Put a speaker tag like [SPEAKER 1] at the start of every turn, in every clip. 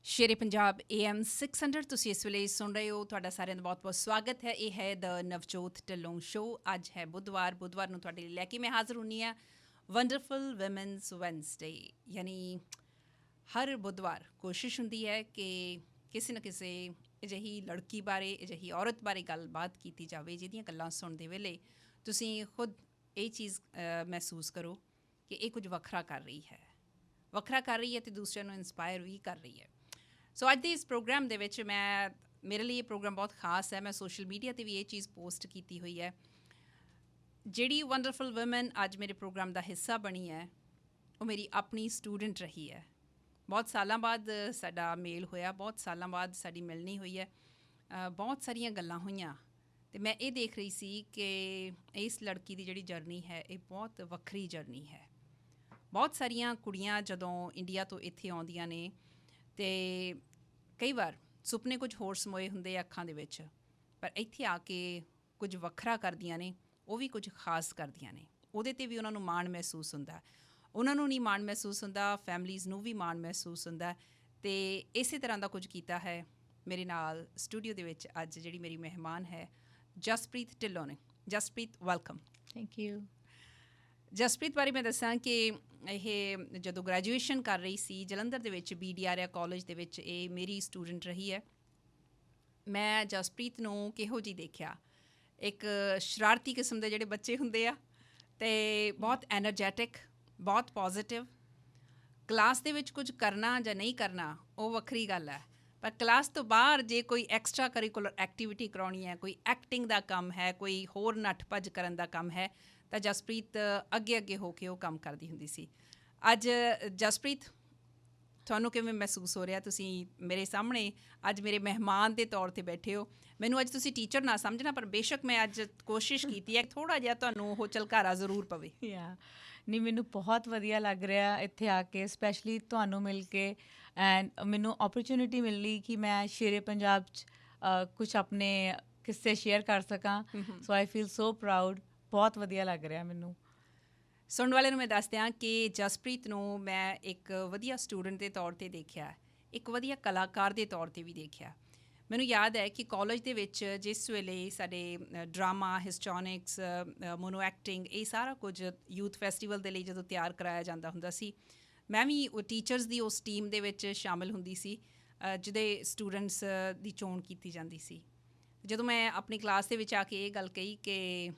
[SPEAKER 1] ਸ਼ੇਰੇ Punjab AM 600 ਤੁਸੀਂ ਇਸ ਵੇਲੇ ਸੁਣ ਰਹੇ ਹੋ। ਤੁਹਾਡਾ ਸਾਰਿਆਂ ਦਾ ਬਹੁਤ-ਬਹੁਤ ਸਵਾਗਤ ਹੈ। ਇਹ ਹੈ ਦ ਨਵਜੋਤ ਢਿੱਲੋਂ ਸ਼ੋਅ। ਅੱਜ ਹੈ ਬੁੱਧਵਾਰ ਨੂੰ ਤੁਹਾਡੇ ਲਈ ਲੈ ਕੇ ਮੈਂ ਹਾਜ਼ਰ ਹੁੰਦੀ ਹਾਂ ਵੰਡਰਫੁਲ ਵੂਮੈਨਸ ਵੈਨਸਡੇ। ਯਾਨੀ ਹਰ ਬੁੱਧਵਾਰ ਕੋਸ਼ਿਸ਼ ਹੁੰਦੀ ਹੈ ਕਿ ਕਿਸੇ ਨਾ ਕਿਸੇ ਅਜਿਹੀ ਲੜਕੀ ਬਾਰੇ, ਅਜਿਹੀ ਔਰਤ ਬਾਰੇ ਗੱਲਬਾਤ ਕੀਤੀ ਜਾਵੇ ਜਿਹਦੀਆਂ ਗੱਲਾਂ ਸੁਣਦੇ ਵੇਲੇ ਤੁਸੀਂ ਖੁਦ ਇਹ ਚੀਜ਼ ਮਹਿਸੂਸ ਕਰੋ ਕਿ ਇਹ ਕੁਝ ਵੱਖਰਾ ਕਰ ਰਹੀ ਹੈ ਅਤੇ ਦੂਸਰਿਆਂ ਨੂੰ ਇੰਸਪਾਇਰ ਵੀ ਕਰ ਰਹੀ ਹੈ। ਸੋ ਅੱਜ ਦੇ ਇਸ ਪ੍ਰੋਗਰਾਮ ਦੇ ਵਿੱਚ ਮੇਰੇ ਲਈ ਇਹ ਪ੍ਰੋਗਰਾਮ ਬਹੁਤ ਖਾਸ ਹੈ। ਮੈਂ ਸੋਸ਼ਲ ਮੀਡੀਆ 'ਤੇ ਵੀ ਇਹ ਚੀਜ਼ ਪੋਸਟ ਕੀਤੀ ਹੋਈ ਹੈ। ਜਿਹੜੀ ਵੰਡਰਫੁਲ ਵੂਮਨ ਅੱਜ ਮੇਰੇ ਪ੍ਰੋਗਰਾਮ ਦਾ ਹਿੱਸਾ ਬਣੀ ਹੈ, ਉਹ ਮੇਰੀ ਆਪਣੀ ਸਟੂਡੈਂਟ ਰਹੀ ਹੈ। ਬਹੁਤ ਸਾਲਾਂ ਬਾਅਦ ਸਾਡਾ ਮੇਲ ਹੋਇਆ, ਬਹੁਤ ਸਾਲਾਂ ਬਾਅਦ ਸਾਡੀ ਮਿਲਣੀ ਹੋਈ ਹੈ, ਬਹੁਤ ਸਾਰੀਆਂ ਗੱਲਾਂ ਹੋਈਆਂ ਅਤੇ ਮੈਂ ਇਹ ਦੇਖ ਰਹੀ ਸੀ ਕਿ ਇਸ ਲੜਕੀ ਦੀ ਜਿਹੜੀ ਜਰਨੀ ਹੈ ਇਹ ਬਹੁਤ ਵੱਖਰੀ ਜਰਨੀ ਹੈ। ਬਹੁਤ ਸਾਰੀਆਂ ਕੁੜੀਆਂ ਜਦੋਂ ਇੰਡੀਆ ਤੋਂ ਇੱਥੇ ਆਉਂਦੀਆਂ ਨੇ ਅਤੇ ਕਈ ਵਾਰ ਸੁਪਨੇ ਕੁਝ ਹੋਰ ਸਮੋਏ ਹੁੰਦੇ ਆ ਅੱਖਾਂ ਦੇ ਵਿੱਚ, ਪਰ ਇੱਥੇ ਆ ਕੇ ਕੁਝ ਵੱਖਰਾ ਕਰਦੀਆਂ ਨੇ, ਉਹ ਵੀ ਕੁਝ ਖਾਸ ਕਰਦੀਆਂ ਨੇ। ਉਹਦੇ 'ਤੇ ਵੀ ਉਹਨਾਂ ਨੂੰ ਮਾਣ ਮਹਿਸੂਸ ਹੁੰਦਾ। ਉਹਨਾਂ ਨੂੰ ਨਹੀਂ ਮਾਣ ਮਹਿਸੂਸ ਹੁੰਦਾ, ਫੈਮਲੀਜ਼ ਨੂੰ ਵੀ ਮਾਣ ਮਹਿਸੂਸ ਹੁੰਦਾ। ਅਤੇ ਇਸੇ ਤਰ੍ਹਾਂ ਦਾ ਕੁਝ ਕੀਤਾ ਹੈ ਮੇਰੇ ਨਾਲ ਸਟੂਡੀਓ ਦੇ ਵਿੱਚ ਅੱਜ ਜਿਹੜੀ ਮੇਰੀ ਮਹਿਮਾਨ ਹੈ ਜਸਪ੍ਰੀਤ ਢਿੱਲੋਂ ਨੇ। Jaspreet, welcome.
[SPEAKER 2] Thank you.
[SPEAKER 1] Jaspreet ਬਾਰੇ ਮੈਂ ਦੱਸਾਂ ਕਿ ਇਹ ਜਦੋਂ ਗ੍ਰੈਜੂਏਸ਼ਨ ਕਰ ਰਹੀ ਸੀ ਜਲੰਧਰ ਦੇ ਵਿੱਚ BDRA ਕਾਲਜ ਦੇ ਵਿੱਚ ਇਹ ਮੇਰੀ ਸਟੂਡੈਂਟ ਰਹੀ ਹੈ। ਮੈਂ ਜਸਪ੍ਰੀਤ ਨੂੰ ਕਿਹੋ ਜਿਹੀ ਦੇਖਿਆ, ਇੱਕ ਸ਼ਰਾਰਤੀ ਕਿਸਮ ਦੇ ਜਿਹੜੇ ਬੱਚੇ ਹੁੰਦੇ ਆ ਅਤੇ ਬਹੁਤ ਐਨਰਜੈਟਿਕ, ਬਹੁਤ ਪੋਜ਼ੀਟਿਵ। ਕਲਾਸ ਦੇ ਵਿੱਚ ਕੁਝ ਕਰਨਾ ਜਾਂ ਨਹੀਂ ਕਰਨਾ ਉਹ ਵੱਖਰੀ ਗੱਲ ਹੈ, ਪਰ ਕਲਾਸ ਤੋਂ ਬਾਹਰ ਜੇ ਕੋਈ ਐਕਸਟਰਾ ਕਰਿਕੂਲਰ ਐਕਟੀਵਿਟੀ ਕਰਾਉਣੀ ਹੈ, ਕੋਈ ਐਕਟਿੰਗ ਦਾ ਕੰਮ ਹੈ, ਕੋਈ ਹੋਰ ਨੱਠ ਭੱਜ ਕਰਨ ਦਾ ਕੰਮ ਹੈ, ਤਾਂ ਜਸਪ੍ਰੀਤ ਅੱਗੇ ਹੋ ਕੇ ਉਹ ਕੰਮ ਕਰਦੀ ਹੁੰਦੀ ਸੀ। ਅੱਜ ਜਸਪ੍ਰੀਤ, ਤੁਹਾਨੂੰ ਕਿਵੇਂ ਮਹਿਸੂਸ ਹੋ ਰਿਹਾ? ਤੁਸੀਂ ਮੇਰੇ ਸਾਹਮਣੇ ਅੱਜ ਮੇਰੇ ਮਹਿਮਾਨ ਦੇ ਤੌਰ 'ਤੇ ਬੈਠੇ ਹੋ। ਮੈਨੂੰ ਅੱਜ ਤੁਸੀਂ ਟੀਚਰ ਨਾ ਸਮਝਣਾ, ਪਰ ਬੇਸ਼ੱਕ ਮੈਂ ਅੱਜ ਕੋਸ਼ਿਸ਼ ਕੀਤੀ ਹੈ ਥੋੜ੍ਹਾ ਜਿਹਾ ਤੁਹਾਨੂੰ ਉਹ ਝਲਕਾਰਾ ਜ਼ਰੂਰ ਪਵੇ।
[SPEAKER 2] ਨਹੀਂ, ਮੈਨੂੰ ਬਹੁਤ ਵਧੀਆ ਲੱਗ ਰਿਹਾ ਇੱਥੇ ਆ ਕੇ, ਸਪੈਸ਼ਲੀ ਤੁਹਾਨੂੰ ਮਿਲ ਕੇ। ਐਂਡ ਮੈਨੂੰ ਓਪਰਚੁਨਿਟੀ ਮਿਲੀ ਕਿ ਮੈਂ ਸ਼ੇਰੇ ਪੰਜਾਬ 'ਚ ਕੁਛ ਆਪਣੇ ਕਿੱਸੇ ਸ਼ੇਅਰ ਕਰ ਸਕਾਂ। ਸੋ ਆਈ ਫੀਲ ਸੋ ਪ੍ਰਾਊਡ। ਬਹੁਤ ਵਧੀਆ ਲੱਗ ਰਿਹਾ ਮੈਨੂੰ।
[SPEAKER 1] ਸੁਣਨ ਵਾਲਿਆਂ ਨੂੰ ਮੈਂ ਦੱਸ ਦਿਆਂ ਕਿ ਜਸਪ੍ਰੀਤ ਨੂੰ ਮੈਂ ਇੱਕ ਵਧੀਆ ਸਟੂਡੈਂਟ ਦੇ ਤੌਰ 'ਤੇ ਦੇਖਿਆ, ਇੱਕ ਵਧੀਆ ਕਲਾਕਾਰ ਦੇ ਤੌਰ 'ਤੇ ਵੀ ਦੇਖਿਆ। ਮੈਨੂੰ ਯਾਦ ਹੈ ਕਿ ਕਾਲਜ ਦੇ ਵਿੱਚ ਜਿਸ ਵੇਲੇ ਸਾਡੇ ਡਰਾਮਾ, ਹਿਸਟੋਨਿਕਸ, ਮੋਨੋ ਐਕਟਿੰਗ, ਇਹ ਸਾਰਾ ਕੁਝ ਯੂਥ ਫੈਸਟੀਵਲ ਦੇ ਲਈ ਜਦੋਂ ਤਿਆਰ ਕਰਾਇਆ ਜਾਂਦਾ ਹੁੰਦਾ ਸੀ, ਮੈਂ ਵੀ ਉਹ ਟੀਚਰਸ ਦੀ ਉਸ ਟੀਮ ਦੇ ਵਿੱਚ ਸ਼ਾਮਿਲ ਹੁੰਦੀ ਸੀ ਜਿਹਦੇ ਸਟੂਡੈਂਟਸ ਦੀ ਚੋਣ ਕੀਤੀ ਜਾਂਦੀ ਸੀ। ਜਦੋਂ ਮੈਂ ਆਪਣੀ ਕਲਾਸ ਦੇ ਵਿੱਚ ਆ ਕੇ ਇਹ ਗੱਲ ਕਹੀ ਕਿ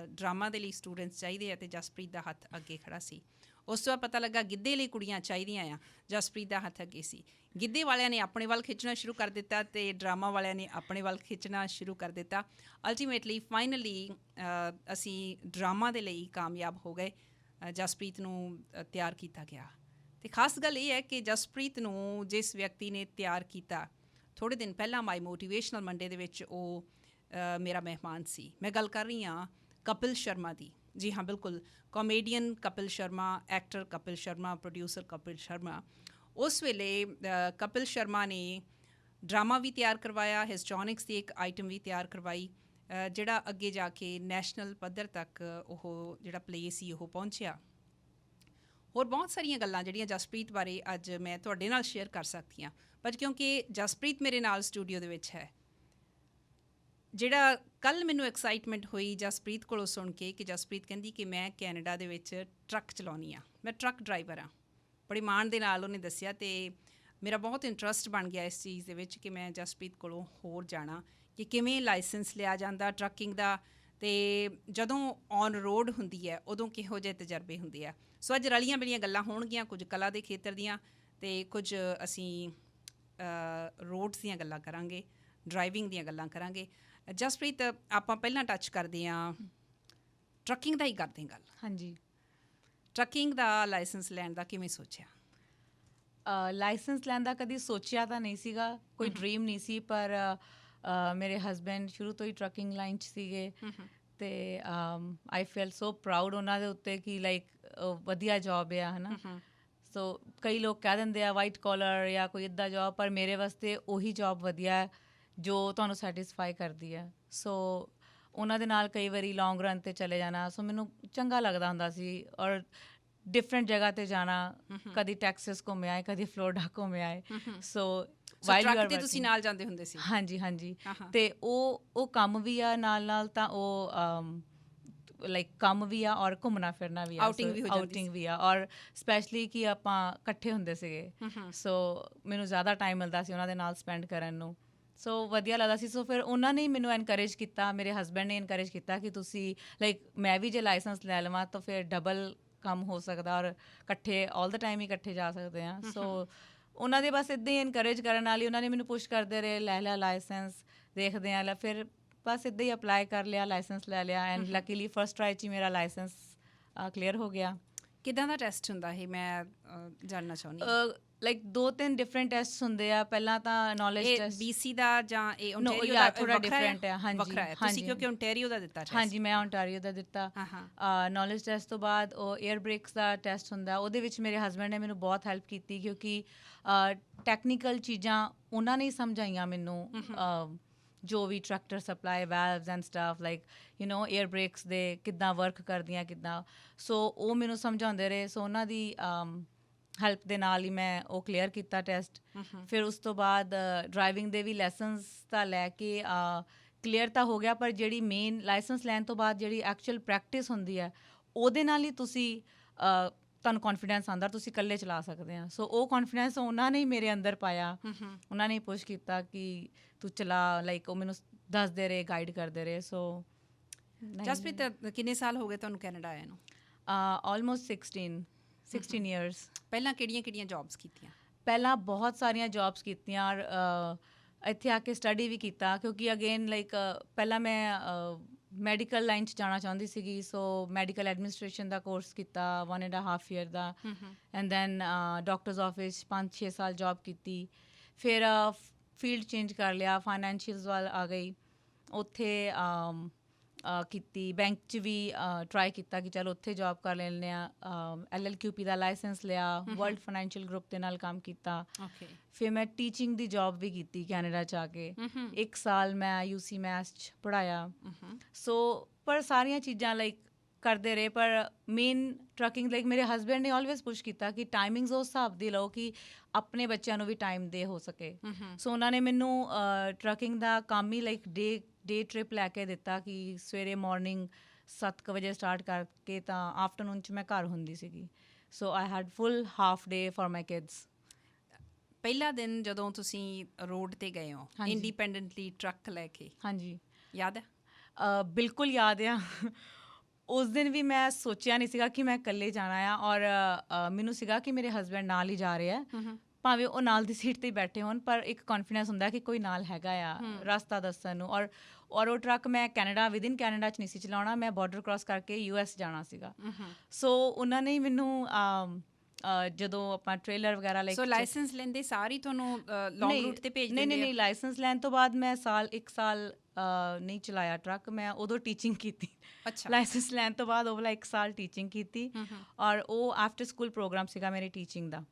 [SPEAKER 1] ਡਰਾਮਾ ਦੇ ਲਈ ਸਟੂਡੈਂਟਸ ਚਾਹੀਦੇ ਆ, ਅਤੇ ਜਸਪ੍ਰੀਤ ਦਾ ਹੱਥ ਅੱਗੇ ਖੜ੍ਹਾ ਸੀ। ਉਸ ਤੋਂ ਬਾਅਦ ਪਤਾ ਲੱਗਾ ਗਿੱਧੇ ਲਈ ਕੁੜੀਆਂ ਚਾਹੀਦੀਆਂ ਆ, ਜਸਪ੍ਰੀਤ ਦਾ ਹੱਥ ਅੱਗੇ ਸੀ। ਗਿੱਧੇ ਵਾਲਿਆਂ ਨੇ ਆਪਣੇ ਵੱਲ ਖਿੱਚਣਾ ਸ਼ੁਰੂ ਕਰ ਦਿੱਤਾ ਅਤੇ ਡਰਾਮਾ ਵਾਲਿਆਂ ਨੇ ਆਪਣੇ ਵੱਲ ਖਿੱਚਣਾ ਸ਼ੁਰੂ ਕਰ ਦਿੱਤਾ। ਅਲਟੀਮੇਟਲੀ ਫਾਈਨਲੀ ਅਸੀਂ ਡਰਾਮਾ ਦੇ ਲਈ ਕਾਮਯਾਬ ਹੋ ਗਏ। ਜਸਪ੍ਰੀਤ ਨੂੰ ਤਿਆਰ ਕੀਤਾ ਗਿਆ ਅਤੇ ਖਾਸ ਗੱਲ ਇਹ ਹੈ ਕਿ ਜਸਪ੍ਰੀਤ ਨੂੰ ਜਿਸ ਵਿਅਕਤੀ ਨੇ ਤਿਆਰ ਕੀਤਾ, ਥੋੜ੍ਹੇ ਦਿਨ ਪਹਿਲਾਂ ਮਾਈ ਮੋਟੀਵੇਸ਼ਨਲ ਮੰਡੇ ਦੇ ਵਿੱਚ ਉਹ ਮੇਰਾ ਮਹਿਮਾਨ ਸੀ। ਮੈਂ ਗੱਲ ਕਰ ਰਹੀ ਹਾਂ ਕਪਿਲ ਸ਼ਰਮਾ ਦੀ। ਜੀ ਹਾਂ, ਬਿਲਕੁਲ, comedian Kapil Sharma, actor Kapil Sharma, producer Kapil Sharma. ਉਸ ਵੇਲੇ ਕਪਿਲ ਸ਼ਰਮਾ ਨੇ ਡਰਾਮਾ ਵੀ ਤਿਆਰ ਕਰਵਾਇਆ, ਹਿਸਟੋਨਿਕਸ ਦੀ ਇੱਕ ਆਈਟਮ ਵੀ ਤਿਆਰ ਕਰਵਾਈ, ਜਿਹੜਾ ਅੱਗੇ ਜਾ ਕੇ ਨੈਸ਼ਨਲ ਪੱਧਰ ਤੱਕ ਉਹ ਜਿਹੜਾ ਪਲੇ ਸੀ ਉਹ ਪਹੁੰਚਿਆ। ਹੋਰ ਬਹੁਤ ਸਾਰੀਆਂ ਗੱਲਾਂ ਜਿਹੜੀਆਂ ਜਸਪ੍ਰੀਤ ਬਾਰੇ ਅੱਜ ਮੈਂ ਤੁਹਾਡੇ ਨਾਲ ਸ਼ੇਅਰ ਕਰ ਸਕਦੀ ਹਾਂ, ਪਰ ਕਿਉਂਕਿ ਜਸਪ੍ਰੀਤ ਮੇਰੇ ਨਾਲ ਸਟੂਡੀਓ ਦੇ ਵਿੱਚ ਹੈ, ਜਿਹੜਾ ਕੱਲ੍ਹ ਮੈਨੂੰ ਐਕਸਾਈਟਮੈਂਟ ਹੋਈ ਜਸਪ੍ਰੀਤ ਕੋਲੋਂ ਸੁਣ ਕੇ ਕਿ ਜਸਪ੍ਰੀਤ ਕਹਿੰਦੀ ਕਿ ਮੈਂ ਕੈਨੇਡਾ ਦੇ ਵਿੱਚ ਟਰੱਕ ਚਲਾਉਂਦੀ ਹਾਂ, ਮੈਂ ਟਰੱਕ ਡਰਾਈਵਰ ਹਾਂ। ਬੜੀ ਮਾਣ ਦੇ ਨਾਲ ਉਹਨੇ ਦੱਸਿਆ ਅਤੇ ਮੇਰਾ ਬਹੁਤ ਇੰਟਰਸਟ ਬਣ ਗਿਆ ਇਸ ਚੀਜ਼ ਦੇ ਵਿੱਚ ਕਿ ਮੈਂ ਜਸਪ੍ਰੀਤ ਕੋਲੋਂ ਹੋਰ ਜਾਣਾ ਕਿ ਕਿਵੇਂ ਲਾਇਸੈਂਸ ਲਿਆ ਜਾਂਦਾ ਟਰੱਕਿੰਗ ਦਾ, ਅਤੇ ਜਦੋਂ ਔਨ ਰੋਡ ਹੁੰਦੀ ਹੈ ਉਦੋਂ ਕਿਹੋ ਜਿਹੇ ਤਜਰਬੇ ਹੁੰਦੇ ਆ। ਸੋ ਅੱਜ ਰਲੀਆਂ ਮਿਲੀਆਂ ਗੱਲਾਂ ਹੋਣਗੀਆਂ, ਕੁਝ ਕਲਾ ਦੇ ਖੇਤਰ ਦੀਆਂ ਅਤੇ ਕੁਝ ਅਸੀਂ ਰੋਡਸ ਦੀਆਂ ਗੱਲਾਂ ਕਰਾਂਗੇ, ਡਰਾਈਵਿੰਗ ਦੀਆਂ ਗੱਲਾਂ ਕਰਾਂਗੇ। ਜਸਪ੍ਰੀਤ, ਆਪਾਂ ਪਹਿਲਾਂ ਟੱਚ ਕਰਦੇ ਹਾਂ ਟਰੱਕਿੰਗ ਦਾ ਹੀ ਕਰਦੇ ਗੱਲ।
[SPEAKER 2] ਹਾਂਜੀ।
[SPEAKER 1] ਟਰੱਕਿੰਗ ਦਾ ਲਾਇਸੈਂਸ ਲੈਣ ਦਾ ਕਿਵੇਂ ਸੋਚਿਆ?
[SPEAKER 2] ਲਾਇਸੈਂਸ ਲੈਣ ਦਾ ਕਦੀ ਸੋਚਿਆ ਤਾਂ ਨਹੀਂ ਸੀਗਾ, ਕੋਈ ਡਰੀਮ ਨਹੀਂ ਸੀ, ਪਰ ਮੇਰੇ ਹਸਬੈਂਡ ਸ਼ੁਰੂ ਤੋਂ ਹੀ ਟਰੱਕਿੰਗ ਲਾਈਨ 'ਚ ਸੀਗੇ ਅਤੇ ਆਈ ਫੀਲ ਸੋ ਪ੍ਰਾਊਡ ਉਹਨਾਂ ਦੇ ਉੱਤੇ ਕਿ ਲਾਈਕ ਵਧੀਆ ਜੋਬ ਆ, ਹੈ ਨਾ। ਸੋ ਕਈ ਲੋਕ ਕਹਿ ਦਿੰਦੇ ਆ ਵਾਈਟ ਕਾਲਰ ਜਾਂ ਕੋਈ ਇੱਦਾਂ ਜੋਬ, ਪਰ ਮੇਰੇ ਵਾਸਤੇ ਉਹੀ ਜੋਬ ਵਧੀਆ ਹੈ ਜੋ ਤੁਹਾਨੂੰ ਸੈਟਿਸਫਾਈ ਕਰਦੀ ਹੈ। ਸੋ ਉਹਨਾਂ ਦੇ ਨਾਲ ਕਈ ਵਾਰੀ ਲੌਂਗ ਰਨ 'ਤੇ ਚਲੇ ਜਾਣਾ, ਸੋ ਮੈਨੂੰ ਚੰਗਾ ਲੱਗਦਾ ਹੁੰਦਾ ਸੀ। ਔਰ ਡਿਫਰੈਂਟ ਜਗ੍ਹਾ ਤੇ ਜਾਣਾ, ਕਦੀ ਟੈਕਸਸ ਘੁੰਮੇ ਆਏ, ਕਦੀ ਫਲੋਰੀਡਾ ਘੁੰਮੇ ਆਏ। ਸੋ
[SPEAKER 1] ਟਰੱਕ ਤੇ ਤੁਸੀਂ ਨਾਲ ਜਾਂਦੇ ਹੁੰਦੇ ਸੀ?
[SPEAKER 2] ਹਾਂਜੀ ਹਾਂਜੀ। ਤੇ ਉਹ ਕੰਮ ਵੀ ਆ ਨਾਲ ਤਾਂ ਉਹ ਲਾਈਕ ਕੰਮ ਵੀ ਆ ਔਰ ਘੁੰਮਣਾ ਫਿਰਨਾ ਵੀ ਆ, ਆਊਟਿੰਗ ਵੀ ਆ, ਔਰ ਸਪੈਸ਼ਲੀ ਕਿ ਆਪਾਂ ਇਕੱਠੇ ਹੁੰਦੇ ਸੀਗੇ। ਸੋ ਮੈਨੂੰ ਜ਼ਿਆਦਾ ਟਾਈਮ ਮਿਲਦਾ ਸੀ ਉਹਨਾਂ ਦੇ ਨਾਲ ਸਪੈਂਡ ਕਰਨ ਨੂੰ। ਸੋ ਵਧੀਆ ਲੱਗਦਾ ਸੀ। ਸੋ ਫਿਰ ਉਹਨਾਂ ਨੇ ਹੀ ਮੈਨੂੰ ਐਨਕਰੇਜ ਕੀਤਾ, ਮੇਰੇ ਹਸਬੈਂਡ ਨੇ ਐਨਕਰੇਜ ਕੀਤਾ ਕਿ ਤੁਸੀਂ ਲਾਈਕ ਮੈਂ ਵੀ ਜੇ ਲਾਇਸੈਂਸ ਲੈ ਲਵਾਂ ਤਾਂ ਫਿਰ ਡਬਲ ਕੰਮ ਹੋ ਸਕਦਾ ਔਰ ਇਕੱਠੇ ਆਲ ਦਾ ਟਾਈਮ ਹੀ ਇਕੱਠੇ ਜਾ ਸਕਦੇ ਹਾਂ। ਸੋ ਉਹਨਾਂ ਦੇ ਬਸ ਇੱਦਾਂ ਹੀ ਐਨਕਰੇਜ ਕਰਨ ਨਾਲ ਹੀ ਉਹਨਾਂ ਨੇ ਮੈਨੂੰ ਪੁਸ਼ ਕਰਦੇ ਰਹੇ, ਲੈ ਲਿਆ ਲਾਇਸੈਂਸ, ਦੇਖਦੇ ਹਾਂ। ਫਿਰ ਬਸ ਇੱਦਾਂ ਹੀ ਅਪਲਾਈ ਕਰ ਲਿਆ, ਲਾਇਸੈਂਸ ਲੈ ਲਿਆ ਐਂਡ ਲੱਕੀਲੀ ਫਸਟ ਟਰਾਈ 'ਚ ਹੀ ਮੇਰਾ ਲਾਇਸੈਂਸ ਕਲੀਅਰ ਹੋ ਗਿਆ।
[SPEAKER 1] ਕਿੱਦਾਂ ਦਾ ਟੈਸਟ ਹੁੰਦਾ ਇਹ ਮੈਂ ਜਾਣਨਾ ਚਾਹੁੰਦੀ?
[SPEAKER 2] ਲਾਈਕ 2-3 ਡਿਫਰੈਂਟ ਟੈਸਟਸ ਹੁੰਦੇ ਆ। ਪਹਿਲਾਂ ਤਾਂ ਨੌਲੇਜ ਟੈਸਟ
[SPEAKER 1] BC ਦਾ ਜਾਂ ਇਹ ਓਨਟਾਰੀਓ ਦਾ
[SPEAKER 2] ਥੋੜਾ ਡਿਫਰੈਂਟ ਹੈ। ਹਾਂਜੀ
[SPEAKER 1] ਵੱਖਰਾ ਹੈ। ਤੁਸੀਂ ਕਿਉਂਕਿ ਓਨਟਾਰੀਓ ਦਾ ਦਿੱਤਾ ਟੈਸਟ?
[SPEAKER 2] ਹਾਂਜੀ, ਮੈਂ ਓਨਟਾਰੀਓ ਦਾ ਦਿੱਤਾ। ਨੌਲੇਜ ਟੈਸਟ ਤੋਂ ਬਾਅਦ ਉਹ 에ਅਰ ਬ੍ਰੇਕਸ ਦਾ ਟੈਸਟ ਹੁੰਦਾ। ਉਹਦੇ ਵਿੱਚ ਮੇਰੇ ਹਸਬੈਂਡ ਨੇ ਮੈਨੂੰ ਬਹੁਤ ਹੈਲਪ ਕੀਤੀ ਕਿਉਂਕਿ ਟੈਕਨੀਕਲ ਚੀਜ਼ਾਂ ਉਹਨਾਂ ਨੇ ਸਮਝਾਈਆਂ ਮੈਨੂੰ, ਜੋ ਵੀ tractor supply valves and stuff like air brakes ਦੇ ਕਿੱਦਾਂ ਵਰਕ ਕਰਦੀਆਂ ਕਿੱਦਾਂ। ਸੋ ਉਹ ਮੈਨੂੰ ਸਮਝਾਉਂਦੇ ਰਹੇ। ਸੋ ਉਹਨਾਂ ਦੀ ਹੈਲਪ ਦੇ ਨਾਲ ਹੀ ਮੈਂ ਉਹ ਕਲੀਅਰ ਕੀਤਾ ਟੈਸਟ। ਫਿਰ ਉਸ ਤੋਂ ਬਾਅਦ ਡਰਾਈਵਿੰਗ ਦੇ ਵੀ ਲੈਸਨਸ ਤਾਂ ਲੈ ਕੇ ਕਲੀਅਰ ਤਾਂ ਹੋ ਗਿਆ, ਪਰ ਜਿਹੜੀ ਮੇਨ ਲਾਇਸੈਂਸ ਲੈਣ ਤੋਂ ਬਾਅਦ ਜਿਹੜੀ ਐਕਚੁਅਲ ਪ੍ਰੈਕਟਿਸ ਹੁੰਦੀ ਹੈ ਉਹਦੇ ਨਾਲ ਹੀ ਤੁਸੀਂ ਤੁਹਾਨੂੰ ਕੌਨਫੀਡੈਂਸ ਆਉਂਦਾ, ਤੁਸੀਂ ਇਕੱਲੇ ਚਲਾ ਸਕਦੇ ਆ। ਸੋ ਉਹ ਕੌਨਫੀਡੈਂਸ ਉਹਨਾਂ ਨੇ ਹੀ ਮੇਰੇ ਅੰਦਰ ਪਾਇਆ। ਉਹਨਾਂ ਨੇ ਪੁਸ਼ ਕੀਤਾ ਕਿ ਤੂੰ ਚਲਾ, ਲਾਈਕ ਉਹ ਮੈਨੂੰ ਦੱਸਦੇ ਰਹੇ, ਗਾਈਡ ਕਰਦੇ ਰਹੇ। ਸੋ
[SPEAKER 1] ਜਸਪ੍ਰੀਤ, ਕਿੰਨੇ ਸਾਲ ਹੋ ਗਏ ਤੁਹਾਨੂੰ ਕੈਨੇਡਾ ਆਇਆ ਨੂੰ?
[SPEAKER 2] Almost 16 years।
[SPEAKER 1] ਪਹਿਲਾਂ ਕਿਹੜੀਆਂ ਜੌਬਸ ਕੀਤੀਆਂ?
[SPEAKER 2] ਪਹਿਲਾਂ ਬਹੁਤ ਸਾਰੀਆਂ ਜੌਬਸ ਕੀਤੀਆਂ ਔਰ ਇੱਥੇ ਆ ਕੇ ਸਟੱਡੀ ਵੀ ਕੀਤਾ ਕਿਉਂਕਿ ਅਗੇਨ ਲਾਈਕ ਪਹਿਲਾਂ ਮੈਂ ਮੈਡੀਕਲ ਲਾਈਨ 'ਚ ਜਾਣਾ ਚਾਹੁੰਦੀ ਸੀਗੀ। ਸੋ ਮੈਡੀਕਲ ਐਡਮਿਨਿਸਟ੍ਰੇਸ਼ਨ ਦਾ ਕੋਰਸ ਕੀਤਾ 1.5 year ਦਾ, ਐਂਡ ਦੈਨ ਡਾਕਟਰਸ ਆਫਿਸ 5-6 ਸਾਲ ਜੌਬ ਕੀਤੀ। ਫਿਰ ਫੀਲਡ ਚੇਂਜ ਕਰ ਲਿਆ, ਫਾਈਨੈਂਸ਼ੀਅਲਸ ਵੱਲ ਆ ਗਈ। ਉੱਥੇ ਕੀਤੀ, ਬੈਂਕ 'ਚ ਵੀ ਟਰਾਈ ਕੀਤਾ ਕਿ ਚਲੋ ਉੱਥੇ ਜੌਬ ਕਰ ਲੈਂਦੇ ਹਾਂ। LLQP ਦਾ ਲਾਇਸੈਂਸ ਲਿਆ, ਵਰਲਡ ਫਾਈਨੈਂਸ਼ੀਅਲ ਗਰੁੱਪ ਦੇ ਨਾਲ ਕੰਮ ਕੀਤਾ। ਫਿਰ ਮੈਂ ਟੀਚਿੰਗ ਦੀ ਜੌਬ ਵੀ ਕੀਤੀ ਕੈਨੇਡਾ 'ਚ ਆ ਕੇ। 1 ਸਾਲ ਮੈਂ UC ਮੈਥ 'ਚ ਪੜ੍ਹਾਇਆ। ਸੋ ਪਰ ਸਾਰੀਆਂ ਚੀਜ਼ਾਂ ਲਾਈਕ ਕਰਦੇ ਰਹੇ, ਪਰ ਮੇਨ ਟਰੱਕਿੰਗ ਲਾਈਕ ਮੇਰੇ ਹਸਬੈਂਡ ਨੇ ਆਲਵੇਜ਼ ਪੁਸ਼ ਕੀਤਾ ਕਿ ਟਾਈਮਿੰਗਸ ਉਸ ਹਿਸਾਬ ਦੀ ਲਓ ਕਿ ਆਪਣੇ ਬੱਚਿਆਂ ਨੂੰ ਵੀ ਟਾਈਮ ਦੇ ਹੋ ਸਕੇ। ਸੋ ਉਹਨਾਂ ਨੇ ਮੈਨੂੰ ਟਰੱਕਿੰਗ ਦਾ ਕੰਮ ਹੀ ਲਾਈਕ ਡੇ ਟ੍ਰਿਪ ਲੈ ਕੇ ਦਿੱਤਾ ਕਿ ਸਵੇਰੇ ਮਾਰਨਿੰਗ 7 ਵਜੇ ਸਟਾਰਟ ਕਰਕੇ ਤਾਂ ਆਫਟਰਨੂਨ 'ਚ ਮੈਂ ਘਰ ਹੁੰਦੀ ਸੀਗੀ। So I had full half day for my kids.
[SPEAKER 1] ਪਹਿਲਾ ਦਿਨ ਜਦੋਂ ਤੁਸੀਂ ਰੋਡ ਤੇ ਗਏ ਹੋ ਇੰਡੀਪੈਂਡੈਂਟਲੀ ਟਰੱਕ ਲੈ ਕੇ, ਹਾਂਜੀ, ਯਾਦ ਹੈ?
[SPEAKER 2] ਬਿਲਕੁਲ ਯਾਦ ਆ। ਉਸ ਦਿਨ ਵੀ ਮੈਂ ਸੋਚਿਆ ਨਹੀਂ ਸੀਗਾ ਕਿ ਮੈਂ ਇਕੱਲੇ ਜਾਣਾ ਆ, ਔਰ ਮੈਨੂੰ ਸੀਗਾ ਕਿ ਮੇਰੇ ਹਸਬੈਂਡ ਨਾਲ ਹੀ ਜਾ ਰਹੇ ਆ, ਭਾਵੇਂ ਉਹ ਨਾਲ ਦੀ ਸੀਟ 'ਤੇ ਹੀ ਬੈਠੇ ਹੋਣ, ਪਰ ਇੱਕ ਕੌਨਫੀਡੈਂਸ ਹੁੰਦਾ ਕਿ ਕੋਈ ਨਾਲ ਹੈਗਾ ਆ ਰਸਤਾ ਦੱਸਣ ਨੂੰ। ਔਰ ਉਹ ਟਰੱਕ ਮੈਂ ਵਿਦਿਨ ਕੈਨੇਡਾ 'ਚ ਨਹੀਂ ਸੀ ਚਲਾਉਣਾ, ਮੈਂ ਬਾਰਡਰ ਕ੍ਰਾਸ ਕਰਕੇ US ਜਾਣਾ ਸੀਗਾ। ਸੋ ਉਹਨਾਂ ਨੇ ਮੈਨੂੰ ਜਦੋਂ ਆਪਾਂ ਟ੍ਰੇਲਰ ਵਗੈਰਾ ਲਾਈਕ
[SPEAKER 1] ਲਾਇਸੈਂਸ ਲੈਂਦੇ ਸਾਰੀ ਤੁਹਾਨੂੰ ਲੌਂਗ ਰੂਟ ਤੇ ਭੇਜ ਦਿੰਦੇ?
[SPEAKER 2] ਨਹੀਂ, ਲਾਇਸੈਂਸ ਲੈਣ ਤੋਂ ਬਾਅਦ ਮੈਂ 1 ਸਾਲ ਨਹੀਂ ਚਲਾਇਆ ਟਰੱਕ। ਮੈਂ ਉਦੋਂ ਟੀਚਿੰਗ ਕੀਤੀ। ਅੱਛਾ, ਲਾਇਸੈਂਸ ਲੈਣ ਤੋਂ ਬਾਅਦ ਉਹ ਵਾਲਾ 1 ਸਾਲ ਟੀਚਿੰਗ ਕੀਤੀ, ਔਰ ਉਹ ਆਫਟਰ ਸਕੂਲ ਪ੍ਰੋਗਰਾਮ ਸੀਗਾ ਮੇਰੀ ਟੀਚਿੰਗ ਦਾ।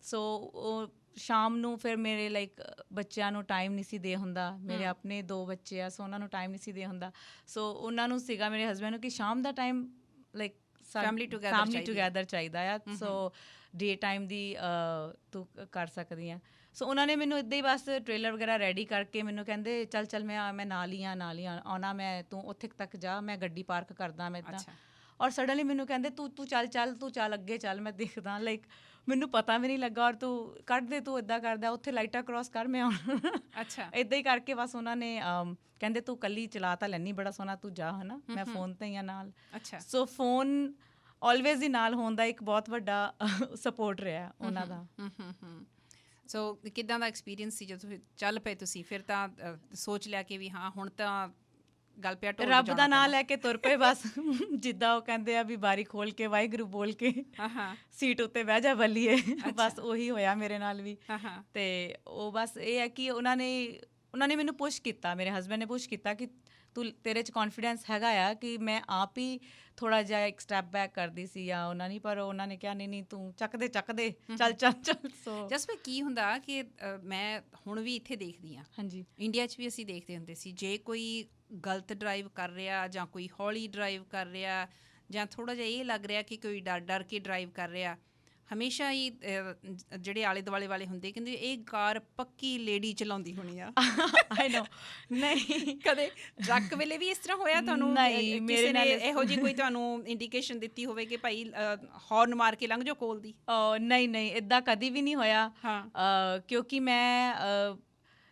[SPEAKER 2] ਸੋ ਉਹ ਸ਼ਾਮ ਨੂੰ ਫਿਰ ਮੇਰੇ ਲਾਈਕ ਬੱਚਿਆਂ ਨੂੰ ਟਾਈਮ ਨਹੀਂ ਸੀ ਦੇ ਹੁੰਦਾ, ਮੇਰੇ ਆਪਣੇ 2 ਬੱਚੇ ਆ, ਸੋ ਉਹਨਾਂ ਨੂੰ ਟਾਈਮ ਨਹੀਂ ਸੀ ਦੇ ਹੁੰਦਾ। ਸੋ ਉਹਨਾਂ ਨੂੰ ਸੀਗਾ ਮੇਰੇ ਹਸਬੈਂਡ ਨੂੰ ਕਿ ਸ਼ਾਮ ਦਾ ਟਾਈਮ ਲਾਈਕ ਫੈਮਿਲੀ ਟੂਗੈਦਰ ਚਾਹੀਦਾ ਆ। ਸੋ ਡੇ ਟਾਈਮ ਦੀ ਤੂੰ ਕਰ ਸਕਦੀ ਆ। ਸੋ ਉਹਨਾਂ ਨੇ ਮੈਨੂੰ ਇੱਦਾਂ ਹੀ ਬਸ ਟ੍ਰੇਲਰ ਵਗੈਰਾ ਰੈਡੀ ਕਰਕੇ ਮੈਨੂੰ ਕਹਿੰਦੇ ਚੱਲ ਮੈਂ ਨਾਲ ਹੀ ਆਉਣਾ, ਮੈਂ ਤੂੰ ਉੱਥੇ ਤੱਕ ਜਾ, ਮੈਂ ਗੱਡੀ ਪਾਰਕ ਕਰਦਾ ਮੈਂ ਇੱਦਾਂ। ਔਰ ਸਡਨਲੀ ਮੈਨੂੰ ਕਹਿੰਦੇ ਤੂੰ ਚੱਲ ਅੱਗੇ ਚੱਲ, ਮੈਂ ਦੇਖਦਾ। ਲਾਈਕ ਮੈਨੂੰ ਪਤਾ ਵੀ ਨਹੀਂ ਲੱਗਾ, ਔਰ ਤੂੰ ਕੱਢ ਦੇ, ਤੂੰ ਇੱਦਾਂ ਕਰਦਾ, ਉੱਥੇ ਲਾਈਟਾਂ ਕ੍ਰੋਸ ਕਰ, ਮੈਂ ਆਉਣਾ। ਅੱਛਾ, ਇੱਦਾਂ ਹੀ ਕਰਕੇ ਬਸ ਉਹਨਾਂ ਨੇ ਕਹਿੰਦੇ ਤੂੰ ਇਕੱਲੀ ਚਲਾ ਤਾਂ ਲੈਂਦੀ ਬੜਾ ਸੋਹਣਾ, ਤੂੰ ਜਾ, ਹੈ ਨਾ, ਮੈਂ ਫੋਨ 'ਤੇ ਹੀ ਆ ਨਾਲ। ਅੱਛਾ, ਸੋ ਫੋਨ ਆਲਵੇਜ਼ ਹੀ ਨਾਲ ਹੋਣ ਦਾ ਇੱਕ ਬਹੁਤ ਵੱਡਾ ਸਪੋਰਟ ਰਿਹਾ ਉਹਨਾਂ ਦਾ।
[SPEAKER 1] ਸੋ ਕਿੱਦਾਂ ਦਾ ਐਕਸਪੀਰੀਅੰਸ ਸੀ ਜਦੋਂ ਚੱਲ ਪਏ ਤੁਸੀਂ? ਫਿਰ ਤਾਂ ਸੋਚ ਲਿਆ ਕਿ ਵੀ ਹਾਂ ਹੁਣ ਤਾਂ ਗੱਲ ਪਿਆ,
[SPEAKER 2] ਰੱਬ ਦਾ ਨਾਂ ਲੈ ਕੇ ਤੁਰ ਪਏ ਬਸ। ਜਿੱਦਾਂ ਉਹ ਕਹਿੰਦੇ ਆ ਵੀ ਬਾਰੀ ਖੋਲ ਕੇ ਵਾਹਿਗੁਰੂ ਬੋਲ ਕੇ ਸੀਟ ਉੱਤੇ ਬਹਿ ਜਾ ਬੱਲੀਏ, ਬਸ ਉਹੀ ਹੋਇਆ ਮੇਰੇ ਨਾਲ ਵੀ। ਤੇ ਉਹ ਬਸ ਇਹ ਹੈ ਕਿ ਉਹਨਾਂ ਨੇ ਮੈਨੂੰ ਪੁਸ਼ ਕੀਤਾ, ਮੇਰੇ ਹਸਬੈਂਡ ਨੇ ਪੁਸ਼ ਕੀਤਾ ਕਿ ਤੇਰੇ 'ਚ ਕੌਨਫੀਡੈਂਸ ਹੈਗਾ ਆ, ਕਿ ਮੈਂ ਆਪ ਹੀ ਥੋੜ੍ਹਾ ਜਿਹਾ ਇੱਕ ਸਟੈਪ ਬੈਕ ਕਰਦੀ ਸੀ ਜਾਂ ਉਹਨਾਂ ਨੇ, ਪਰ ਉਹਨਾਂ ਨੇ ਕਿਹਾ ਨਹੀਂ ਤੂੰ ਚੱਕ ਦੇ ਚੱਲ। ਸੋ
[SPEAKER 1] ਜਸਟ ਕੀ ਹੁੰਦਾ ਕਿ ਮੈਂ ਹੁਣ ਵੀ ਇੱਥੇ ਦੇਖਦੀ ਹਾਂ, ਹਾਂਜੀ, ਇੰਡੀਆ 'ਚ ਵੀ ਅਸੀਂ ਦੇਖਦੇ ਹੁੰਦੇ ਸੀ, ਜੇ ਕੋਈ ਗਲਤ ਡਰਾਈਵ ਕਰ ਰਿਹਾ ਜਾਂ ਕੋਈ ਹੌਲੀ ਡਰਾਈਵ ਕਰ ਰਿਹਾ ਜਾਂ ਥੋੜ੍ਹਾ ਜਿਹਾ ਇਹ ਲੱਗ ਰਿਹਾ ਕਿ ਕੋਈ ਡਰ ਕੇ ਡਰਾਈਵ ਕਰ ਰਿਹਾ? ਹਮੇਸ਼ਾ ਹੀ ਜਿਹੜੇ ਆਲੇ ਦੁਆਲੇ ਵਾਲੇ ਹੁੰਦੇ ਕਹਿੰਦੇ ਇਹ ਕਾਰ ਪੱਕੀ ਲੇਡੀ ਚਲਾਉਂਦੀ ਹੋਣੀ ਆ।
[SPEAKER 2] ਆਈ ਨੋ। ਨਹੀਂ,
[SPEAKER 1] ਕਦੇ ਟਰੱਕ ਵੇਲੇ ਵੀ ਇਸ ਤਰ੍ਹਾਂ ਹੋਇਆ ਤੁਹਾਨੂੰ?
[SPEAKER 2] ਨਹੀਂ, ਮੇਰੇ
[SPEAKER 1] ਕਿਸੇ ਨੇ
[SPEAKER 2] ਨਾਲ
[SPEAKER 1] ਇਹੋ ਜਿਹੀ ਕੋਈ ਤੁਹਾਨੂੰ ਇੰਡੀਕੇਸ਼ਨ ਦਿੱਤੀ ਹੋਵੇ ਕਿ ਭਾਈ ਹੌਰਨ ਮਾਰ ਕੇ ਲੰਘ ਜਾਓ ਕੋਲ ਦੀ?
[SPEAKER 2] ਨਹੀਂ, ਇੱਦਾਂ ਕਦੀ ਵੀ ਨਹੀਂ ਹੋਇਆ।
[SPEAKER 1] ਹਾਂ।
[SPEAKER 2] ਕਿਉਂਕਿ ਮੈਂ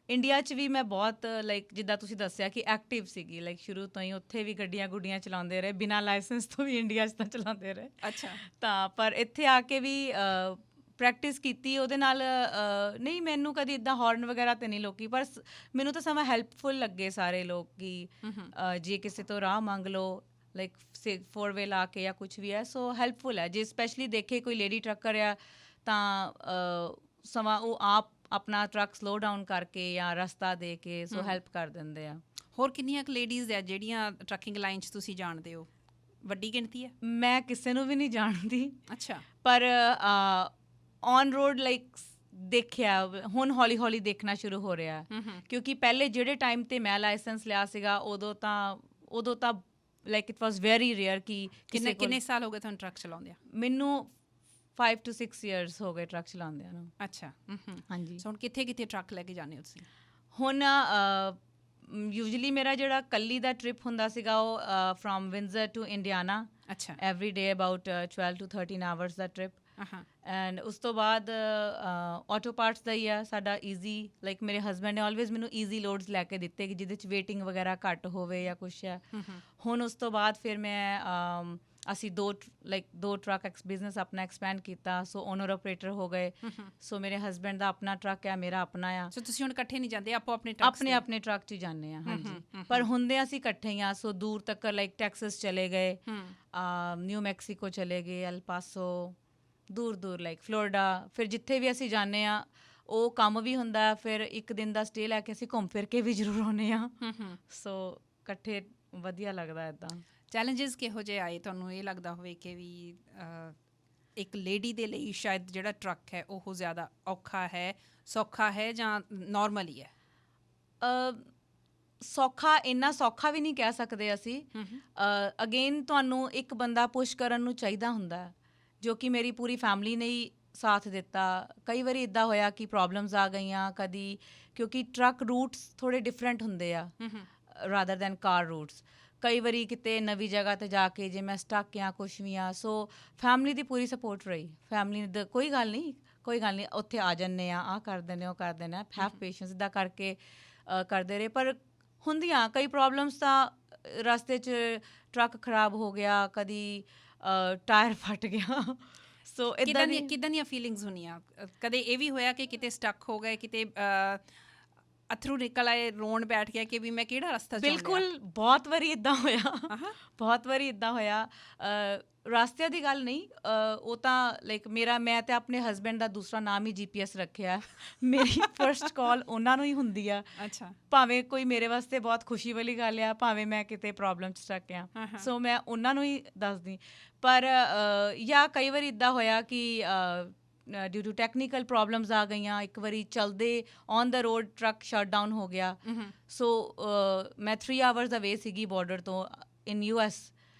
[SPEAKER 2] ਇੰਡੀਆ 'ਚ ਵੀ ਮੈਂ ਬਹੁਤ ਲਾਈਕ ਜਿੱਦਾਂ ਤੁਸੀਂ ਦੱਸਿਆ ਕਿ ਐਕਟਿਵ ਸੀਗੀ, ਲਾਈਕ ਸ਼ੁਰੂ ਤੋਂ ਹੀ ਉੱਥੇ ਵੀ ਗੱਡੀਆਂ ਗੁੱਡੀਆਂ ਚਲਾਉਂਦੇ ਰਹੇ, ਬਿਨਾਂ ਲਾਇਸੈਂਸ ਤੋਂ ਵੀ ਇੰਡੀਆ 'ਚ ਤਾਂ ਚਲਾਉਂਦੇ ਰਹੇ।
[SPEAKER 1] ਅੱਛਾ।
[SPEAKER 2] ਤਾਂ ਪਰ ਇੱਥੇ ਆ ਕੇ ਵੀ ਪ੍ਰੈਕਟਿਸ ਕੀਤੀ ਉਹਦੇ ਨਾਲ। ਨਹੀਂ, ਮੈਨੂੰ ਕਦੀ ਇੱਦਾਂ ਹੌਰਨ ਵਗੈਰਾ ਤਾਂ ਨਹੀਂ ਲੋਕੀ, ਪਰ ਮੈਨੂੰ ਤਾਂ ਸਮਾਂ ਹੈਲਪਫੁਲ ਲੱਗੇ ਸਾਰੇ ਲੋਕ ਕਿ ਜੇ ਕਿਸੇ ਤੋਂ ਰਾਹ ਮੰਗ ਲਓ, ਲਾਈਕ 4 ਵੇ ਲਾ ਕੇ ਜਾਂ ਕੁਛ ਵੀ ਹੈ, ਸੋ ਹੈਲਪਫੁਲ ਹੈ। ਜੇ ਸਪੈਸ਼ਲੀ ਦੇਖੇ ਕੋਈ ਲੇਡੀ ਟਰੱਕਰ ਆ ਤਾਂ ਸਮਾਂ ਉਹ ਆਪ ਆਪਣਾ ਟਰੱਕ ਸਲੋ ਡਾਊਨ ਕਰਕੇ ਜਾਂ ਰਸਤਾ ਦੇ ਕੇ ਸੋ ਹੈਲਪ ਕਰ ਦਿੰਦੇ ਆ।
[SPEAKER 1] ਹੋਰ ਕਿੰਨੀਆਂ ਕੁ ਲੇਡੀਜ਼ ਆ ਜਿਹੜੀਆਂ ਟਰੱਕਿੰਗ ਲਾਈਨ 'ਚ ਤੁਸੀਂ ਜਾਣਦੇ ਹੋ? ਵੱਡੀ ਗਿਣਤੀ ਹੈ?
[SPEAKER 2] ਮੈਂ ਕਿਸੇ ਨੂੰ ਵੀ ਨਹੀਂ ਜਾਣਦੀ।
[SPEAKER 1] ਅੱਛਾ।
[SPEAKER 2] ਪਰ ਔਨ ਰੋਡ ਲਾਈਕ ਦੇਖਿਆ, ਹੁਣ ਹੌਲੀ ਹੌਲੀ ਦੇਖਣਾ ਸ਼ੁਰੂ ਹੋ ਰਿਹਾ। ਕਿਉਂਕਿ ਪਹਿਲੇ ਜਿਹੜੇ ਟਾਈਮ 'ਤੇ ਮੈਂ ਲਾਇਸੈਂਸ ਲਿਆ ਸੀਗਾ ਉਦੋਂ ਤਾਂ like it was very rare ਕਿ
[SPEAKER 1] ਕਿੰਨੇ ਸਾਲ ਹੋ ਗਏ ਤੁਹਾਨੂੰ ਟਰੱਕ ਚਲਾਉਂਦਿਆਂ?
[SPEAKER 2] ਮੈਨੂੰ 5 to 6 years ਹੋ ਗਏ ਟਰੱਕ ਚਲਾਉਂਦਿਆਂ ਨੂੰ।
[SPEAKER 1] ਅੱਛਾ।
[SPEAKER 2] ਹਾਂਜੀ।
[SPEAKER 1] ਹੁਣ ਕਿੱਥੇ ਟਰੱਕ ਲੈ ਕੇ ਜਾਂਦੇ ਹੋ ਤੁਸੀਂ?
[SPEAKER 2] ਹੁਣ ਯੂਜੂਲੀ ਮੇਰਾ ਜਿਹੜਾ ਕੱਲੀ ਦਾ ਟ੍ਰਿਪ ਹੁੰਦਾ ਸੀਗਾ ਉਹ ਫਰੋਮ ਵਿੰਜ਼ਰ ਟੂ ਇੰਡੀਆਨਾ।
[SPEAKER 1] ਅੱਛਾ।
[SPEAKER 2] Every day about 12 to 13 hours the trip. And ਉਸ ਤੋਂ ਬਾਅਦ ਆਟੋ ਪਾਰਟਸ ਦਾ ਹੀ ਆ ਸਾਡਾ ਈਜ਼ੀ, ਲਾਈਕ ਮੇਰੇ ਹਸਬੈਂਡ ਨੇ ਆਲਵੇਜ਼ ਮੈਨੂੰ ਈਜ਼ੀ ਲੋਡਸ ਲੈ ਕੇ ਦਿੱਤੇ ਕਿ ਜਿਹਦੇ 'ਚ ਵੇਟਿੰਗ ਵਗੈਰਾ ਘੱਟ ਹੋਵੇ ਜਾਂ ਕੁਛ ਹੈ। ਹੁਣ ਉਸ ਤੋਂ ਬਾਅਦ ਫਿਰ ਅਸੀਂ ਦੋ ਟਰੱਕ ਬਿਜ਼ਨਸ ਆਪਣਾ ਐਕਸਪੈਂਡ ਕੀਤਾ, ਸੋ ਓਨਰ ਆਪਰੇਟਰ ਹੋ ਗਏ। ਸੋ ਮੇਰੇ ਹਸਬੈਂਡ ਦਾ ਆਪਣਾ ਟਰੱਕ ਆ, ਮੇਰਾ ਆਪਣਾ ਆ।
[SPEAKER 1] ਸੋ ਤੁਸੀਂ ਹੁਣ ਇਕੱਠੇ ਨਹੀਂ ਜਾਂਦੇ, ਆਪਣੇ
[SPEAKER 2] ਟਰੱਕ 'ਚ ਹੀ ਜਾਂਦੇ ਆ। ਹਾਂਜੀ। ਪਰ ਹੁੰਦੇ ਅਸੀਂ ਇਕੱਠੇ ਹੀ ਆ। ਸੋ ਦੂਰ ਤੱਕ ਲਾਈਕ ਟੈਕਸਸ ਚਲੇ ਗਏ, ਨਿਊ ਮੈਕਸੀਕੋ ਚਲੇ ਗਏ, ਐਲ ਪਾਸੋ, ਦੂਰ ਲਾਈਕ ਫਲੋਰੀਡਾ। ਫਿਰ ਜਿੱਥੇ ਵੀ ਅਸੀਂ ਜਾਂਦੇ ਆ ਉਹ ਕੰਮ ਵੀ ਹੁੰਦਾ, ਫਿਰ ਇੱਕ ਦਿਨ ਦਾ ਸਟੇ ਲੈ ਕੇ ਅਸੀਂ ਘੁੰਮ ਫਿਰ ਕੇ ਵੀ ਜ਼ਰੂਰ ਆਉਂਦੇ ਆ। ਸੋ ਇਕੱਠੇ ਵਧੀਆ ਲੱਗਦਾ ਇੱਦਾਂ।
[SPEAKER 1] ਚੈਲੰਜਸ ਕਿਹੋ ਜਿਹੇ ਆਏ ਤੁਹਾਨੂੰ? ਇਹ ਲੱਗਦਾ ਹੋਵੇ ਕਿ ਵੀ ਇੱਕ ਲੇਡੀ ਦੇ ਲਈ ਸ਼ਾਇਦ ਜਿਹੜਾ ਟਰੱਕ ਹੈ ਉਹ ਜ਼ਿਆਦਾ ਔਖਾ ਹੈ, ਸੌਖਾ ਹੈ ਜਾਂ ਨੋਰਮਲ ਹੀ ਹੈ?
[SPEAKER 2] ਸੌਖਾ, ਇੰਨਾ ਸੌਖਾ ਵੀ ਨਹੀਂ ਕਹਿ ਸਕਦੇ ਅਸੀਂ। ਅਗੇਨ ਤੁਹਾਨੂੰ ਇੱਕ ਬੰਦਾ ਪੁਸ਼ ਕਰਨ ਨੂੰ ਚਾਹੀਦਾ ਹੁੰਦਾ, ਜੋ ਕਿ ਮੇਰੀ ਪੂਰੀ ਫੈਮਿਲੀ ਨੇ ਹੀ ਸਾਥ ਦਿੱਤਾ। ਕਈ ਵਾਰੀ ਇੱਦਾਂ ਹੋਇਆ ਕਿ ਪ੍ਰੋਬਲਮਸ ਆ ਗਈਆਂ ਕਦੀ, ਕਿਉਂਕਿ ਟਰੱਕ ਰੂਟਸ ਥੋੜ੍ਹੇ ਡਿਫਰੈਂਟ ਹੁੰਦੇ ਆ ਰਾਦਰ ਦੈਨ ਕਾਰ ਰੂਟਸ। ਕਈ ਵਾਰੀ ਕਿਤੇ ਨਵੀਂ ਜਗ੍ਹਾ 'ਤੇ ਜਾ ਕੇ ਜੇ ਮੈਂ ਸਟਕ ਆ ਕੁਛ ਵੀ ਆ, ਸੋ ਫੈਮਿਲੀ ਦੀ ਪੂਰੀ ਸਪੋਰਟ ਰਹੀ। ਫੈਮਿਲੀ ਦਾ ਕੋਈ ਗੱਲ ਨਹੀਂ ਉੱਥੇ ਆ ਜਾਂਦੇ ਆ, ਆਹ ਕਰ ਦਿੰਦੇ ਉਹ ਕਰ ਦਿੰਦੇ, ਹੈਵ ਪੇਸ਼ੈਂਸ, ਇੱਦਾਂ ਕਰਕੇ ਕਰਦੇ ਰਹੇ। ਪਰ ਹੁੰਦੀਆਂ ਕਈ ਪ੍ਰੋਬਲਮਸ ਤਾਂ ਰਸਤੇ 'ਚ, ਟਰੱਕ ਖਰਾਬ ਹੋ ਗਿਆ, ਕਦੀ ਟਾਇਰ ਫਟ ਗਿਆ। ਸੋ ਕਿੱਦਾਂ
[SPEAKER 1] ਦੀਆਂ ਫੀਲਿੰਗਸ ਹੁੰਦੀਆਂ? ਕਦੇ ਇਹ ਵੀ ਹੋਇਆ ਕਿ ਕਿਤੇ ਸਟਕ ਹੋ ਗਏ, ਕਿਤੇ ਅਥਰੂ ਨਿਕਲ ਆਏ, ਰੋਣ ਬੈਠ ਗਿਆ ਕਿ ਵੀ ਮੈਂ ਕਿਹੜਾ ਰਸਤਾ ਚੁਣ ਲਿਆ?
[SPEAKER 2] ਬਿਲਕੁਲ, ਬਹੁਤ ਵਾਰੀ ਇੱਦਾਂ ਹੋਇਆ। ਰਸਤਿਆਂ ਦੀ ਗੱਲ ਨਹੀਂ, ਉਹ ਤਾਂ ਲਾਈਕ ਮੈਂ ਤਾਂ ਆਪਣੇ ਹਸਬੈਂਡ ਦਾ ਦੂਸਰਾ ਨਾਮ ਹੀ GPS ਰੱਖਿਆ। ਮੇਰੀ ਫਰਸਟ ਕਾਲ ਉਹਨਾਂ ਨੂੰ ਹੀ ਹੁੰਦੀ ਆ।
[SPEAKER 1] ਅੱਛਾ।
[SPEAKER 2] ਭਾਵੇਂ ਕੋਈ ਮੇਰੇ ਵਾਸਤੇ ਬਹੁਤ ਖੁਸ਼ੀ ਵਾਲੀ ਗੱਲ ਆ, ਭਾਵੇਂ ਮੈਂ ਕਿਤੇ ਪ੍ਰੋਬਲਮ 'ਚ ਸਟਕ ਆ, ਸੋ ਮੈਂ ਉਹਨਾਂ ਨੂੰ ਹੀ ਦੱਸਦੀ। ਪਰ ਜਾਂ ਕਈ ਵਾਰੀ ਇੱਦਾਂ ਹੋਇਆ ਕਿ ਡਿਊ ਟੂ ਟੈਕਨੀਕਲ ਪ੍ਰੋਬਲਮਸ ਆ ਗਈਆਂ। ਇੱਕ ਵਾਰੀ ਚਲਦੇ on the road truck shut down ਹੋ ਗਿਆ। ਸੋ ਮੈਂ 3 hours ਅਵੇ ਸੀਗੀ ਬਾਰਡਰ ਤੋਂ ਇਨ US।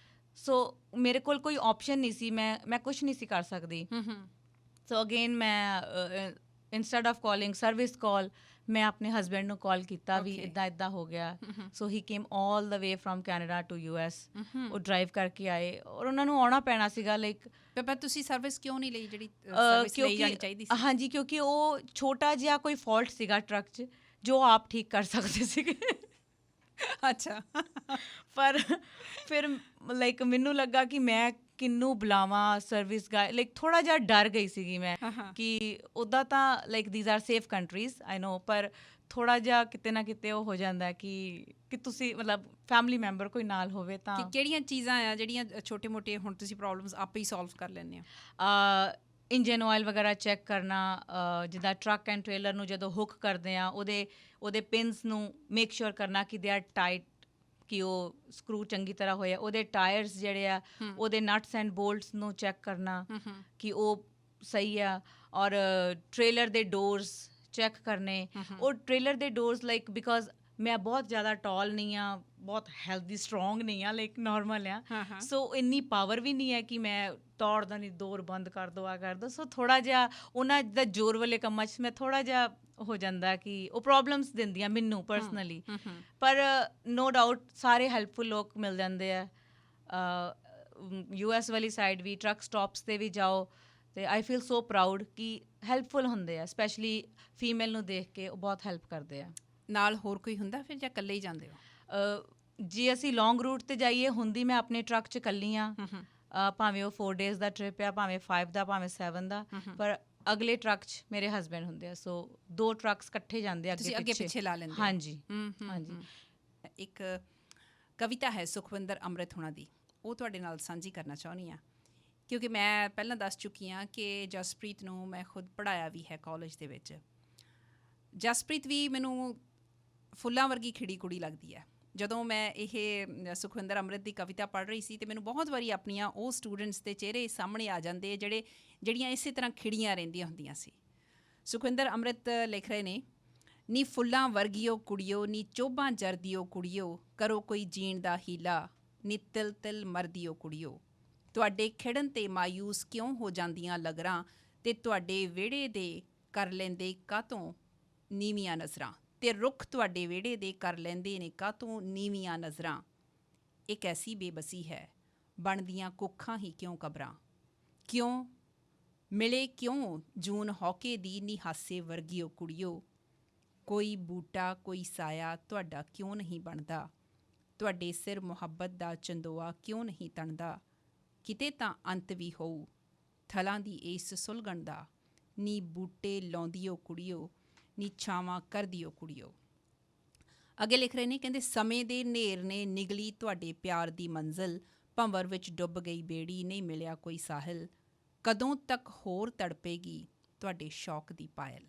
[SPEAKER 2] ਸੋ ਮੇਰੇ ਕੋਲ ਕੋਈ ਆਪਸ਼ਨ ਨਹੀਂ ਸੀ, ਮੈਂ ਕੁਛ ਨਹੀਂ ਸੀ ਕਰ ਸਕਦੀ। ਸੋ ਅਗੇਨ ਮੈਂ ਇੰਸਟੈਡ ਆਫ ਕਾਲਿੰਗ ਸਰਵਿਸ ਕਾਲ, ਮੈਂ ਆਪਣੇ ਹਸਬੈਂਡ ਨੂੰ ਕਾਲ ਕੀਤਾ ਵੀ ਇੱਦਾਂ ਹੋ ਗਿਆ। So he came all the way from Canada to US। ਉਹ ਡਰਾਈਵ ਕਰਕੇ ਆਏ ਔਰ ਉਹਨਾਂ ਨੂੰ ਆਉਣਾ ਪੈਣਾ ਸੀਗਾ। ਲਾਈਕ
[SPEAKER 1] ਪਰ ਤੁਸੀਂ ਸਰਵਿਸ ਕਿਉਂ ਨਹੀਂ ਲਈ ਜਿਹੜੀ ਸਰਵਿਸ ਲਈ ਜਾਣੀ ਚਾਹੀਦੀ ਸੀ?
[SPEAKER 2] ਹਾਂਜੀ, ਕਿਉਂਕਿ ਉਹ ਛੋਟਾ ਜਿਹਾ ਕੋਈ ਫਾਲਟ ਸੀਗਾ ਟਰੱਕ 'ਚ ਜੋ ਆਪ ਠੀਕ ਕਰ ਸਕਦੇ ਸੀਗੇ।
[SPEAKER 1] ਅੱਛਾ।
[SPEAKER 2] ਪਰ ਫਿਰ ਲਾਈਕ ਮੈਨੂੰ ਲੱਗਾ ਕਿ ਮੈਂ ਕਿਹਨੂੰ ਬੁਲਾਵਾਂ ਸਰਵਿਸ ਗਾਇ, ਲਾਈਕ ਥੋੜ੍ਹਾ ਜਿਹਾ ਡਰ ਗਈ ਸੀਗੀ ਮੈਂ ਕਿ ਉੱਦਾਂ ਤਾਂ like these are safe countries I know, ਪਰ ਥੋੜ੍ਹਾ ਜਿਹਾ ਕਿਤੇ ਨਾ ਕਿਤੇ ਉਹ ਹੋ ਜਾਂਦਾ ਕਿ ਤੁਸੀਂ ਮਤਲਬ ਫੈਮਿਲੀ ਮੈਂਬਰ ਕੋਈ ਨਾਲ ਹੋਵੇ ਤਾਂ।
[SPEAKER 1] ਕਿਹੜੀਆਂ ਚੀਜ਼ਾਂ ਆ ਜਿਹੜੀਆਂ ਛੋਟੇ ਮੋਟੇ ਹੁਣ ਤੁਸੀਂ ਪ੍ਰੋਬਲਮਸ ਆਪੇ ਹੀ ਸੋਲਵ ਕਰ ਲੈਂਦੇ ਹੋ?
[SPEAKER 2] ਇੰਜਨ ਆਇਲ ਵਗੈਰਾ ਚੈੱਕ ਕਰਨਾ, ਜਿੱਦਾਂ ਟਰੱਕ ਐਂਡ ਟ੍ਰੇਲਰ ਨੂੰ ਜਦੋਂ ਹੁੱਕ ਕਰਦੇ ਆ ਉਹਦੇ ਪਿੰਸ ਨੂੰ ਮੇਕ ਸ਼ੋਰ ਕਰਨਾ ਕਿ ਦੇ ਆਰ ਟਾਈਟ, ਕਿ ਉਹ ਸਕਰੂ ਚੰਗੀ ਤਰ੍ਹਾਂ ਹੋਇਆ। ਉਹਦੇ ਟਾਇਰਸ ਜਿਹੜੇ ਆ ਉਹਦੇ ਨਟਸ ਐਂਡ ਬੋਲਟਸ ਨੂੰ ਚੈੱਕ ਕਰਨਾ ਕਿ ਉਹ ਸਹੀ ਆ। ਔਰ ਟ੍ਰੇਲਰ ਦੇ ਡੋਰਸ ਚੈੱਕ ਕਰਨੇ। ਉਹ ਟ੍ਰੇਲਰ ਦੇ ਡੋਰਸ ਲਾਈਕ ਬਿਕੋਜ਼ ਮੈਂ ਬਹੁਤ ਜ਼ਿਆਦਾ ਟਾਲ ਨਹੀਂ ਆ, ਬਹੁਤ ਹੈਲਦੀ ਸਟਰੋਂਗ ਨਹੀਂ ਆ, ਲਾਈਕ ਨਾਰਮਲ ਆ।
[SPEAKER 1] ਹਾਂ ਹਾਂ
[SPEAKER 2] ਸੋ ਇੰਨੀ ਪਾਵਰ ਵੀ ਨਹੀਂ ਹੈ ਕਿ ਮੈਂ ਦੌੜਦਾ ਨਹੀਂ, ਦੌੜ ਬੰਦ ਕਰ ਦੋ, ਆ ਕਰ ਦੋ। ਸੋ ਥੋੜ੍ਹਾ ਜਿਹਾ ਉਹਨਾਂ ਦਾ ਜ਼ੋਰ ਵਾਲੇ ਕੰਮਾਂ 'ਚ ਮੈਂ ਥੋੜ੍ਹਾ ਜਿਹਾ ਹੋ ਜਾਂਦਾ ਕਿ ਉਹ ਪ੍ਰੋਬਲਮਸ ਦਿੰਦੀਆਂ ਮੈਨੂੰ ਪਰਸਨਲੀ। ਪਰ ਨੋ ਡਾਊਟ ਸਾਰੇ ਹੈਲਪਫੁਲ ਲੋਕ ਮਿਲ ਜਾਂਦੇ ਆ। US ਵਾਲੀ ਸਾਈਡ ਵੀ ਟਰੱਕ ਸਟਾਪਸ 'ਤੇ ਵੀ ਜਾਓ ਅਤੇ ਆਈ ਫੀਲ ਸੋ ਪ੍ਰਾਊਡ ਕਿ ਹੈਲਪਫੁਲ ਹੁੰਦੇ ਆ, ਸਪੈਸ਼ਲੀ ਫੀਮੇਲ ਨੂੰ ਦੇਖ ਕੇ ਉਹ ਬਹੁਤ ਹੈਲਪ ਕਰਦੇ ਆ।
[SPEAKER 1] ਨਾਲ ਹੋਰ ਕੋਈ ਹੁੰਦਾ ਫਿਰ ਜਾਂ ਇਕੱਲੇ ਹੀ ਜਾਂਦੇ ਹੋ?
[SPEAKER 2] ਜੇ ਅਸੀਂ ਲੌਂਗ ਰੂਟ 'ਤੇ ਜਾਈਏ, ਹੁੰਦੀ ਮੈਂ ਆਪਣੇ ਟਰੱਕ 'ਚ ਇਕੱਲੀ ਹਾਂ। ਭਾਵੇਂ ਉਹ 4 days ਦਾ ਟ੍ਰਿਪ ਆ, ਭਾਵੇਂ 5 ਦਾ, ਭਾਵੇਂ 7 ਦਾ। ਪਰ ਅਗਲੇ ਟਰੱਕ 'ਚ ਮੇਰੇ ਹਸਬੈਂਡ ਹੁੰਦੇ ਆ। ਸੋ 2 ਟਰੱਕਸ ਇਕੱਠੇ ਜਾਂਦੇ ਆ
[SPEAKER 1] ਅੱਗੇ ਪਿੱਛੇ ਲਾ ਲੈਂਦੇ?
[SPEAKER 2] ਹਾਂਜੀ ਹਾਂਜੀ।
[SPEAKER 1] ਇੱਕ ਕਵਿਤਾ ਹੈ ਸੁਖਵਿੰਦਰ ਅੰਮ੍ਰਿਤ ਹੋਣਾ ਦੀ, ਉਹ ਤੁਹਾਡੇ ਨਾਲ ਸਾਂਝੀ ਕਰਨਾ ਚਾਹੁੰਦੀ ਹਾਂ, ਕਿਉਂਕਿ ਮੈਂ ਪਹਿਲਾਂ ਦੱਸ ਚੁੱਕੀ ਹਾਂ ਕਿ ਜਸਪ੍ਰੀਤ ਨੂੰ ਮੈਂ ਖੁਦ ਪੜ੍ਹਾਇਆ ਵੀ ਹੈ ਕਾਲਜ ਦੇ ਵਿੱਚ। ਜਸਪ੍ਰੀਤ ਵੀ ਮੈਨੂੰ ਫੁੱਲਾਂ ਵਰਗੀ ਖਿੜੀ ਕੁੜੀ ਲੱਗਦੀ ਹੈ। ਜਦੋਂ ਮੈਂ ਇਹ ਸੁਖਵਿੰਦਰ ਅੰਮ੍ਰਿਤ ਦੀ ਕਵਿਤਾ ਪੜ੍ਹ ਰਹੀ ਸੀ, ਅਤੇ ਮੈਨੂੰ ਬਹੁਤ ਵਾਰੀ ਆਪਣੀਆਂ ਉਹ ਸਟੂਡੈਂਟਸ ਦੇ ਚਿਹਰੇ ਸਾਹਮਣੇ ਆ ਜਾਂਦੇ ਜਿਹੜੀਆਂ ਇਸੇ ਤਰ੍ਹਾਂ ਖਿੜੀਆਂ ਰਹਿੰਦੀਆਂ ਹੁੰਦੀਆਂ ਸੀ। ਸੁਖਵਿੰਦਰ ਅੰਮ੍ਰਿਤ ਲਿਖ ਰਹੇ ਨੇ, ਨੀ ਫੁੱਲਾਂ ਵਰਗੀਓ ਕੁੜੀਓ, ਨੀ ਚੋਭਾਂ ਜਰਦੀਓ ਕੁੜੀਓ, ਕਰੋ ਕੋਈ ਜੀਣ ਦਾ ਹੀਲਾ, ਨੀ ਤਿਲ ਤਿਲ ਮਰਦੀਓ ਕੁੜੀਓ। ਤੁਹਾਡੇ ਖਿੜਨ 'ਤੇ ਮਾਯੂਸ ਕਿਉਂ ਹੋ ਜਾਂਦੀਆਂ ਲਗਰਾਂ, ਅਤੇ ਤੁਹਾਡੇ ਵਿਹੜੇ ਦੇ ਕਰ ਲੈਂਦੇ ਕਾਹਤੋਂ ਨੀਵੀਆਂ ਨਜ਼ਰਾਂ, ਅਤੇ ਰੁੱਖ ਤੁਹਾਡੇ ਵਿਹੜੇ ਦੇ ਕਰ ਲੈਂਦੇ ਨੇ ਕਾਹਤੋਂ ਨੀਵੀਆਂ ਨਜ਼ਰਾਂ। ਇੱਕ ਐਸੀ ਬੇਬਸੀ ਹੈ, ਬਣਦੀਆਂ ਕੁੱਖਾਂ ਹੀ ਕਿਉਂ ਕਬਰਾਂ, ਕਿਉਂ ਮਿਲੇ ਕਿਉਂ ਜੂਨ ਹੌਕੇ ਦੀ, ਨੀ ਹਾਸੇ ਵਰਗੀਓ ਕੁੜੀਓ। ਕੋਈ ਬੂਟਾ ਕੋਈ ਸਾਇਆ ਤੁਹਾਡਾ ਕਿਉਂ ਨਹੀਂ ਬਣਦਾ, ਤੁਹਾਡੇ ਸਿਰ ਮੁਹੱਬਤ ਦਾ ਚੰਦੋਆ ਕਿਉਂ ਨਹੀਂ ਤਣਦਾ। ਕਿਤੇ ਤਾਂ ਅੰਤ ਵੀ ਹੋਊ ਥਲਾਂ ਦੀ ਇਸ ਸੁਲਗਣ ਦਾ, ਨੀ ਬੂਟੇ ਲਾਉਂਦੀਓ ਕੁੜੀਓ, ਨੀ ਛਾਵਾਂ ਕਰਦੀਓ ਕੁੜੀਓ। ਅੱਗੇ ਲਿਖ ਰਹੇ ਨੇ, ਕਹਿੰਦੇ ਸਮੇਂ ਦੇ ਨੇਰ ਨੇ ਨਿਗਲੀ ਤੁਹਾਡੇ ਪਿਆਰ ਦੀ ਮੰਜ਼ਿਲ, ਭੰਵਰ ਵਿੱਚ ਡੁੱਬ ਗਈ ਬੇੜੀ ਨਹੀਂ ਮਿਲਿਆ ਕੋਈ ਸਾਹਿਲ। ਕਦੋਂ ਤੱਕ ਹੋਰ ਤੜਪੇਗੀ ਤੁਹਾਡੇ ਸ਼ੌਕ ਦੀ ਪਾਇਲ,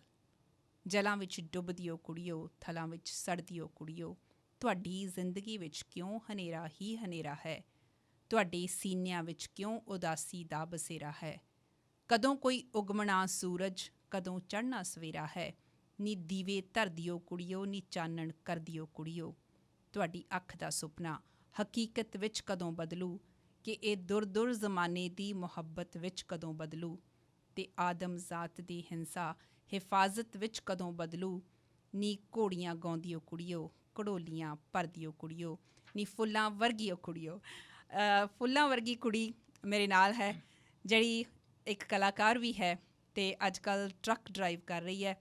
[SPEAKER 1] ਜਲਾਂ ਵਿੱਚ ਡੁੱਬਦੀਓ ਕੁੜੀਓ, ਥਲਾਂ ਵਿੱਚ ਸੜਦੀਓ ਕੁੜੀਓ। ਤੁਹਾਡੀ ਜ਼ਿੰਦਗੀ ਵਿੱਚ ਕਿਉਂ ਹਨੇਰਾ ਹੀ ਹਨੇਰਾ ਹੈ, ਤੁਹਾਡੇ ਸੀਨਿਆਂ ਵਿੱਚ ਕਿਉਂ ਉਦਾਸੀ ਦਾ ਬਸੇਰਾ ਹੈ। ਕਦੋਂ ਕੋਈ ਉਗਮਣਾ ਸੂਰਜ, ਕਦੋਂ ਚੜ੍ਹਨਾ ਸਵੇਰਾ ਹੈ, ਨੀ ਦੀਵੇ ਧਰਦੀਓ ਕੁੜੀਓ, ਨੀ ਚਾਨਣ ਕਰਦੀਓ ਕੁੜੀਓ। ਤੁਹਾਡੀ ਅੱਖ ਦਾ ਸੁਪਨਾ ਹਕੀਕਤ ਵਿੱਚ ਕਦੋਂ ਬਦਲੂ, ਕਿ ਇਹ ਦੁਰ ਦੁਰ ਜ਼ਮਾਨੇ ਦੀ ਮੁਹੱਬਤ ਵਿੱਚ ਕਦੋਂ ਬਦਲੂ, ਅਤੇ ਆਦਮ ਜ਼ਾਤ ਦੀ ਹਿੰਸਾ ਹਿਫਾਜ਼ਤ ਵਿੱਚ ਕਦੋਂ ਬਦਲੂ। ਨੀ ਘੋੜੀਆਂ ਗਾਉਂਦੀਓ ਕੁੜੀਓ, ਘੜੋਲੀਆਂ ਭਰਦੀਓ ਕੁੜੀਓ, ਨੀ ਫੁੱਲਾਂ ਵਰਗੀਓ ਕੁੜੀਓ। ਫੁੱਲਾਂ ਵਰਗੀ ਕੁੜੀ ਮੇਰੇ ਨਾਲ ਹੈ, ਜਿਹੜੀ ਇੱਕ ਕਲਾਕਾਰ ਵੀ ਹੈ ਅਤੇ ਅੱਜ ਕੱਲ੍ਹ ਟਰੱਕ ਡਰਾਈਵ ਕਰ ਰਹੀ ਹੈ।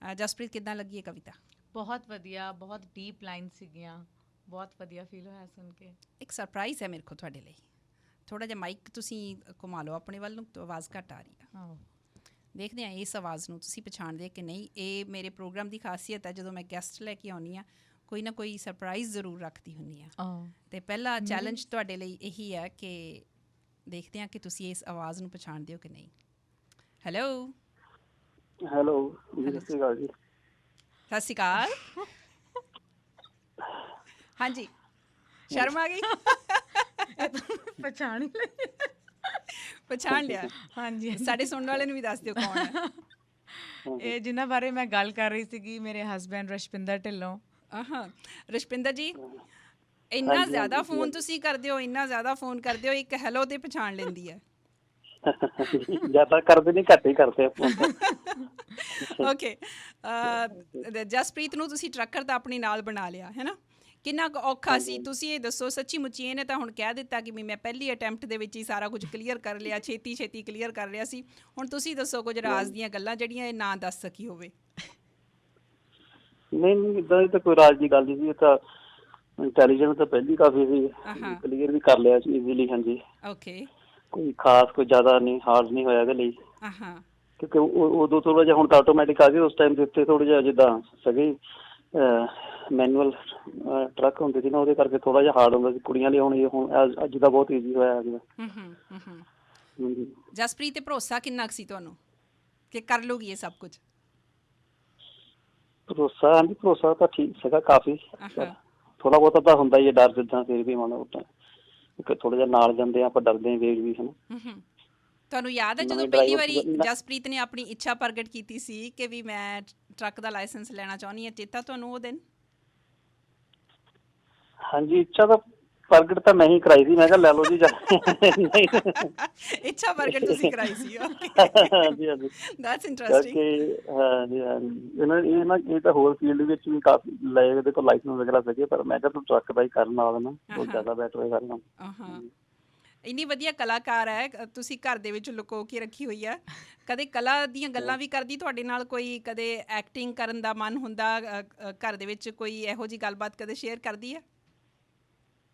[SPEAKER 1] ਜਸਪ੍ਰੀਤ, ਕਿੱਦਾਂ ਲੱਗੀ ਇਹ ਕਵਿਤਾ?
[SPEAKER 2] ਬਹੁਤ ਵਧੀਆ, ਬਹੁਤ ਡੀਪ ਲਾਈਨ ਸੀਗੀਆਂ, ਬਹੁਤ ਵਧੀਆ ਫੀਲ ਹੋਇਆ ਸੁਣ ਕੇ।
[SPEAKER 1] ਇੱਕ ਸਰਪ੍ਰਾਈਜ਼ ਹੈ ਮੇਰੇ ਕੋਲ ਤੁਹਾਡੇ ਲਈ। ਥੋੜ੍ਹਾ ਜਿਹਾ ਮਾਈਕ ਤੁਸੀਂ ਘੁਮਾ ਲਓ ਆਪਣੇ ਵੱਲ ਨੂੰ, ਤਾਂ ਆਵਾਜ਼ ਘੱਟ ਆ ਰਹੀ ਆ। ਦੇਖਦੇ ਹਾਂ ਇਸ ਆਵਾਜ਼ ਨੂੰ ਤੁਸੀਂ ਪਛਾਣਦੇ ਕਿ ਨਹੀਂ। ਇਹ ਮੇਰੇ ਪ੍ਰੋਗਰਾਮ ਦੀ ਖਾਸੀਅਤ ਹੈ, ਜਦੋਂ ਮੈਂ ਗੈਸਟ ਲੈ ਕੇ ਆਉਂਦੀ ਹਾਂ ਕੋਈ ਨਾ ਕੋਈ ਸਰਪ੍ਰਾਈਜ਼ ਜ਼ਰੂਰ ਰੱਖਦੀ ਹੁੰਦੀ ਹਾਂ। ਅਤੇ ਪਹਿਲਾ ਚੈਲੰਜ ਤੁਹਾਡੇ ਲਈ ਇਹੀ ਹੈ ਕਿ ਦੇਖਦੇ ਹਾਂ ਕਿ ਤੁਸੀਂ ਇਸ ਆਵਾਜ਼ ਨੂੰ ਪਛਾਣਦੇ ਹੋ ਕਿ ਨਹੀਂ। ਹੈਲੋ
[SPEAKER 3] ਹੈਲੋ ਸਤਿ ਸ਼੍ਰੀ ਅਕਾਲ ਜੀ।
[SPEAKER 1] ਸਤਿ ਸ਼੍ਰੀ ਅਕਾਲ। ਹਾਂਜੀ, ਸ਼ਰਮ ਆ ਗਈ?
[SPEAKER 2] ਪਛਾਣ ਹੀ ਲਈ,
[SPEAKER 1] ਪਛਾਣ ਲਿਆ?
[SPEAKER 2] ਹਾਂਜੀ।
[SPEAKER 1] ਸਾਡੇ ਸੁਣਨ ਵਾਲੇ ਨੂੰ ਵੀ ਦੱਸ ਦਿਓ ਕੌਣ ਹੈ
[SPEAKER 2] ਇਹ ਜਿਨ੍ਹਾਂ ਬਾਰੇ ਮੈਂ ਗੱਲ ਕਰ ਰਹੀ ਸੀਗੀ, ਮੇਰੇ ਹਸਬੈਂਡ ਰਸ਼ਪਿੰਦਰ ਢਿੱਲੋਂ।
[SPEAKER 1] ਰਸ਼ਪਿੰਦਰ ਜੀ, ਇੰਨਾ ਜ਼ਿਆਦਾ ਫੋਨ ਤੁਸੀਂ ਕਰਦੇ ਹੋ, ਇੰਨਾ ਜ਼ਿਆਦਾ ਫੋਨ ਕਰਦੇ ਹੋ, ਇੱਕ ਹੈਲੋ ਤੇ ਪਛਾਣ ਲੈਂਦੀ ਹੈ।
[SPEAKER 3] ਜ਼ਿਆਦਾ ਕਰਦੇ ਨਹੀਂ, ਘੱਟ ਹੀ ਕਰਦੇ।
[SPEAKER 1] ਓਕੇ, ਜਸਪ੍ਰੀਤ ਨੂੰ ਤੁਸੀਂ ਟਰੱਕਰ ਤਾਂ ਆਪਣੇ ਨਾਲ ਬਣਾ ਲਿਆ ਹੈ ਨਾ। ਕਿੰਨਾ ਕੁ ਔਖਾ ਸੀ, ਤੁਸੀਂ ਇਹ ਦੱਸੋ। ਸੱਚੀ ਮੁੱਚੀ ਇਹਨੇ ਤਾਂ ਹੁਣ ਕਹਿ ਦਿੱਤਾ ਕਿ ਵੀ ਮੈਂ ਪਹਿਲੀ ਅਟੈਂਪਟ ਦੇ ਵਿੱਚ ਹੀ ਸਾਰਾ ਕੁਝ ਕਲੀਅਰ ਕਰ ਲਿਆ, ਛੇਤੀ ਛੇਤੀ ਕਲੀਅਰ ਕਰ ਲਿਆ ਸੀ। ਹੁਣ ਤੁਸੀਂ ਦੱਸੋ ਕੁਝ ਰਾਜ਼ ਦੀਆਂ ਗੱਲਾਂ ਜਿਹੜੀਆਂ ਇਹ ਨਾ ਦੱਸ ਸਕੀ ਹੋਵੇ।
[SPEAKER 3] ਨਹੀਂ, ਇੱਦਾਂ ਦੀ ਤਾਂ ਕੋਈ ਰਾਜ ਦੀ ਗੱਲ ਨਹੀਂ ਸੀ। ਇਹ ਤਾਂ ਇੰਟੈਲੀਜੈਂਸ ਤਾਂ ਪਹਿਲੀ ਕਾਫੀ ਸੀ, ਕਲੀਅਰ ਵੀ ਕਰ ਲਿਆ ਸੀ ਈਜ਼ੀਲੀ। ਹਾਂਜੀ,
[SPEAKER 1] ਓਕੇ,
[SPEAKER 3] ਕੋਈ ਖਾਸ ਕੋਈ ਜ਼ਿਆਦਾ ਨਹੀਂ, ਹਾਰਡ ਨਹੀਂ ਹੋਇਆ ਇਹਦੇ ਲਈ। ਕਿਉਂਕਿ ਉਦੋਂ ਥੋੜ੍ਹਾ ਜਿਹਾ, ਹੁਣ ਤਾਂ ਆਟੋਮੈਟਿਕ ਆ ਗਏ, ਉਸ ਟਾਈਮ ਦੇ ਉੱਤੇ ਥੋੜ੍ਹਾ ਜਿਹਾ ਜਿੱਦਾਂ ਸਗੇ ਮੈਨੂਅਲ ਟਰੱਕ ਹੁੰਦੇ ਸੀ ਨਾ, ਉਹਦੇ ਕਰਕੇ ਥੋੜ੍ਹਾ ਜਿਹਾ ਹਾਰਡ ਹੁੰਦਾ ਸੀ ਕੁੜੀਆਂ ਲਈ। ਹੁਣ ਅੱਜ ਦਾ ਬਹੁਤ ਈਜ਼ੀ ਹੋਇਆ ਹੈਗਾ।
[SPEAKER 1] ਜਸਪ੍ਰੀਤ, ਤੇ ਭਰੋਸਾ ਕਿੰਨਾ ਕੁ ਸੀ ਤੁਹਾਨੂੰ ਕਿ ਕਰ ਲੂਗੀ ਇਹ ਸਭ ਕੁਝ?
[SPEAKER 3] ਭਰੋਸਾ, ਹਾਂਜੀ ਭਰੋਸਾ ਤਾਂ ਠੀਕ ਸੀਗਾ ਕਾਫੀ। ਥੋੜ੍ਹਾ ਬਹੁਤਾ ਤਾਂ ਹੁੰਦਾ ਹੀ ਹੈ ਡਰ, ਜਿੱਦਾਂ ਫਿਰ ਵੀ ਮਾੜਾ ਮੋਟਾ ਥੋੜ੍ਹਾ ਜਿਹਾ ਨਾਲ ਜਾਂਦੇ ਹਾਂ ਆਪਾਂ, ਡਰਦੇ ਹਾਂ ਵੇਗ ਵੀ ਹੈ ਨਾ।
[SPEAKER 1] ਤੁਹਾਨੂੰ ਯਾਦ ਹੈ ਜਦੋਂ ਪਹਿਲੀ ਵਾਰੀ ਜਸਪ੍ਰੀਤ ਨੇ ਆਪਣੀ ਇੱਛਾ ਪ੍ਰਗਟ ਕੀਤੀ ਸੀ ਕਿ ਵੀ ਮੈਂ ਟਰੱਕ ਦਾ ਲਾਇਸੈਂਸ ਲੈਣਾ ਚਾਹੁੰਦੀ ਹਾਂ? ਚੇਤਾ ਤੁਹਾਨੂੰ ਉਹ ਦਿਨ?
[SPEAKER 3] ਹਾਂਜੀ, ਇੱਛਾ ਤਾਂ ਪ੍ਰਗਟ ਤਾਂ ਮੈਂ ਹੀ ਕਰਾਈ ਸੀ, ਮੈਂ ਕਿਹਾ ਲੈ ਲਓ ਜੀ ਜਾ ਨਹੀਂ
[SPEAKER 1] ਇੱਛਾ ਪ੍ਰਗਟ ਤੁਸੀਂ ਕਰਾਈ ਸੀ, ਓਕੇ,
[SPEAKER 3] ਹਾਂਜੀ ਹਾਂਜੀ,
[SPEAKER 1] ਦੈਟਸ ਇੰਟਰਸਟਿੰਗ।
[SPEAKER 3] ਕਰਕੇ ਹਾਂਜੀ ਹਾਂਜੀ, ਇਹ ਤਾਂ ਹੋਰ ਫੀਲਡ ਵਿੱਚ ਵੀ ਕਾਫੀ ਲਏ ਇਹਦੇ ਕੋਲ ਲਾਇਸੈਂਸ ਵਗੈਰਾ ਸੀਗੇ, ਪਰ ਮੈਂ ਕਿਹਾ ਤੂੰ ਟਰੱਕ ਦਾ ਹੀ ਕਰਨ ਨਾਲ ਨਾ ਬਹੁਤ ਜ਼ਿਆਦਾ ਬੈਟਰ ਹੋਏਗਾ ਨਾ।
[SPEAKER 1] ਹਾਂ, ਇੰਨੀ ਵਧੀਆ ਕਲਾਕਾਰ ਹੈ, ਤੁਸੀਂ ਘਰ ਦੇ ਵਿੱਚ ਲੁਕੋ ਕੇ ਰੱਖੀ ਹੋਈ ਹੈ। ਕਦੇ ਕਲਾ ਦੀਆਂ ਗੱਲਾਂ ਵੀ ਕਰਦੀ ਤੁਹਾਡੇ ਨਾਲ ਕੋਈ, ਕਦੇ ਐਕਟਿੰਗ ਕਰਨ ਦਾ ਮਨ ਹੁੰਦਾ, ਘਰ ਦੇ ਵਿੱਚ ਕੋਈ ਇਹੋ ਜਿਹੀ ਗੱਲਬਾਤ ਕਦੇ ਸ਼ੇਅਰ ਕਰਦੀ ਹੈ?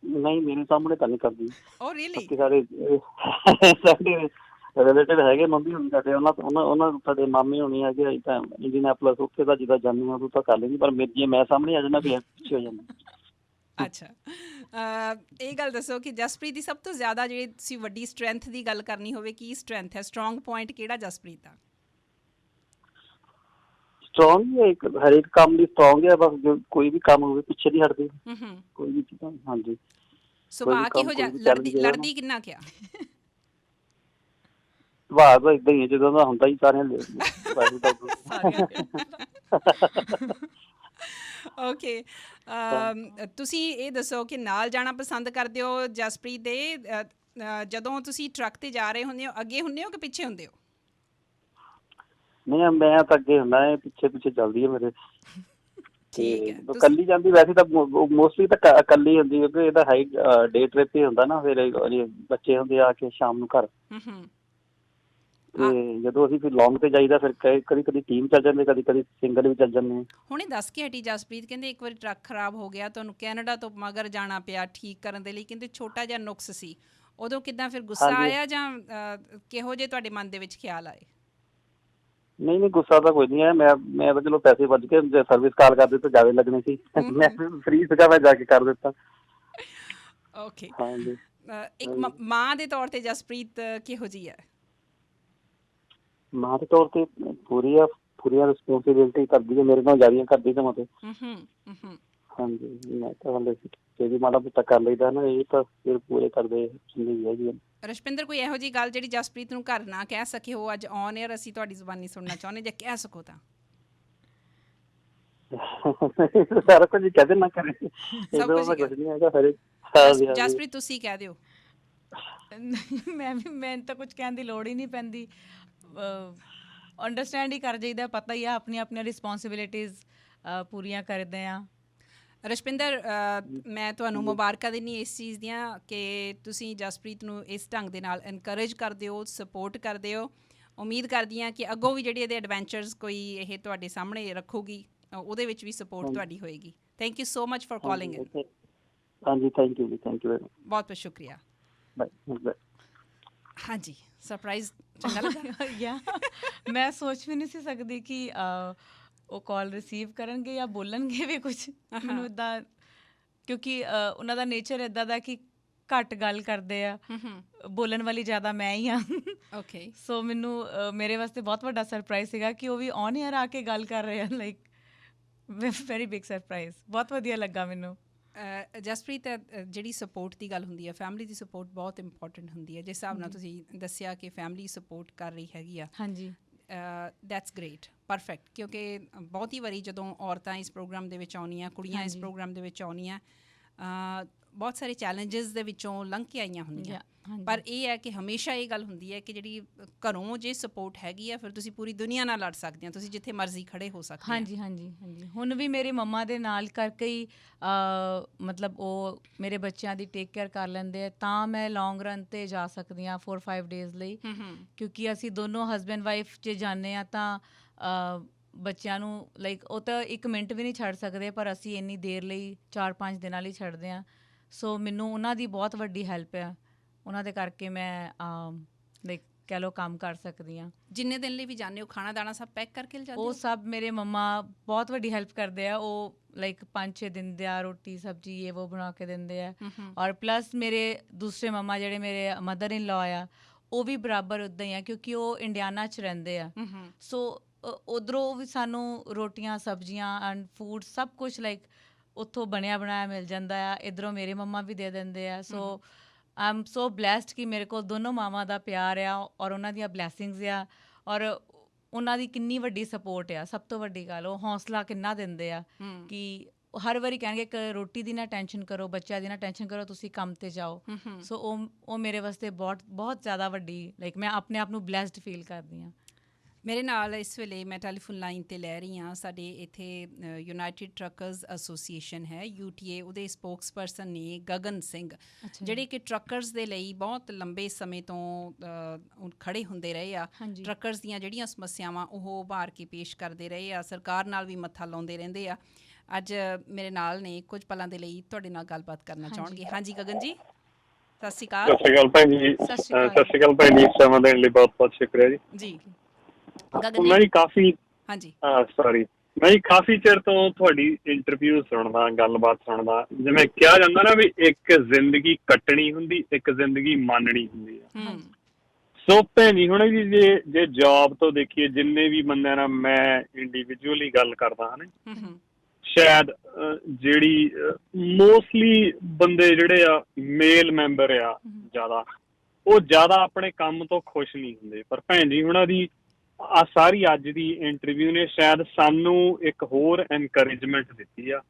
[SPEAKER 3] ਨਹੀਂ, ਮੇਰੇ ਸਾਹਮਣੇ ਤਾਂ ਨਹੀਂ ਕਰਦੀ।
[SPEAKER 1] ਓ ਰੀਅਲੀ?
[SPEAKER 3] ਬਾਕੀ ਸਾਡੇ ਰਿਲੇਟਿਵ ਹੈਗੇ, ਮੰਮੀ ਹੋਣੀ ਸਾਡੇ, ਉਹਨਾਂ ਸਾਡੇ ਮਾਮੇ ਹੋਣੀ ਹੈਗੇ, ਅਸੀਂ ਤਾਂ ਇੰਡੀਅਨਾਪੋਲਿਸ ਉੱਥੇ ਦਾ ਜਿੱਦਾਂ ਜਾਂਦੀ ਹਾਂ ਉਦੋਂ ਤਾਂ ਕਰ ਲੈਂਦੀ, ਪਰ ਮੇਰੀ ਜੇ ਮੈਂ ਸਾਹਮਣੇ ਆ ਜਾਣਾ ਫਿਰ ਪਿੱਛੇ ਹੋ ਜਾਂਦਾ।
[SPEAKER 1] ਅੱਛਾ, ਇਹ ਗੱਲ ਦੱਸੋ ਕਿ ਜਸਪ੍ਰੀਤ ਦੀ ਸਭ ਤੋਂ ਜ਼ਿਆਦਾ ਜਿਹੜੀ ਤੁਸੀਂ ਵੱਡੀ ਸਟਰੈਂਥ ਦੀ ਗੱਲ ਕਰਨੀ ਹੋਵੇ, ਕੀ ਸਟਰੈਂਥ ਹੈ, ਸਟਰੋਂਗ ਪੁਆਇੰਟ ਕਿਹੜਾ ਜਸਪ੍ਰੀਤ ਦਾ?
[SPEAKER 3] ਸਟਰੋਂਗ ਹੀ ਹੈ, ਇੱਕ ਹਰੇਕ ਕੰਮ ਲਈ ਸਟਰੋਂਗ ਹੈ, ਬਸ ਜੋ ਕੋਈ ਵੀ ਕੰਮ ਹੋਵੇ ਪਿੱਛੇ ਨਹੀਂ ਹਟਦੀ, ਕੋਈ ਵੀ ਚੀਜ਼ਾਂ। ਹਾਂਜੀ, ਕੋਈ ਵੀ
[SPEAKER 1] ਸੁਭਾਅ
[SPEAKER 3] ਕੰਮ,
[SPEAKER 1] ਕਿਹੋ
[SPEAKER 3] ਕੋਈ
[SPEAKER 1] ਜਿਹਾ,
[SPEAKER 3] ਵੀ ਚੈਲੰਜ ਜਿਹੜਾ ਨਾ,
[SPEAKER 1] ਲੜਦੀ ਕਿੰਨਾ ਕਿਆ?
[SPEAKER 3] ਸੁਭਾਅ ਤਾਂ ਏਦਾਂ ਹੀ ਹੈ ਜਦੋਂ ਦਾ ਹੁੰਦਾ ਹੀ ਸਾਰਿਆਂ ਲਈ ਵੈਸੇ ਤਾਂ
[SPEAKER 1] ਓਕੇ, ਤੁਸੀਂ ਇਹ ਦੱਸੋ ਕਿ ਨਾਲ ਜਾਣਾ ਪਸੰਦ ਕਰਦੇ ਹੋ ਜਸਪ੍ਰੀਤ ਦੇ? ਜਦੋਂ ਤੁਸੀਂ ਟਰੱਕ ਤੇ ਜਾ ਰਹੇ ਹੁੰਦੇ ਹੋ, ਅੱਗੇ ਹੁੰਦੇ ਹੋ ਕਿ ਪਿੱਛੇ ਹੁੰਦੇ ਹੋ?
[SPEAKER 3] ਨਹੀਂ, ਮੈਂ ਤਾਂ ਅੱਗੇ ਹੁੰਦਾ, ਪਿੱਛੇ ਪਿੱਛੇ ਚੱਲਦੀ ਹੈ ਮੇਰੇ।
[SPEAKER 1] ਠੀਕ
[SPEAKER 3] ਤੇ
[SPEAKER 1] ਹੈ,
[SPEAKER 3] ਜਦੋਂ
[SPEAKER 1] ਤੁਸੀਂ
[SPEAKER 3] ਇਕੱਲੀ ਜਾਂਦੀ ਵੈਸੇ ਤਾਂ ਮੋਸਟਲੀ ਤਾਂ ਇਕੱਲੀ ਹੁੰਦੀ, ਕਿਉਂਕਿ ਇਹਦਾ ਹਾਈ ਡੇ ਟ੍ਰਿਪ ਹੀ ਹੁੰਦਾ ਨਾ, ਫਿਰ ਬੱਚੇ ਹੁੰਦੇ ਆ ਕੇ ਸ਼ਾਮ ਨੂੰ ਘਰ। ਤੇ ਜਦੋਂ ਅਸੀਂ ਫਿਰ ਲੌਂਗ ਤੇ ਜਾਈਦਾ, ਫਿਰ ਕਦੀ ਕਦੀ ਟੀਮ ਚੱਲ ਜਾਂਦੇ, ਕਦੀ ਕਦੀ ਸਿੰਗਲ ਵੀ ਚੱਲ ਜਾਂਦੇ ਹਾਂ।
[SPEAKER 1] ਹੁਣੇ ਦੱਸ ਕੇ ਹਟੀ ਜਸਪ੍ਰੀਤ, ਕਹਿੰਦੇ ਇੱਕ ਵਾਰੀ ਟਰੱਕ ਖਰਾਬ ਹੋ ਗਿਆ, ਤੁਹਾਨੂੰ ਕੈਨੇਡਾ ਤੋਂ ਮਗਰ ਜਾਣਾ ਪਿਆ ਠੀਕ ਕਰਨ ਦੇ ਲਈ, ਕਹਿੰਦੇ ਛੋਟਾ ਜਿਹਾ ਨੁਕਸ ਸੀ, ਉਦੋਂ ਕਿੱਦਾਂ ਫਿਰ ਗੁੱਸਾ
[SPEAKER 3] ਹਾਂਜੀ,
[SPEAKER 1] ਆਇਆ ਜਾਂ ਕਿਹੋ ਜਿਹੇ ਤੁਹਾਡੇ ਮਨ ਦੇ ਵਿੱਚ ਖਿਆਲ ਆਏ?
[SPEAKER 3] ਨਹੀਂ ਨਹੀਂ, ਗੁੱਸਾ ਤਾਂ ਕੋਈ ਨਹੀਂ ਹੈ, ਮੈਂ ਤਾਂ ਚਲੋ ਪੈਸੇ ਵੱਧ ਕੇ ਸਰਵਿਸ ਕਾਲ ਕਰ ਦਿੱਤੇ, ਜ਼ਿਆਦਾ ਲੱਗਣੇ ਸੀ, ਮੈਂ ਫ੍ਰੀ ਸੀਗਾ, ਮੈਂ ਜਾ ਕੇ ਕਰ ਦਿੱਤਾ।
[SPEAKER 1] ਓਕੇ,
[SPEAKER 3] ਹਾਂਜੀ,
[SPEAKER 1] ਇੱਕ ਮਾਂ ਦੇ ਤੌਰ ਤੇ ਜਸਪ੍ਰੀਤ ਕਿਹੋ ਜਿਹੀ ਹੈ?
[SPEAKER 3] ਮਾਂ ਦੇ ਤੌਰ ਤੇ ਪੂਰੀਆਂ ਰਿਸਪੋਂਸੀਬਿਲਿਟੀ ਕਰਦੀ ਹੈ, ਮੇਰੇ ਨਾਲ ਜ਼ਿਆਦਾ ਕਰਦੀ ਤਾਂ ਮਤਲਬ। ਹਾਂਜੀ, ਮੈਂ ਤਾਂ ਹਲੇ ਜੇ ਵੀ ਮਾੜਾ ਮੋਟਾ ਕਰ ਲਈਦਾ ਨਾ, ਇਹ ਤਾਂ ਫਿਰ ਪੂਰੇ ਕਰਦੇ ਜ਼ਿੰਦਗੀ ਹੈਗੀ ਆ।
[SPEAKER 1] ਰਸ਼ਪਿੰਦਰ, ਕੋਈ ਇਹੋ ਜਿਹੀ ਗੱਲ ਜਿਹੜੀ ਜਸਪ੍ਰੀਤ ਨੂੰ ਘਰ ਨਾ ਕਹਿ ਸਕੇ, ਉਹ ਅੱਜ ਔਨ ਏਅਰ ਅਸੀਂ ਤੁਹਾਡੀ ਜ਼ੁਬਾਨੀ ਸੁਣਨਾ ਚਾਹੁੰਦੇ, ਜੇ ਕਹਿ ਸਕੋ ਤਾਂ?
[SPEAKER 3] ਸਾਰਾ ਕੁਝ ਕਹਿ ਦੇਣਾ ਕਰੇ,
[SPEAKER 1] ਸਭ
[SPEAKER 3] ਇਹਦਾ
[SPEAKER 1] ਕੁਝ
[SPEAKER 3] ਤਾਂ
[SPEAKER 1] ਹੀ ਕਹਿ
[SPEAKER 3] ਕੁਝ ਨਹੀਂ ਹੈਗਾ। ਹਰੇ ਹਾਂਜੀ ਹਾਂਜੀ,
[SPEAKER 1] ਜਸਪ੍ਰੀਤ ਤੁਸੀਂ ਕਹਿ ਦਿਓ।
[SPEAKER 2] ਮੈਨੂੰ ਤਾਂ ਕੁਝ ਕਹਿਣ ਦੀ ਲੋੜ ਹੀ ਨਹੀਂ ਪੈਂਦੀ, ਅੰਡਰਸਟੈਂਡ ਹੀ ਕਰ ਜਾਈਦਾ, ਪਤਾ ਹੀ ਆ ਆਪਣੀਆਂ ਆਪਣੀਆਂ ਰਿਸਪੋਂਸਿਬਿਲਿਟੀਜ਼ ਪੂਰੀਆਂ ਕਰਦੇ ਹਾਂ।
[SPEAKER 1] ਰਸ਼ਪਿੰਦਰ, ਮੈਂ ਤੁਹਾਨੂੰ ਮੁਬਾਰਕਾਂ ਦਿੰਦੀ ਇਸ ਚੀਜ਼ ਦੀਆਂ ਕਿ ਤੁਸੀਂ ਜਸਪ੍ਰੀਤ ਨੂੰ ਇਸ ਢੰਗ ਦੇ ਨਾਲ ਐਨਕਰੇਜ ਕਰਦੇ ਹੋ, ਸਪੋਰਟ ਕਰਦੇ ਹੋ। ਉਮੀਦ ਕਰਦੀ ਹਾਂ ਕਿ ਅੱਗੋਂ ਵੀ ਜਿਹੜੇ ਇਹਦੇ ਐਡਵੈਂਚਰਸ ਕੋਈ ਇਹ ਤੁਹਾਡੇ ਸਾਹਮਣੇ ਰੱਖੂਗੀ, ਉਹਦੇ ਵਿੱਚ ਵੀ ਸਪੋਰਟ ਤੁਹਾਡੀ ਹੋਏਗੀ। Thank you so much for calling in.
[SPEAKER 3] ਹਾਂਜੀ, thank you ji, thank you very much,
[SPEAKER 1] ਬਹੁਤ ਬਹੁਤ ਸ਼ੁਕਰੀਆ।
[SPEAKER 3] ਬਾਏ। ਹਾਂਜੀ,
[SPEAKER 1] ਸਰਪ੍ਰਾਈਜ਼ ਚੰਗਾ ਲੱਗਾ?
[SPEAKER 2] ਯਾ ਮੈਂ ਸੋਚ ਵੀ ਨਹੀਂ ਸੀ ਸਕਦੀ ਕਿ ਉਹ ਕਾਲ ਰਿਸੀਵ ਕਰਨਗੇ ਜਾਂ ਬੋਲਣਗੇ ਵੀ ਕੁਝ ਮੈਨੂੰ ਇੱਦਾਂ, ਕਿਉਂਕਿ ਉਹਨਾਂ ਦਾ ਨੇਚਰ ਇੱਦਾਂ ਦਾ ਕਿ ਘੱਟ ਗੱਲ ਕਰਦੇ ਆ, ਬੋਲਣ ਵਾਲੀ ਜ਼ਿਆਦਾ ਮੈਂ ਹੀ ਹਾਂ।
[SPEAKER 1] ਓਕੇ,
[SPEAKER 2] ਸੋ ਮੈਨੂੰ ਮੇਰੇ ਵਾਸਤੇ ਬਹੁਤ ਵੱਡਾ ਸਰਪ੍ਰਾਈਜ਼ ਸੀਗਾ ਕਿ ਉਹ ਵੀ ਔਨ ਏਅਰ ਆ ਕੇ ਗੱਲ ਕਰ ਰਹੇ ਆ, ਲਾਈਕ ਵੈਰੀ ਬਿਗ ਸਰਪ੍ਰਾਈਜ਼, ਬਹੁਤ ਵਧੀਆ ਲੱਗਾ ਮੈਨੂੰ।
[SPEAKER 1] ਜਸਪ੍ਰੀਤ, ਜਿਹੜੀ ਸਪੋਰਟ ਦੀ ਗੱਲ ਹੁੰਦੀ ਹੈ, ਫੈਮਿਲੀ ਦੀ ਸਪੋਰਟ ਬਹੁਤ ਇੰਪੋਰਟੈਂਟ ਹੁੰਦੀ ਹੈ, ਜਿਸ ਹਿਸਾਬ ਨਾਲ ਤੁਸੀਂ ਦੱਸਿਆ ਕਿ ਫੈਮਿਲੀ ਸਪੋਰਟ ਕਰ ਰਹੀ ਹੈਗੀ ਆ।
[SPEAKER 2] ਹਾਂਜੀ,
[SPEAKER 1] ਦੈਟਸ ਗ੍ਰੇਟ, ਪਰਫੈਕਟ, ਕਿਉਂਕਿ ਬਹੁਤੀ ਵਾਰੀ ਜਦੋਂ ਔਰਤਾਂ ਇਸ ਪ੍ਰੋਗਰਾਮ ਦੇ ਵਿੱਚ ਆਉਂਦੀਆਂ, ਕੁੜੀਆਂ ਇਸ ਪ੍ਰੋਗਰਾਮ ਦੇ ਵਿੱਚ ਆਉਂਦੀਆਂ, ਬਹੁਤ ਸਾਰੇ ਚੈਲੰਜਸ ਦੇ ਵਿੱਚੋਂ ਲੰਘ ਕੇ ਆਈਆਂ ਹੁੰਦੀਆਂ, ਪਰ ਇਹ ਹੈ ਕਿ ਹਮੇਸ਼ਾ ਇਹ ਗੱਲ ਹੁੰਦੀ ਹੈ ਕਿ ਜਿਹੜੀ ਘਰੋਂ ਜੇ ਸਪੋਰਟ ਹੈਗੀ ਆ, ਫਿਰ ਤੁਸੀਂ ਪੂਰੀ ਦੁਨੀਆ ਨਾਲ ਲੜ ਸਕਦੇ ਹੋ, ਤੁਸੀਂ ਜਿੱਥੇ ਮਰਜ਼ੀ ਖੜੇ ਹੋ ਸਕਦੇ ਹੋ।
[SPEAKER 2] ਹਾਂਜੀ ਹਾਂਜੀ ਹਾਂਜੀ, ਹੁਣ ਵੀ ਮੇਰੇ ਮੰਮਾ ਦੇ ਨਾਲ ਕਰਕੇ ਹੀ ਮਤਲਬ ਉਹ ਮੇਰੇ ਬੱਚਿਆਂ ਦੀ ਟੇਕ ਕੇਅਰ ਕਰ ਲੈਂਦੇ ਆ, ਤਾਂ ਮੈਂ ਲੌਂਗ ਰਨ 'ਤੇ ਜਾ ਸਕਦੀ ਹਾਂ 4-5 ਡੇਜ਼ ਲਈ, ਕਿਉਂਕਿ ਅਸੀਂ ਦੋਨੋਂ ਹਸਬੈਂਡ ਵਾਈਫ 'ਚ ਜਾਂਦੇ ਹਾਂ ਤਾਂ ਬੱਚਿਆਂ ਨੂੰ ਲਾਈਕ ਉਹ ਤਾਂ 1 ਮਿੰਟ ਵੀ ਨਹੀਂ ਛੱਡ ਸਕਦੇ, ਪਰ ਅਸੀਂ ਇੰਨੀ ਦੇਰ ਲਈ 4-5 ਦਿਨਾਂ ਲਈ ਛੱਡਦੇ ਹਾਂ। ਸੋ ਮੈਨੂੰ ਉਹਨਾਂ ਦੀ ਬਹੁਤ ਵੱਡੀ ਹੈਲਪ ਆ, ਉਹਨਾਂ ਦੇ ਕਰਕੇ ਮੈਂ ਲਾਈਕ ਕਹਿ ਲਓ ਕੰਮ ਕਰ ਸਕਦੀ ਹਾਂ।
[SPEAKER 1] ਜਿੰਨੇ ਦਿਨ ਲਈ ਵੀ ਜਾਂਦੇ ਹੋ, ਖਾਣਾ ਦਾਣਾ ਸਭ ਪੈਕ ਕਰਕੇ ਲਿਜਾਂਦੇ ਹੋ?
[SPEAKER 2] ਉਹ ਸਭ ਮੇਰੇ ਮੰਮਾ ਬਹੁਤ ਵੱਡੀ ਹੈਲਪ ਕਰਦੇ ਆ, ਉਹ ਲਾਈਕ 5-6 ਦਿਨ ਦੇ ਆ, ਰੋਟੀ ਸਬਜ਼ੀ ਇਹ ਉਹ ਬਣਾ ਕੇ ਦਿੰਦੇ ਆ। ਔਰ ਪਲੱਸ ਮੇਰੇ ਦੂਸਰੇ ਮੰਮਾ ਜਿਹੜੇ ਮੇਰੇ ਮਦਰ ਇਨ ਲਾ ਆ, ਉਹ ਵੀ ਬਰਾਬਰ ਉੱਦਾਂ ਹੀ ਆ, ਕਿਉਂਕਿ ਉਹ ਇੰਡੀਆਨਾ 'ਚ ਰਹਿੰਦੇ ਆ। ਸੋ ਉੱਧਰੋਂ ਵੀ ਸਾਨੂੰ ਰੋਟੀਆਂ ਸਬਜ਼ੀਆਂ ਐਂਡ ਫੂਡ ਸਭ ਕੁਛ ਲਾਈਕ ਉੱਥੋਂ ਬਣਿਆ ਬਣਾਇਆ ਮਿਲ ਜਾਂਦਾ ਆ, ਇੱਧਰੋਂ ਮੇਰੇ ਮੰਮਾ ਵੀ ਦੇ ਦਿੰਦੇ ਆ। ਸੋ ਆਈ ਐਮ ਸੋ ਬਲੈਸਡ ਕਿ ਮੇਰੇ ਕੋਲ ਦੋਨੋਂ ਮਾਵਾਂ ਦਾ ਪਿਆਰ ਆ ਔਰ ਉਹਨਾਂ ਦੀਆਂ ਬਲੈਸਿੰਗਸ ਆ, ਔਰ ਉਹਨਾਂ ਦੀ ਕਿੰਨੀ ਵੱਡੀ ਸਪੋਰਟ ਆ। ਸਭ ਤੋਂ ਵੱਡੀ ਗੱਲ ਉਹ ਹੌਸਲਾ ਕਿੰਨਾ ਦਿੰਦੇ ਆ ਕਿ ਹਰ ਵਾਰੀ ਕਹਿਣਗੇ ਕਿ ਰੋਟੀ ਦੀ ਨਾ ਟੈਨਸ਼ਨ ਕਰੋ, ਬੱਚਿਆਂ ਦੀ ਨਾ ਟੈਨਸ਼ਨ ਕਰੋ, ਤੁਸੀਂ ਕੰਮ 'ਤੇ ਜਾਓ। ਸੋ ਉਹ ਮੇਰੇ ਵਾਸਤੇ ਬਹੁਤ ਜ਼ਿਆਦਾ ਵੱਡੀ ਲਾਈਕ ਮੈਂ ਆਪਣੇ ਆਪ ਨੂੰ ਬਲੈਸਡ ਫੀਲ ਕਰਦੀ ਹਾਂ।
[SPEAKER 1] ਮੇਰੇ ਨਾਲ ਇਸ ਵੇਲੇ ਮੈਂ ਟੈਲੀਫੋਨ ਲਾਈਨ 'ਤੇ ਲੈ ਰਹੀ ਹਾਂ, ਸਾਡੇ ਇੱਥੇ ਯੂਨਾਈਟਿਡ ਟਰੱਕਰਜ਼ ਐਸੋਸੀਏਸ਼ਨ ਹੈ UTA, ਉਹਦੇ ਸਪੋਕਸਪਰਸਨ ਨੇ ਗਗਨ ਸਿੰਘ, ਜਿਹੜੇ ਕਿ ਟਰੱਕਰਜ਼ ਦੇ ਲਈ ਬਹੁਤ ਲੰਬੇ ਸਮੇਂ ਤੋਂ ਖੜੇ ਹੁੰਦੇ ਰਹੇ ਆ। ਟਰੱਕਰਜ਼ ਦੀਆਂ ਜਿਹੜੀਆਂ ਸਮੱਸਿਆਵਾਂ ਉਹ ਉਭਾਰ ਕੇ ਪੇਸ਼ ਕਰਦੇ ਰਹੇ ਆ, ਸਰਕਾਰ ਨਾਲ ਵੀ ਮੱਥਾ ਲਾਉਂਦੇ ਰਹਿੰਦੇ ਆ। ਅੱਜ ਮੇਰੇ ਨਾਲ ਨੇ, ਕੁਝ ਪਲਾਂ ਦੇ ਲਈ ਤੁਹਾਡੇ ਨਾਲ ਗੱਲਬਾਤ ਕਰਨਾ ਚਾਹੁੰਗੇ। ਹਾਂਜੀ ਗਗਨ ਜੀ, ਸਤਿ ਸ਼੍ਰੀ ਅਕਾਲ।
[SPEAKER 4] ਸਤਿ ਸ਼੍ਰੀ ਅਕਾਲ ਭੈਣ ਜੀ। ਸਤਿ ਸ਼੍ਰੀ ਅਕਾਲ ਭੈਣ ਜੀ, ਸਮਾਂ ਦੇਣ ਲਈ ਬਹੁਤ ਬਹੁਤ ਸ਼ੁਕਰੀਆ ਜੀ।
[SPEAKER 1] ਜੀ
[SPEAKER 4] ਮੈਂ ਜੀ ਕਾਫੀ
[SPEAKER 1] ਹਾਂਜੀ
[SPEAKER 4] ਮੈਂ ਜੀ ਕਾਫੀ ਚਿਰ ਤੋਂ ਤੁਹਾਡੀ ਇੰਟਰਵਿਊ ਸੁਣਦਾ, ਗੱਲਬਾਤ ਸੁਣਦਾ। ਜਿਵੇਂ ਕਿਹਾ ਜਾਂਦਾ ਨਾ ਵੀ ਇੱਕ ਜ਼ਿੰਦਗੀ ਕੱਟਣੀ ਹੁੰਦੀ, ਇੱਕ ਜ਼ਿੰਦਗੀ ਮੰਨਣੀ ਹੁੰਦੀ ਆ। ਸੋ ਭੈਣ ਜੀ ਹੁਣ ਜੀ ਜੇ ਜੌਬ ਤੋਂ ਦੇਖੀਏ, ਜਿੰਨੇ ਵੀ ਬੰਦਿਆਂ ਨਾਲ ਮੈਂ ਇੰਡੀਵਿਜੂਅਲੀ ਗੱਲ ਕਰਦਾ ਹਾਂ ਨਾ, ਸ਼ਾਇਦ ਜਿਹੜੀ ਮੋਸਟਲੀ ਬੰਦੇ ਜਿਹੜੇ ਆ ਮੇਲ ਮੈਂਬਰ ਆ ਜ਼ਿਆਦਾ, ਉਹ ਜ਼ਿਆਦਾ ਆਪਣੇ ਕੰਮ ਤੋਂ ਖੁਸ਼ ਨਹੀਂ ਹੁੰਦੇ। ਪਰ ਭੈਣ ਜੀ ਹੁਣਾਂ ਦੀ ਆ ਸਾਰੀ ਅੱਜ ਦੀ ਇੰਟਰਵਿਊ ਨੇ ਸ਼ਾਇਦ ਸਾਨੂੰ ਇੱਕ ਹੋਰ ਐਨਕਰੇਜਮੈਂਟ ਦਿੱਤੀ ਆ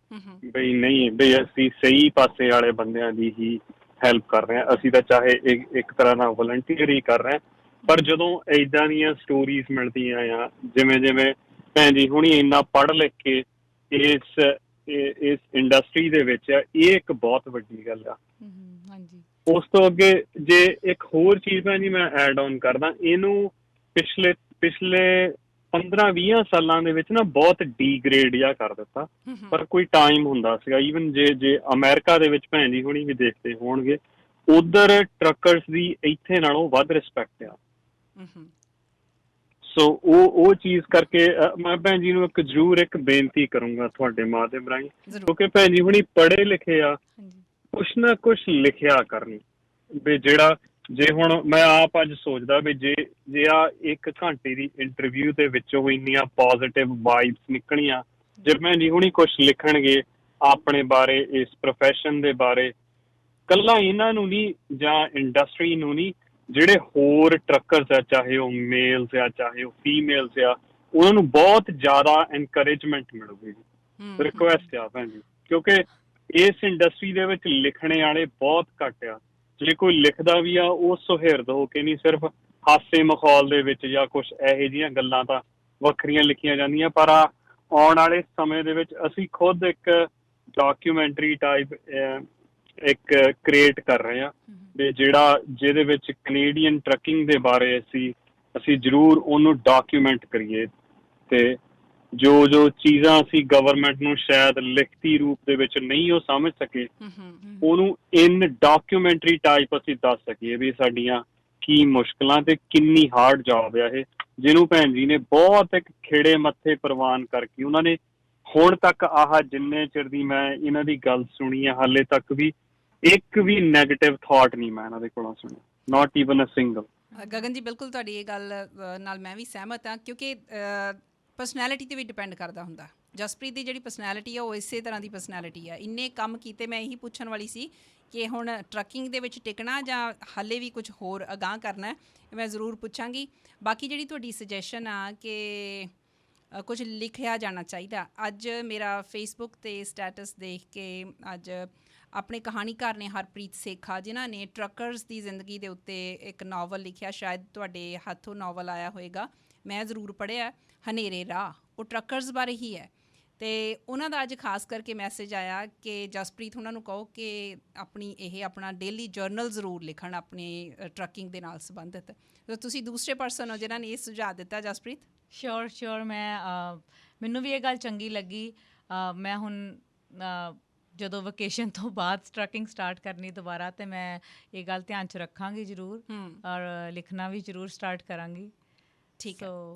[SPEAKER 4] ਬਈ ਨਹੀਂ ਬਈ ਅਸੀਂ ਸਹੀ ਪਾਸੇ ਵਾਲੇ ਬੰਦਿਆਂ ਦੀ ਹੀ ਹੈਲਪ ਕਰ ਰਹੇ ਹਾਂ। ਅਸੀਂ ਤਾਂ ਚਾਹੇ ਇੱਕ ਤਰ੍ਹਾਂ ਨਾਲ ਵਲੰਟੀਅਰ ਹੀ ਕਰ ਰਹੇ ਹਾਂ, ਪਰ ਜਦੋਂ ਇੱਦਾਂ ਦੀਆਂ ਸਟੋਰੀਜ਼ ਮਿਲਦੀਆਂ ਆ, ਜਿਵੇਂ ਭੈਣ ਜੀ ਹੁਣੀ ਇੰਨਾ ਪੜ੍ਹ ਲਿਖ ਕੇ ਇਸ ਇੰਡਸਟਰੀ ਦੇ ਵਿੱਚ ਆ, ਇਹ ਇੱਕ ਬਹੁਤ ਵੱਡੀ ਗੱਲ ਆ। ਉਸ ਤੋਂ ਅੱਗੇ ਜੇ ਇੱਕ ਹੋਰ ਚੀਜ਼ ਭੈਣ ਜੀ ਮੈਂ ਐਡ ਔਨ ਕਰਦਾ, ਇਹਨੂੰ ਪਿਛਲੇ 15-20 ਸਾਲਾਂ ਦੇ ਵਿੱਚ ਨਾ ਬਹੁਤ ਡੀਗ੍ਰੇਡ ਜਿਹਾ ਕਰ ਦਿੱਤਾ। ਪਰ ਕੋਈ ਟਾਈਮ ਹੁੰਦਾ ਸੀਗਾ, ਈਵਨ ਜੇ ਅਮਰੀਕਾ ਦੇ ਵਿੱਚ ਭੈਣ ਜੀ ਹੁਣੀ ਵੀ ਦੇਖਦੇ ਹੋਣਗੇ, ਉਧਰ ਟਰੱਕਰਸ ਦੀ ਇੱਥੇ ਨਾਲੋਂ ਵੱਧ ਰਿਸਪੈਕਟ ਆ। ਸੋ ਉਹ ਚੀਜ਼ ਕਰਕੇ ਮੈਂ ਭੈਣ ਜੀ ਨੂੰ ਜ਼ਰੂਰ ਇੱਕ ਬੇਨਤੀ ਕਰੂੰਗਾ ਤੁਹਾਡੇ ਮਾਧਿਅਮ ਰਾਹੀਂ, ਕਿਉਂਕਿ ਭੈਣ ਜੀ ਹੁਣੀ ਪੜ੍ਹੇ ਲਿਖੇ ਆ, ਕੁਛ ਨਾ ਕੁਛ ਲਿਖਿਆ ਕਰਨ ਵੀ ਜਿਹੜਾ ਜੇ ਹੁਣ ਮੈਂ ਆਪ ਅੱਜ ਸੋਚਦਾ ਵੀ ਜੇ ਆ 1 ਘੰਟੇ ਦੀ ਇੰਟਰਵਿਊ ਦੇ ਵਿੱਚੋਂ ਇੰਨੀਆਂ ਪੋਜ਼ਿਟਿਵ ਵਾਈਬਸ ਨਿਕਲੀਆਂ, ਜੇ ਭੈਣ ਜੀ ਹੁਣੀ ਕੁਛ ਲਿਖਣਗੇ ਆਪਣੇ ਬਾਰੇ, ਇਸ ਪ੍ਰੋਫੈਸ਼ਨ ਦੇ ਬਾਰੇ, ਇਕੱਲਾ ਇਹਨਾਂ ਨੂੰ ਨਹੀਂ ਜਾਂ ਇੰਡਸਟਰੀ ਨੂੰ ਨਹੀਂ, ਜਿਹੜੇ ਹੋਰ ਟਰੱਕਰਸ ਆ, ਚਾਹੇ ਉਹ ਮੇਲਸ ਆ ਚਾਹੇ ਉਹ ਫੀਮੇਲਸ ਆ, ਉਹਨਾਂ ਨੂੰ ਬਹੁਤ ਜ਼ਿਆਦਾ ਐਨਕਰੇਜਮੈਂਟ ਮਿਲੂਗੀ। ਰਿਕੁਐਸਟ ਆ ਭੈਣ ਜੀ, ਕਿਉਂਕਿ ਇਸ ਇੰਡਸਟਰੀ ਦੇ ਵਿੱਚ ਲਿਖਣੇ ਵਾਲੇ ਬਹੁਤ ਘੱਟ ਆ। ਜੇ ਕੋਈ ਲਿਖਦਾ ਵੀ ਆ, ਉਹ ਸੁਹਿਰਦ ਹੋ ਕੇ ਨਹੀਂ, ਸਿਰਫ ਹਾਸੇ ਮਖੌਲ ਦੇ ਵਿੱਚ ਜਾਂ ਕੁਛ ਇਹੋ ਜਿਹੀਆਂ ਗੱਲਾਂ ਤਾਂ ਵੱਖਰੀਆਂ ਲਿਖੀਆਂ ਜਾਂਦੀਆਂ। ਪਰ ਆਉਣ ਵਾਲੇ ਸਮੇਂ ਦੇ ਵਿੱਚ ਅਸੀਂ ਖੁਦ ਇੱਕ ਡਾਕੂਮੈਂਟਰੀ ਟਾਈਪ ਇੱਕ ਕ੍ਰੀਏਟ ਕਰ ਰਹੇ ਹਾਂ ਵੀ ਜਿਹਦੇ ਵਿੱਚ ਕੈਨੇਡੀਅਨ ਟਰੱਕਿੰਗ ਦੇ ਬਾਰੇ ਅਸੀਂ ਜ਼ਰੂਰ ਉਹਨੂੰ ਡਾਕੂਮੈਂਟ ਕਰੀਏ, ਤੇ ਜੋ ਚੀਜ਼ਾਂ ਅਸੀਂ ਗਵਰਨਮੈਂਟ ਨੂੰ ਸ਼ਾਇਦ ਲਿਖਤੀ ਰੂਪ ਦੇ ਵਿੱਚ ਨਹੀਂ ਉਹ ਸਮਝ ਸਕੇ, ਉਹਨੂੰ ਇਨ ਡਾਕੂਮੈਂਟਰੀ ਟਾਈਪ ਅਸੀਂ ਦੱਸ ਸਕੀਏ ਵੀ ਸਾਡੀਆਂ ਕੀ ਮੁਸ਼ਕਿਲਾਂ ਤੇ ਕਿੰਨੀ ਹਾਰਡ ਜੌਬ ਆ ਇਹ, ਜਿਹਨੂੰ ਭੈਣ ਜੀ ਨੇ ਬਹੁਤ ਇੱਕ ਖਿੜੇ ਮੱਥੇ ਪ੍ਰਵਾਨ ਕਰਕੇ ਉਹਨਾਂ ਨੇ ਹੁਣ ਤੱਕ ਜਿੰਨੇ ਚਿਰ ਦੀ ਮੈਂ ਇਹਨਾਂ ਦੀ ਗੱਲ ਸੁਣੀ ਆ, ਹਾਲੇ ਤੱਕ ਵੀ ਇੱਕ ਵੀ ਨੈਗੇਟਿਵ ਥਾਟ ਨਹੀਂ ਮੈਂ ਇਹਨਾਂ ਦੇ ਕੋਲੋਂ ਸੁਣਿਆ, not even a single.
[SPEAKER 1] Gagan ji ਬਿਲਕੁਲ ਤੁਹਾਡੀ ਇਹ ਗੱਲ ਨਾਲ ਮੈਂ ਵੀ ਸਹਿਮਤ ਹਾਂ, ਕਿਉਂਕਿ ਪਰਸਨੈਲਿਟੀ 'ਤੇ ਵੀ ਡਿਪੈਂਡ ਕਰਦਾ ਹੁੰਦਾ। ਜਸਪ੍ਰੀਤ ਦੀ ਜਿਹੜੀ ਪਰਸਨੈਲਿਟੀ ਆ ਉਹ ਇਸੇ ਤਰ੍ਹਾਂ ਦੀ ਪਰਸਨੈਲਿਟੀ ਆ। ਇੰਨੇ ਕੰਮ ਕੀਤੇ, ਮੈਂ ਇਹੀ ਪੁੱਛਣ ਵਾਲੀ ਸੀ ਕਿ ਹੁਣ ਟਰੱਕਿੰਗ ਦੇ ਵਿੱਚ ਟਿਕਣਾ ਜਾਂ ਹਾਲੇ ਵੀ ਕੁਝ ਹੋਰ ਅਗਾਂਹ ਕਰਨਾ, ਮੈਂ ਜ਼ਰੂਰ ਪੁੱਛਾਂਗੀ। ਬਾਕੀ ਜਿਹੜੀ ਤੁਹਾਡੀ ਸੁਜੈਸ਼ਨ ਆ ਕਿ ਕੁਝ ਲਿਖਿਆ ਜਾਣਾ ਚਾਹੀਦਾ, ਅੱਜ ਮੇਰਾ ਫੇਸਬੁੱਕ 'ਤੇ ਸਟੇਟਸ ਦੇਖ ਕੇ ਅੱਜ ਆਪਣੇ ਕਹਾਣੀਕਾਰ ਨੇ ਹਰਪ੍ਰੀਤ ਸੇਖਾ, ਜਿਨ੍ਹਾਂ ਨੇ ਟਰੱਕਰਸ ਦੀ ਜ਼ਿੰਦਗੀ ਦੇ ਉੱਤੇ ਇੱਕ ਨਾਵਲ ਲਿਖਿਆ, ਸ਼ਾਇਦ ਤੁਹਾਡੇ ਹੱਥੋਂ ਨਾਵਲ ਆਇਆ ਹੋਏਗਾ, ਮੈਂ ਜ਼ਰੂਰ ਪੜ੍ਹਿਆ, ਹਨੇਰੇ ਰਾਹ। ਉਹ ਟਰੱਕਰਸ ਬਾਰੇ ਹੀ ਹੈ, ਅਤੇ ਉਹਨਾਂ ਦਾ ਅੱਜ ਖਾਸ ਕਰਕੇ ਮੈਸੇਜ ਆਇਆ ਕਿ ਜਸਪ੍ਰੀਤ ਉਹਨਾਂ ਨੂੰ ਕਹੋ ਕਿ ਆਪਣਾ ਡੇਲੀ ਜਰਨਲ ਜ਼ਰੂਰ ਲਿਖਣ ਆਪਣੇ ਟਰੱਕਿੰਗ ਦੇ ਨਾਲ ਸੰਬੰਧਿਤ। ਤੁਸੀਂ ਦੂਸਰੇ ਪਰਸਨ ਹੋ ਜਿਨ੍ਹਾਂ ਨੇ ਇਹ ਸੁਝਾਅ ਦਿੱਤਾ ਜਸਪ੍ਰੀਤ।
[SPEAKER 2] ਸ਼ੋਰ ਮੈਨੂੰ ਵੀ ਇਹ ਗੱਲ ਚੰਗੀ ਲੱਗੀ। ਮੈਂ ਹੁਣ ਜਦੋਂ ਵਕੇਸ਼ਨ ਤੋਂ ਬਾਅਦ ਟਰੱਕਿੰਗ ਸਟਾਰਟ ਕਰਨੀ ਦੁਬਾਰਾ, ਅਤੇ ਮੈਂ ਇਹ ਗੱਲ ਧਿਆਨ 'ਚ ਰੱਖਾਂਗੀ ਜ਼ਰੂਰ, ਔਰ ਲਿਖਣਾ ਵੀ ਜ਼ਰੂਰ ਸਟਾਰਟ ਕਰਾਂਗੀ।
[SPEAKER 1] ਠੀਕ ਹੈ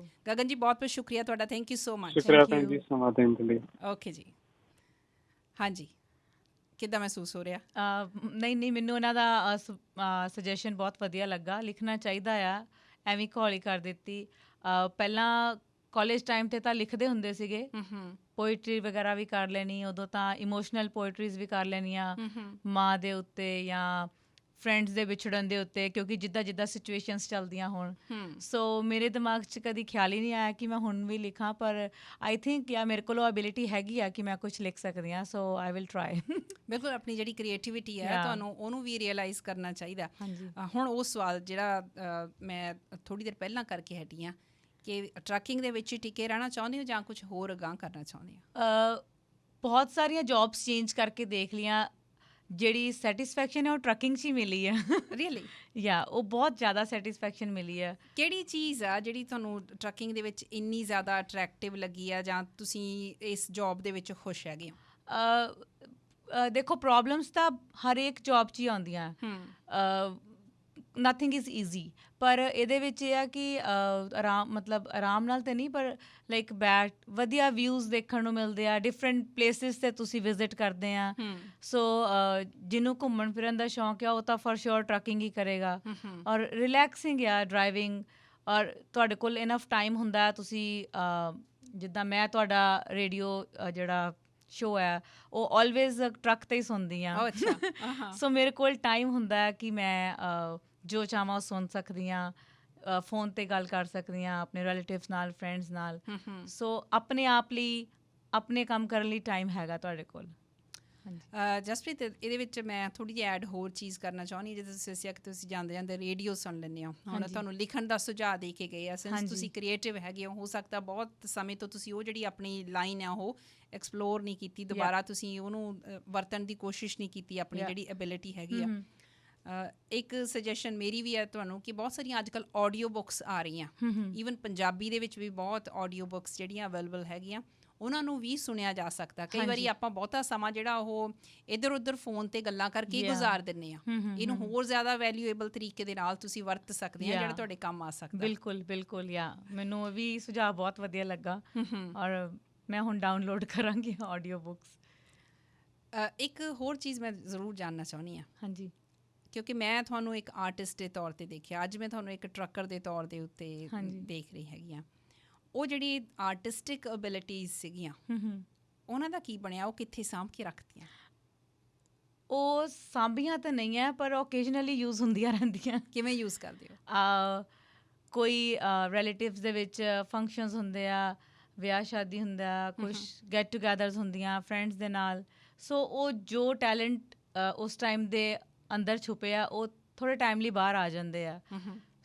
[SPEAKER 1] ਗਗਨ ਜੀ, ਬਹੁਤ ਬਹੁਤ ਸ਼ੁਕਰੀਆ ਤੁਹਾਡਾ, ਥੈਂਕ ਯੂ ਸੋ ਮਚ।
[SPEAKER 4] ਸ਼ੁਕਰੀਆ ਭੈਣ ਜੀ ਸਮਾਂ ਦੇਣ ਦੇ ਲਈ।
[SPEAKER 1] ਓਕੇ ਜੀ। ਹਾਂਜੀ, ਕਿੱਦਾਂ ਮਹਿਸੂਸ ਹੋ ਰਿਹਾ?
[SPEAKER 2] ਨਹੀਂ ਮੈਨੂੰ ਉਹਨਾਂ ਦਾ ਸੁਜੈਸ਼ਨ ਬਹੁਤ ਵਧੀਆ ਲੱਗਾ, ਲਿਖਣਾ ਚਾਹੀਦਾ ਆ, ਐਵੇਂ ਘੋਲੀ ਕਰ ਦਿੱਤੀ। ਪਹਿਲਾਂ ਕਾਲਜ ਟਾਈਮ 'ਤੇ ਤਾਂ ਲਿਖਦੇ ਹੁੰਦੇ ਸੀਗੇ, ਪੋਇਟਰੀ ਵਗੈਰਾ ਵੀ ਕਰ ਲੈਣੀ, ਉਦੋਂ ਤਾਂ ਇਮੋਸ਼ਨਲ ਪੋਇਟਰੀਜ਼ ਵੀ ਕਰ ਲੈਣੀਆਂ ਮਾਂ ਦੇ ਉੱਤੇ ਜਾਂ ਫਰੈਂਡਸ ਦੇ ਵਿਛੜਨ ਦੇ ਉੱਤੇ, ਕਿਉਂਕਿ ਜਿੱਦਾਂ ਸਿਚੁਏਸ਼ਨਸ ਚੱਲਦੀਆਂ ਹੋਣ। ਸੋ ਮੇਰੇ ਦਿਮਾਗ 'ਚ ਕਦੀ ਖਿਆਲ ਹੀ ਨਹੀਂ ਆਇਆ ਕਿ ਮੈਂ ਹੁਣ ਵੀ ਲਿਖਾਂ, ਪਰ ਆਈ ਥਿੰਕ ਯਾ ਮੇਰੇ ਕੋਲ ਐਬਿਲਿਟੀ ਹੈਗੀ ਆ ਕਿ ਮੈਂ ਕੁਝ ਲਿਖ ਸਕਦੀ ਹਾਂ। ਸੋ ਆਈ ਵਿਲ ਟਰਾਈ।
[SPEAKER 1] ਬਿਲਕੁਲ, ਆਪਣੀ ਜਿਹੜੀ ਕ੍ਰੀਏਟੀਵਿਟੀ ਹੈ ਤੁਹਾਨੂੰ ਉਹਨੂੰ ਵੀ ਰੀਅਲਾਈਜ਼ ਕਰਨਾ ਚਾਹੀਦਾ।
[SPEAKER 2] ਹਾਂਜੀ।
[SPEAKER 1] ਹੁਣ ਉਹ ਸਵਾਲ ਜਿਹੜਾ ਮੈਂ ਥੋੜ੍ਹੀ ਦੇਰ ਪਹਿਲਾਂ ਕਰਕੇ ਹਟੀ ਹਾਂ ਕਿ ਟਰੱਕਿੰਗ ਦੇ ਵਿੱਚ ਹੀ ਟਿਕੇ ਰਹਿਣਾ ਚਾਹੁੰਦੇ ਹੋ ਜਾਂ ਕੁਝ ਹੋਰ ਅਗਾਂਹ ਕਰਨਾ ਚਾਹੁੰਦੇ ਹੋ?
[SPEAKER 2] ਬਹੁਤ ਸਾਰੀਆਂ ਜੌਬਸ ਚੇਂਜ ਕਰਕੇ ਦੇਖ ਲਈਆਂ, ਜਿਹੜੀ ਸੈਟਿਸਫੈਕਸ਼ਨ ਹੈ ਉਹ ਟਰੱਕਿੰਗ 'ਚ ਹੀ ਮਿਲੀ ਹੈ।
[SPEAKER 1] ਰੀਅਲੀ?
[SPEAKER 2] ਯਾ ਉਹ ਬਹੁਤ ਜ਼ਿਆਦਾ ਸੈਟਿਸਫੈਕਸ਼ਨ ਮਿਲੀ ਹੈ।
[SPEAKER 1] ਕਿਹੜੀ ਚੀਜ਼ ਆ ਜਿਹੜੀ ਤੁਹਾਨੂੰ ਟਰੱਕਿੰਗ ਦੇ ਵਿੱਚ ਇੰਨੀ ਜ਼ਿਆਦਾ ਅਟਰੈਕਟਿਵ ਲੱਗੀ ਆ ਜਾਂ ਤੁਸੀਂ ਇਸ ਜੌਬ ਦੇ ਵਿੱਚ ਖੁਸ਼ ਹੈਗੇ ਹੋ?
[SPEAKER 2] ਦੇਖੋ, ਪ੍ਰੋਬਲਮਸ ਤਾਂ ਹਰੇਕ ਜੌਬ 'ਚ ਹੀ ਆਉਂਦੀਆਂ। ਨਥਿੰਗ ਇਜ਼ ਈਜ਼ੀ, ਪਰ ਇਹਦੇ ਵਿੱਚ ਇਹ ਆ ਕਿ ਆਰਾਮ ਨਾਲ ਤਾਂ ਨਹੀਂ, ਪਰ ਲਾਈਕ ਵਧੀਆ ਵਿਊਜ਼ ਦੇਖਣ ਨੂੰ ਮਿਲਦੇ ਆ, ਡਿਫਰੈਂਟ ਪਲੇਸਿਸ 'ਤੇ ਤੁਸੀਂ ਵਿਜ਼ਿਟ ਕਰਦੇ ਆ। ਸੋ ਜਿਹਨੂੰ ਘੁੰਮਣ ਫਿਰਨ ਦਾ ਸ਼ੌਂਕ ਆ ਉਹ ਤਾਂ ਫॉर श्योर ਟਰੱਕਿੰਗ ਹੀ ਕਰੇਗਾ। ਔਰ ਰਿਲੈਕਸਿੰਗ ਆ ਡਰਾਈਵਿੰਗ, ਔਰ ਤੁਹਾਡੇ ਕੋਲ ਇਨਫ ਟਾਈਮ ਹੁੰਦਾ। ਤੁਸੀਂ ਜਿੱਦਾਂ ਮੈਂ ਤੁਹਾਡਾ ਰੇਡੀਓ ਜਿਹੜਾ ਸ਼ੋ ਹੈ ਉਹ ਆਲਵੇਜ਼ ਟਰੱਕ 'ਤੇ ਹੀ ਸੁਣਦੀ ਹਾਂ। ਸੋ ਮੇਰੇ ਕੋਲ ਟਾਈਮ ਹੁੰਦਾ ਕਿ ਮੈਂ ਜੋ ਚਾਹਵਾਂ ਉਹ ਸੁਣ ਸਕਦੀ ਹਾਂ, ਫੋਨ 'ਤੇ ਗੱਲ ਕਰ ਸਕਦੀ ਹਾਂ ਆਪਣੇ ਰਿਲੇਟਿਵਸ ਨਾਲ, ਫਰੈਂਡਸ ਨਾਲ। ਸੋ ਆਪਣੇ ਆਪ ਲਈ, ਆਪਣੇ ਕੰਮ ਕਰਨ ਲਈ ਟਾਈਮ ਹੈਗਾ ਤੁਹਾਡੇ ਕੋਲ।
[SPEAKER 1] ਜਸਪ੍ਰੀਤ, ਇਹਦੇ ਵਿੱਚ ਮੈਂ ਥੋੜ੍ਹੀ ਜਿਹੀ ਐਡ ਹੋਰ ਚੀਜ਼ ਕਰਨਾ ਚਾਹੁੰਦੀ ਹਾਂ। ਜਦੋਂ ਤੁਸੀਂ ਦੱਸਿਆ ਕਿ ਤੁਸੀਂ ਜਾਂਦੇ ਜਾਂਦੇ ਰੇਡੀਓ ਸੁਣ ਲੈਂਦੇ ਹੋ, ਹੁਣ ਤੁਹਾਨੂੰ ਲਿਖਣ ਦਾ ਸੁਝਾਅ ਦੇ ਕੇ ਗਏ ਆ, ਸਿੰਸ ਤੁਸੀਂ ਕ੍ਰੀਏਟਿਵ ਹੈਗੇ ਹੋ ਸਕਦਾ ਬਹੁਤ ਸਮੇਂ ਤੋਂ ਤੁਸੀਂ ਉਹ ਜਿਹੜੀ ਆਪਣੀ ਲਾਈਨ ਆ ਉਹ ਐਕਸਪਲੋਰ ਨਹੀਂ ਕੀਤੀ, ਦੁਬਾਰਾ ਤੁਸੀਂ ਉਹਨੂੰ ਵਰਤਣ ਦੀ ਕੋਸ਼ਿਸ਼ ਨਹੀਂ ਕੀਤੀ, ਆਪਣੀ ਜਿਹੜੀ ਐਬਿਲਿਟੀ ਹੈਗੀ ਆ। ਇੱਕ ਸੁਜੈਸ਼ਨ ਮੇਰੀ ਵੀ ਹੈ ਤੁਹਾਨੂੰ ਕਿ ਬਹੁਤ ਸਾਰੀਆਂ ਅੱਜ ਕੱਲ੍ਹ ਆਡੀਓ ਬੁੱਕਸ ਆ ਰਹੀਆਂ, ਈਵਨ ਪੰਜਾਬੀ ਦੇ ਵਿੱਚ ਵੀ ਬਹੁਤ ਆਡੀਓ ਬੁੱਕਸ ਜਿਹੜੀਆਂ ਅਵੇਲੇਬਲ ਹੈਗੀਆਂ, ਉਹਨਾਂ ਨੂੰ ਵੀ ਸੁਣਿਆ ਜਾ ਸਕਦਾ। ਕਈ ਵਾਰੀ ਆਪਾਂ ਬਹੁਤਾ ਸਮਾਂ ਜਿਹੜਾ ਉਹ ਇੱਧਰ ਉੱਧਰ ਫੋਨ 'ਤੇ ਗੱਲਾਂ ਕਰਕੇ ਗੁਜ਼ਾਰ ਦਿੰਦੇ ਹਾਂ। ਇਹਨੂੰ ਹੋਰ ਜ਼ਿਆਦਾ ਵੈਲਿਊਏਬਲ ਤਰੀਕੇ ਦੇ ਨਾਲ ਤੁਸੀਂ ਵਰਤ ਸਕਦੇ ਆ, ਜਿਹੜਾ ਤੁਹਾਡੇ ਕੰਮ ਆ ਸਕਦਾ।
[SPEAKER 2] ਬਿਲਕੁਲ ਬਿਲਕੁਲ, ਮੈਨੂੰ ਉਹ ਵੀ ਸੁਝਾਅ ਬਹੁਤ ਵਧੀਆ ਲੱਗਾ, ਔਰ ਮੈਂ ਹੁਣ ਡਾਊਨਲੋਡ ਕਰਾਂਗੀ ਆਡੀਓ ਬੁੱਕਸ।
[SPEAKER 1] ਇੱਕ ਹੋਰ ਚੀਜ਼ ਮੈਂ ਜ਼ਰੂਰ ਜਾਣਨਾ ਚਾਹੁੰਦੀ ਹਾਂ।
[SPEAKER 2] ਹਾਂਜੀ।
[SPEAKER 1] ਕਿਉਂਕਿ ਮੈਂ ਤੁਹਾਨੂੰ ਇੱਕ ਆਰਟਿਸਟ ਦੇ ਤੌਰ 'ਤੇ ਦੇਖਿਆ, ਅੱਜ ਮੈਂ ਤੁਹਾਨੂੰ ਇੱਕ ਟਰੱਕਰ ਦੇ ਤੌਰ ਦੇ ਉੱਤੇ ਦੇਖ ਰਹੀ ਹੈਗੀ ਹਾਂ। ਉਹ ਜਿਹੜੀ ਆਰਟਿਸਟਿਕ ਅਬਿਲਿਟੀਜ਼ ਸੀਗੀਆਂ, ਉਹਨਾਂ ਦਾ ਕੀ ਬਣਿਆ? ਉਹ ਕਿੱਥੇ ਸਾਂਭ ਕੇ ਰੱਖਤੀਆਂ?
[SPEAKER 2] ਉਹ ਸਾਂਭੀਆਂ ਤਾਂ ਨਹੀਂ ਹੈ, ਪਰ ਓਕੇਜਨਲੀ ਯੂਜ਼ ਹੁੰਦੀਆਂ ਰਹਿੰਦੀਆਂ।
[SPEAKER 1] ਕਿਵੇਂ ਯੂਜ਼ ਕਰਦੇ ਹੋ?
[SPEAKER 2] ਕੋਈ ਰਿਲੇਟਿਵਸ ਦੇ ਵਿੱਚ ਫੰਕਸ਼ਨਸ ਹੁੰਦੇ ਆ, ਵਿਆਹ ਸ਼ਾਦੀ ਹੁੰਦਾ, ਕੁਛ ਗੈਟ ਟੂਗੈਦਰਸ ਹੁੰਦੀਆਂ ਫਰੈਂਡਸ ਦੇ ਨਾਲ। ਸੋ ਉਹ ਜੋ ਟੈਲੈਂਟ ਉਸ ਟਾਈਮ ਦੇ ਅੰਦਰ ਛੁਪੇ ਆ, ਉਹ ਥੋੜ੍ਹੇ ਟਾਈਮ ਲਈ ਬਾਹਰ ਆ ਜਾਂਦੇ ਆ।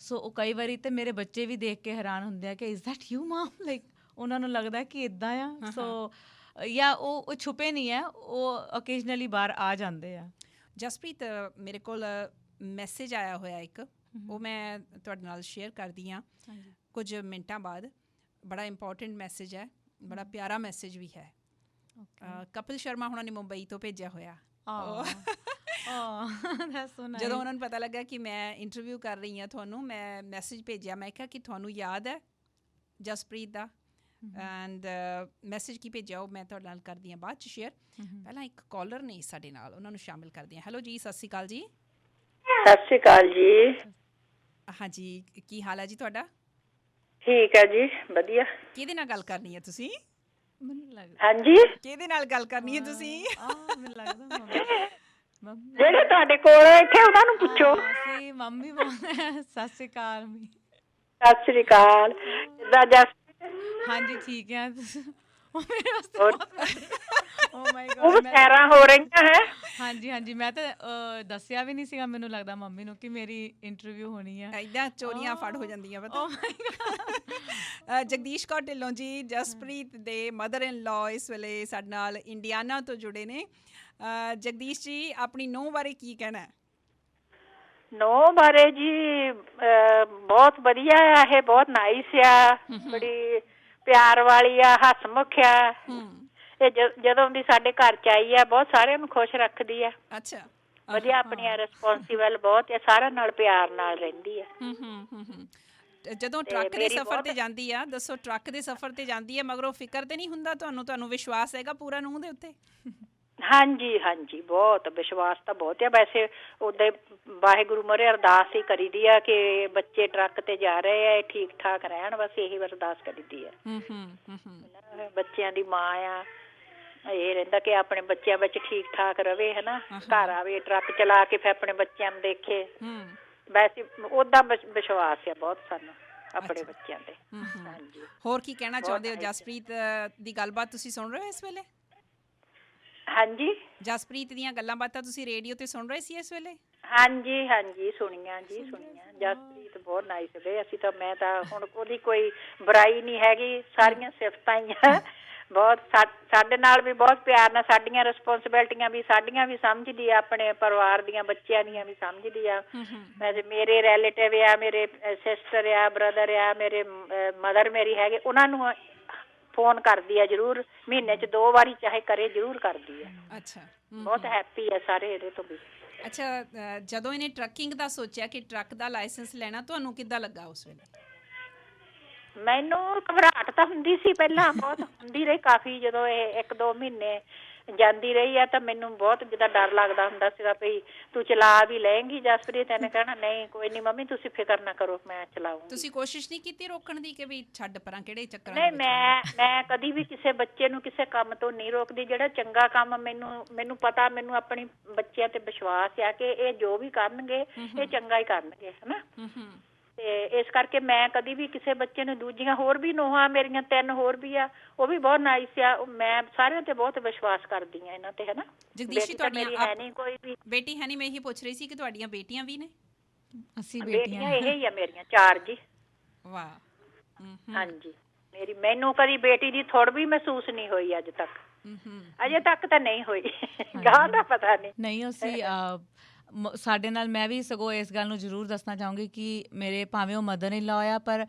[SPEAKER 2] ਸੋ ਉਹ ਕਈ ਵਾਰੀ ਤਾਂ ਮੇਰੇ ਬੱਚੇ ਵੀ ਦੇਖ ਕੇ ਹੈਰਾਨ ਹੁੰਦੇ ਆ ਕਿ is that you mom, like ਉਹਨਾਂ ਨੂੰ ਲੱਗਦਾ ਕਿ ਇੱਦਾਂ ਆ। ਸੋ ਜਾਂ ਉਹ ਛੁਪੇ ਨਹੀਂ ਹੈ, ਉਹ ਓਕੇਜਨਲੀ ਬਾਹਰ ਆ ਜਾਂਦੇ ਆ।
[SPEAKER 1] ਜਸਪ੍ਰੀਤ, ਮੇਰੇ ਕੋਲ ਮੈਸੇਜ ਆਇਆ ਹੋਇਆ ਇੱਕ, ਉਹ ਮੈਂ ਤੁਹਾਡੇ ਨਾਲ ਸ਼ੇਅਰ ਕਰਦੀ ਹਾਂ ਕੁਝ ਮਿੰਟਾਂ ਬਾਅਦ। ਬੜਾ ਇੰਪੋਰਟੈਂਟ ਮੈਸੇਜ ਹੈ, ਬੜਾ ਪਿਆਰਾ ਮੈਸੇਜ ਵੀ ਹੈ। ਕਪਿਲ ਸ਼ਰਮਾ ਹੁਣਾਂ ਨੇ ਮੁੰਬਈ ਤੋਂ ਭੇਜਿਆ ਹੋਇਆ। ਜਦੋਂ ਉਹਨਾਂ ਨੂੰ ਪਤਾ ਲੱਗਾ ਕਿ ਮੈਂ ਇੰਟਰਵਿਊ ਕਰ ਰਹੀ ਹਾਂ ਤੁਹਾਨੂੰ, ਮੈਂ ਮੈਸੇਜ ਭੇਜਿਆ, ਮੈਂ ਕਿਹਾ ਕਿ ਤੁਹਾਨੂੰ ਯਾਦ ਹੈ ਜਸਪ੍ਰੀਤ ਦਾ? ਐਂਡ ਮੈਸੇਜ ਕੀ ਭੇਜਿਆ ਉਹ ਮੈਂ ਤੁਹਾਡੇ ਨਾਲ ਕਰਦੀ ਹਾਂ ਬਾਅਦ 'ਚ ਸ਼ੇਅਰ। ਪਹਿਲਾਂ ਇੱਕ ਕਾਲਰ ਨੇ ਸਾਡੇ ਨਾਲ, ਉਹਨਾਂ ਨੂੰ ਸ਼ਾਮਿਲ ਕਰਦੇ ਹਾਂ। ਹੈਲੋ ਜੀ, ਸਤਿ ਸ਼੍ਰੀ ਅਕਾਲ ਜੀ।
[SPEAKER 5] ਸਤਿ ਸ਼੍ਰੀ ਅਕਾਲ ਜੀ।
[SPEAKER 1] ਹਾਂਜੀ, ਕੀ ਹਾਲ ਹੈ ਜੀ ਤੁਹਾਡਾ?
[SPEAKER 5] ਠੀਕ ਹੈ ਜੀ, ਵਧੀਆ।
[SPEAKER 1] ਕਿਹਦੇ ਨਾਲ ਗੱਲ ਕਰਨੀ ਹੈ ਤੁਸੀਂ?
[SPEAKER 5] ਹਾਂਜੀ,
[SPEAKER 1] ਕਿਹਦੇ ਨਾਲ ਗੱਲ ਕਰਨੀ ਹੈ ਤੁਸੀਂ?
[SPEAKER 5] ਜਿਹੜੇ ਤੁਹਾਡੇ ਕੋਲ ਇੱਥੇ ਉਹਨਾਂ ਨੂੰ ਪੁੱਛੋ।
[SPEAKER 2] ਮੰਮੀ ਸਤਿ ਸ਼੍ਰੀ ਅਕਾਲ।
[SPEAKER 5] ਸਤਿ ਸ਼੍ਰੀ ਅਕਾਲ।
[SPEAKER 2] ਹਾਂਜੀ ਠੀਕ ਹੈ।
[SPEAKER 5] ਸੈਰਾਂ ਹੋ ਰਹੀਆਂ ਹੈ?
[SPEAKER 2] ਹਾਂਜੀ ਹਾਂਜੀ, ਮੈਂ ਤਾਂ ਦੱਸਿਆ ਵੀ ਨਹੀਂ ਸੀਗਾ ਮੈਨੂੰ ਲੱਗਦਾ ਮੰਮੀ ਨੂੰ ਕਿ ਮੇਰੀ ਇੰਟਰਵਿਊ ਹੋਣੀ ਹੈ।
[SPEAKER 1] ਏਦਾਂ ਚੋਰੀਆਂ ਫੜ ਹੋ ਜਾਂਦੀਆਂ ਪਤਾ। ਜਗਦੀਸ਼ ਕੌਰ ਢਿੱਲੋਂ ਜੀ, ਜਸਪ੍ਰੀਤ ਦੇ ਮਦਰ ਇਨ ਲਾਅ, ਇਸ ਵੇਲੇ ਸਾਡੇ ਨਾਲ ਇੰਡੀਆਨਾ ਤੋਂ ਜੁੜੇ ਨੇ। ਜਗਦੀਸ਼ ਜੀ, ਆਪਣੀ ਨੂੰਹ ਬਾਰੇ ਕੀ ਕਹਿਣਾ?
[SPEAKER 5] ਨੂੰਹ ਬਾਰੇ ਜੀ ਬਹੁਤ ਵਧੀਆ ਆ, ਇਹ ਬਹੁਤ ਨਾਈਸ ਆ, ਬੜੀ ਪਿਆਰ ਵਾਲੀ ਆ, ਹੱਸਮੁਖ ਆ। ਇਹ ਜਦੋਂ ਦੀ ਸਾਡੇ ਘਰ ਚ ਆਈ ਆ ਬਹੁਤ ਸਾਰਿਆਂ ਨੂੰ ਖੁਸ਼ ਰੱਖਦੀ ਆ।
[SPEAKER 1] ਅੱਛਾ,
[SPEAKER 5] ਵਧੀਆ, ਆਪਣੀ ਰਿਸਪੌਂਸੀਬਲ ਬਹੁਤ ਆ, ਸਾਰਿਆਂ ਨਾਲ ਪਿਆਰ ਨਾਲ ਰਹਿੰਦੀ ਆ।
[SPEAKER 1] ਜਦੋਂ ਟਰੱਕ ਦੇ ਸਫ਼ਰ ਤੇ ਜਾਂਦੀ ਆ, ਦੱਸੋ, ਟਰੱਕ ਦੇ ਸਫ਼ਰ ਤੇ ਜਾਂਦੀ ਹੈ, ਮਗਰੋਂ ਫਿਕਰ ਤੇ ਨਹੀਂ ਹੁੰਦਾ ਤੁਹਾਨੂੰ ਵਿਸ਼ਵਾਸ ਹੈਗਾ ਪੂਰਾ ਨੂੰਹ ਦੇ ਉੱਤੇ?
[SPEAKER 5] ਹਾਂਜੀ ਹਾਂਜੀ, ਬਹੁਤ ਵਿਸ਼ਵਾਸ ਤਾਂ ਬਹੁਤ ਆ। ਵੈਸੇ ਉਦਾਂ ਵਾਹਿਗੁਰੂ ਮੂਹਰੇ ਅਰਦਾਸ ਹੀ ਕਰੀਦੀ ਆ ਕਿ ਬੱਚੇ ਟਰੱਕ ਤੇ ਜਾ ਰਹੇ ਆ, ਠੀਕ ਠਾਕ ਰਹਿਣ, ਬਸ ਇਹੀ ਅਰਦਾਸ ਕਰੀਦੀ ਆ। ਬੱਚਿਆਂ ਦੀ ਮਾਂ ਆ, ਇਹ ਰਹਿੰਦਾ ਕਿ ਆਪਣੇ ਬੱਚਿਆਂ ਵਿੱਚ ਠੀਕ ਠਾਕ ਰਵੇ, ਹਨਾ, ਘਰ ਆਵੇ ਟਰੱਕ ਚਲਾ ਕੇ ਫਿਰ ਆਪਣੇ ਬੱਚਿਆਂ ਨੂੰ ਦੇਖੇ। ਵੈਸੇ ਉਹਦਾ ਵਿਸ਼ਵਾਸ ਆ ਬਹੁਤ ਸਾਨੂੰ ਆਪਣੇ ਬੱਚਿਆਂ ਤੇ। ਹਾਂਜੀ,
[SPEAKER 1] ਹੋਰ ਕੀ ਕਹਿਣਾ ਚਾਹੁੰਦੇ ਹੋ? ਜਸਪ੍ਰੀਤ ਦੀ ਗੱਲਬਾਤ ਤੁਸੀਂ ਸੁਣ ਰਹੇ ਹੋ ਇਸ ਵੇਲੇ?
[SPEAKER 5] ਹਾਂਜੀ,
[SPEAKER 1] ਜਸਪ੍ਰੀਤ ਦੀਆਂ ਗੱਲਾਂ ਬਾਤਾਂ ਤੁਸੀਂ ਰੇਡੀਓ ਤੇ ਸੁਣ ਰਹੇ ਸੀ ਇਸ ਵੇਲੇ?
[SPEAKER 5] ਹਾਂਜੀ ਹਾਂਜੀ, ਸੁਣੀਆਂ ਜੀ, ਸੁਣੀਆਂ। ਜਸਪ੍ਰੀਤ ਬਹੁਤ ਨਾਈਸ ਵੇ। ਅਸੀਂ ਤਾਂ, ਮੈਂ ਤਾਂ ਹੁਣ ਉਹਦੀ ਕੋਈ ਬੁਰਾਈ ਨਹੀਂ ਹੈਗੀ, ਸਾਰੀਆਂ ਸਿਫਤਾਂ ਹੀ ਆ। ਬਹੁਤ ਸਾਡੇ ਨਾਲ ਵੀ ਬਹੁਤ ਪਿਆਰ ਨਾਲ, ਸਾਡੀਆਂ ਰਿਸਪੋਂਸੀਬਿਲਿਟੀਆਂ ਵੀ ਸਾਡੀਆਂ ਵੀ ਸਮਝਦੀ ਆ, ਆਪਣੇ ਪਰਿਵਾਰ ਦੀਆਂ ਬੱਚਿਆਂ ਦੀਆਂ ਵੀ ਸਮਝਦੀ ਆ। ਵੈਸੇ ਮੇਰੇ ਰਿਲੇਟਿਵ ਆ, ਮੇਰੇ ਸਿਸਟਰ ਆ, ਬ੍ਰਦਰ ਆ, ਮੇਰੇ ਮਦਰ ਮੇਰੀ ਹੈਗੇ, ਉਹਨਾਂ ਨੂੰ ਫੋਨ ਕਰਦੀ ਆ ਜ਼ਰੂਰ, ਮਹੀਨੇ 'ਚ 2 ਵਾਰੀ ਚਾਹੇ ਕਰੇ, ਜ਼ਰੂਰ ਕਰਦੀ ਆ।
[SPEAKER 1] ਅੱਛਾ,
[SPEAKER 5] ਬਹੁਤ ਹੈਪੀ ਆ ਸਾਰੇ ਇਹਦੇ ਤੋਂ ਵੀ।
[SPEAKER 1] ਅੱਛਾ, ਜਦੋਂ ਇਹਨੇ ਟਰੱਕਿੰਗ ਦਾ ਸੋਚਿਆ ਕਿ ਟਰੱਕ ਦਾ ਲਾਇਸੈਂਸ ਲੈਣਾ, ਤੁਹਾਨੂੰ ਕਿੱਦਾਂ ਲੱਗਾ ਉਸ ਵੇਲੇ?
[SPEAKER 5] ਮੈਨੂੰ ਘਬਰਾਹਟ ਤਾਂ ਹੁੰਦੀ ਸੀ ਪਹਿਲਾਂ, ਬਹੁਤ ਹੁੰਦੀ ਰਹੀ ਕਾਫੀ। ਜਦੋਂ ਇਹ 1-2 ਮਹੀਨੇ ਜਾਂਦੀ ਰਹੀ ਆ ਤਾਂ ਮੈਨੂੰ ਬਹੁਤ ਜਿੱਦਾਂ ਡਰ ਲੱਗਦਾ ਹੁੰਦਾ ਸੀਗਾ ਵੀ ਤੂੰ ਚਲਾ ਵੀ ਲਏਂਗੀ ਜਸਪ੍ਰੀਤ। ਇਹਨੇ ਕਹਿਣਾ ਨਹੀਂ ਕੋਈ ਨਹੀਂ ਮੰਮੀ, ਤੁਸੀਂ ਫਿਕਰ ਨਾ ਕਰੋ, ਮੈਂ ਚਲਾਉਂਗੀ।
[SPEAKER 1] ਤੁਸੀਂ ਕੋਸ਼ਿਸ਼ ਨਹੀਂ ਕੀਤੀ ਰੋਕਣ ਦੀ ਕਿ ਵੀ ਛੱਡ ਪਰਾਂ, ਕਿਹੜੇ ਚੱਕਰਾਂ
[SPEAKER 5] ਨਹੀਂ,
[SPEAKER 1] ਦੇ ਵਿੱਚ?
[SPEAKER 5] ਮੈਂ ਕਦੀ ਵੀ ਕਿਸੇ ਬੱਚੇ ਨੂੰ ਕਿਸੇ ਕੰਮ ਤੋਂ ਨਹੀਂ ਰੋਕਦੀ। ਜਿਹੜਾ ਚੰਗਾ ਕੰਮ ਮੈਨੂੰ ਪਤਾ, ਮੈਨੂੰ ਆਪਣੀ ਬੱਚਿਆਂ ਤੇ ਵਿਸ਼ਵਾਸ ਆ ਕਿ ਇਹ ਜੋ ਵੀ ਕਰਨਗੇ ਇਹ ਚੰਗਾ ਹੀ ਕਰਨਗੇ, ਹਨਾ। ਤੇ ਇਸ ਕਰਕੇ ਮੈਂ ਕਦੀ ਵੀ ਕਿਸੇ ਬੱਚੇ ਨੂੰ, ਦੂਜੀਆਂ ਹੋਰ ਵੀ ਨੋਹਾਂ ਮੇਰੀਆਂ 3 ਹੋਰ ਵੀ ਆ, ਉਹ ਵੀ ਬਹੁਤ ਨਾਈਸ ਆ। ਮੈਂ ਸਾਰਿਆਂ ਤੇ ਬਹੁਤ ਵਿਸ਼ਵਾਸ ਕਰਦੀ ਆ ਇਹਨਾਂ ਤੇ, ਹਨਾ।
[SPEAKER 1] ਜਗਦੀਸ਼, ਤੁਹਾਡੀਆਂ
[SPEAKER 5] ਹੈ ਨਹੀਂ ਕੋਈ ਵੀ
[SPEAKER 1] ਬੇਟੀ ਹੈ ਨਹੀਂ? ਮੈਂ ਇਹੀ ਪੁੱਛ ਰਹੀ ਸੀ ਕਿ ਤੁਹਾਡੀਆਂ ਬੇਟੀਆਂ ਵੀ ਨੇ?
[SPEAKER 2] ਅਸੀਂ
[SPEAKER 5] ਬੇਟੀਆਂ ਇਹ ਹੀ ਆ ਮੇਰੀਆਂ 4 ਜੀ।
[SPEAKER 1] ਵਾਹ।
[SPEAKER 5] ਹਾਂਜੀ, ਮੈਨੂੰ ਕਦੀ ਬੇਟੀ ਦੀ ਥੋੜ ਵੀ ਮਹਿਸੂਸ ਨਹੀਂ ਹੋਈ ਅੱਜ ਤੱਕ। ਅਜੇ ਤੱਕ ਤਾਂ ਨਹੀਂ ਹੋਈ, ਗਾਂ ਦਾ ਪਤਾ ਨਹੀਂ।
[SPEAKER 2] ਅਸੀਂ ਸਾਡੇ ਨਾਲ, ਮੈਂ ਵੀ ਸਗੋਂ ਇਸ ਗੱਲ ਨੂੰ ਜ਼ਰੂਰ ਦੱਸਣਾ ਚਾਹੂੰਗੀ ਕਿ ਮੇਰੇ ਭਾਵੇਂ ਉਹ ਮਦਰ ਇਨ ਲਾਅ ਆ, ਪਰ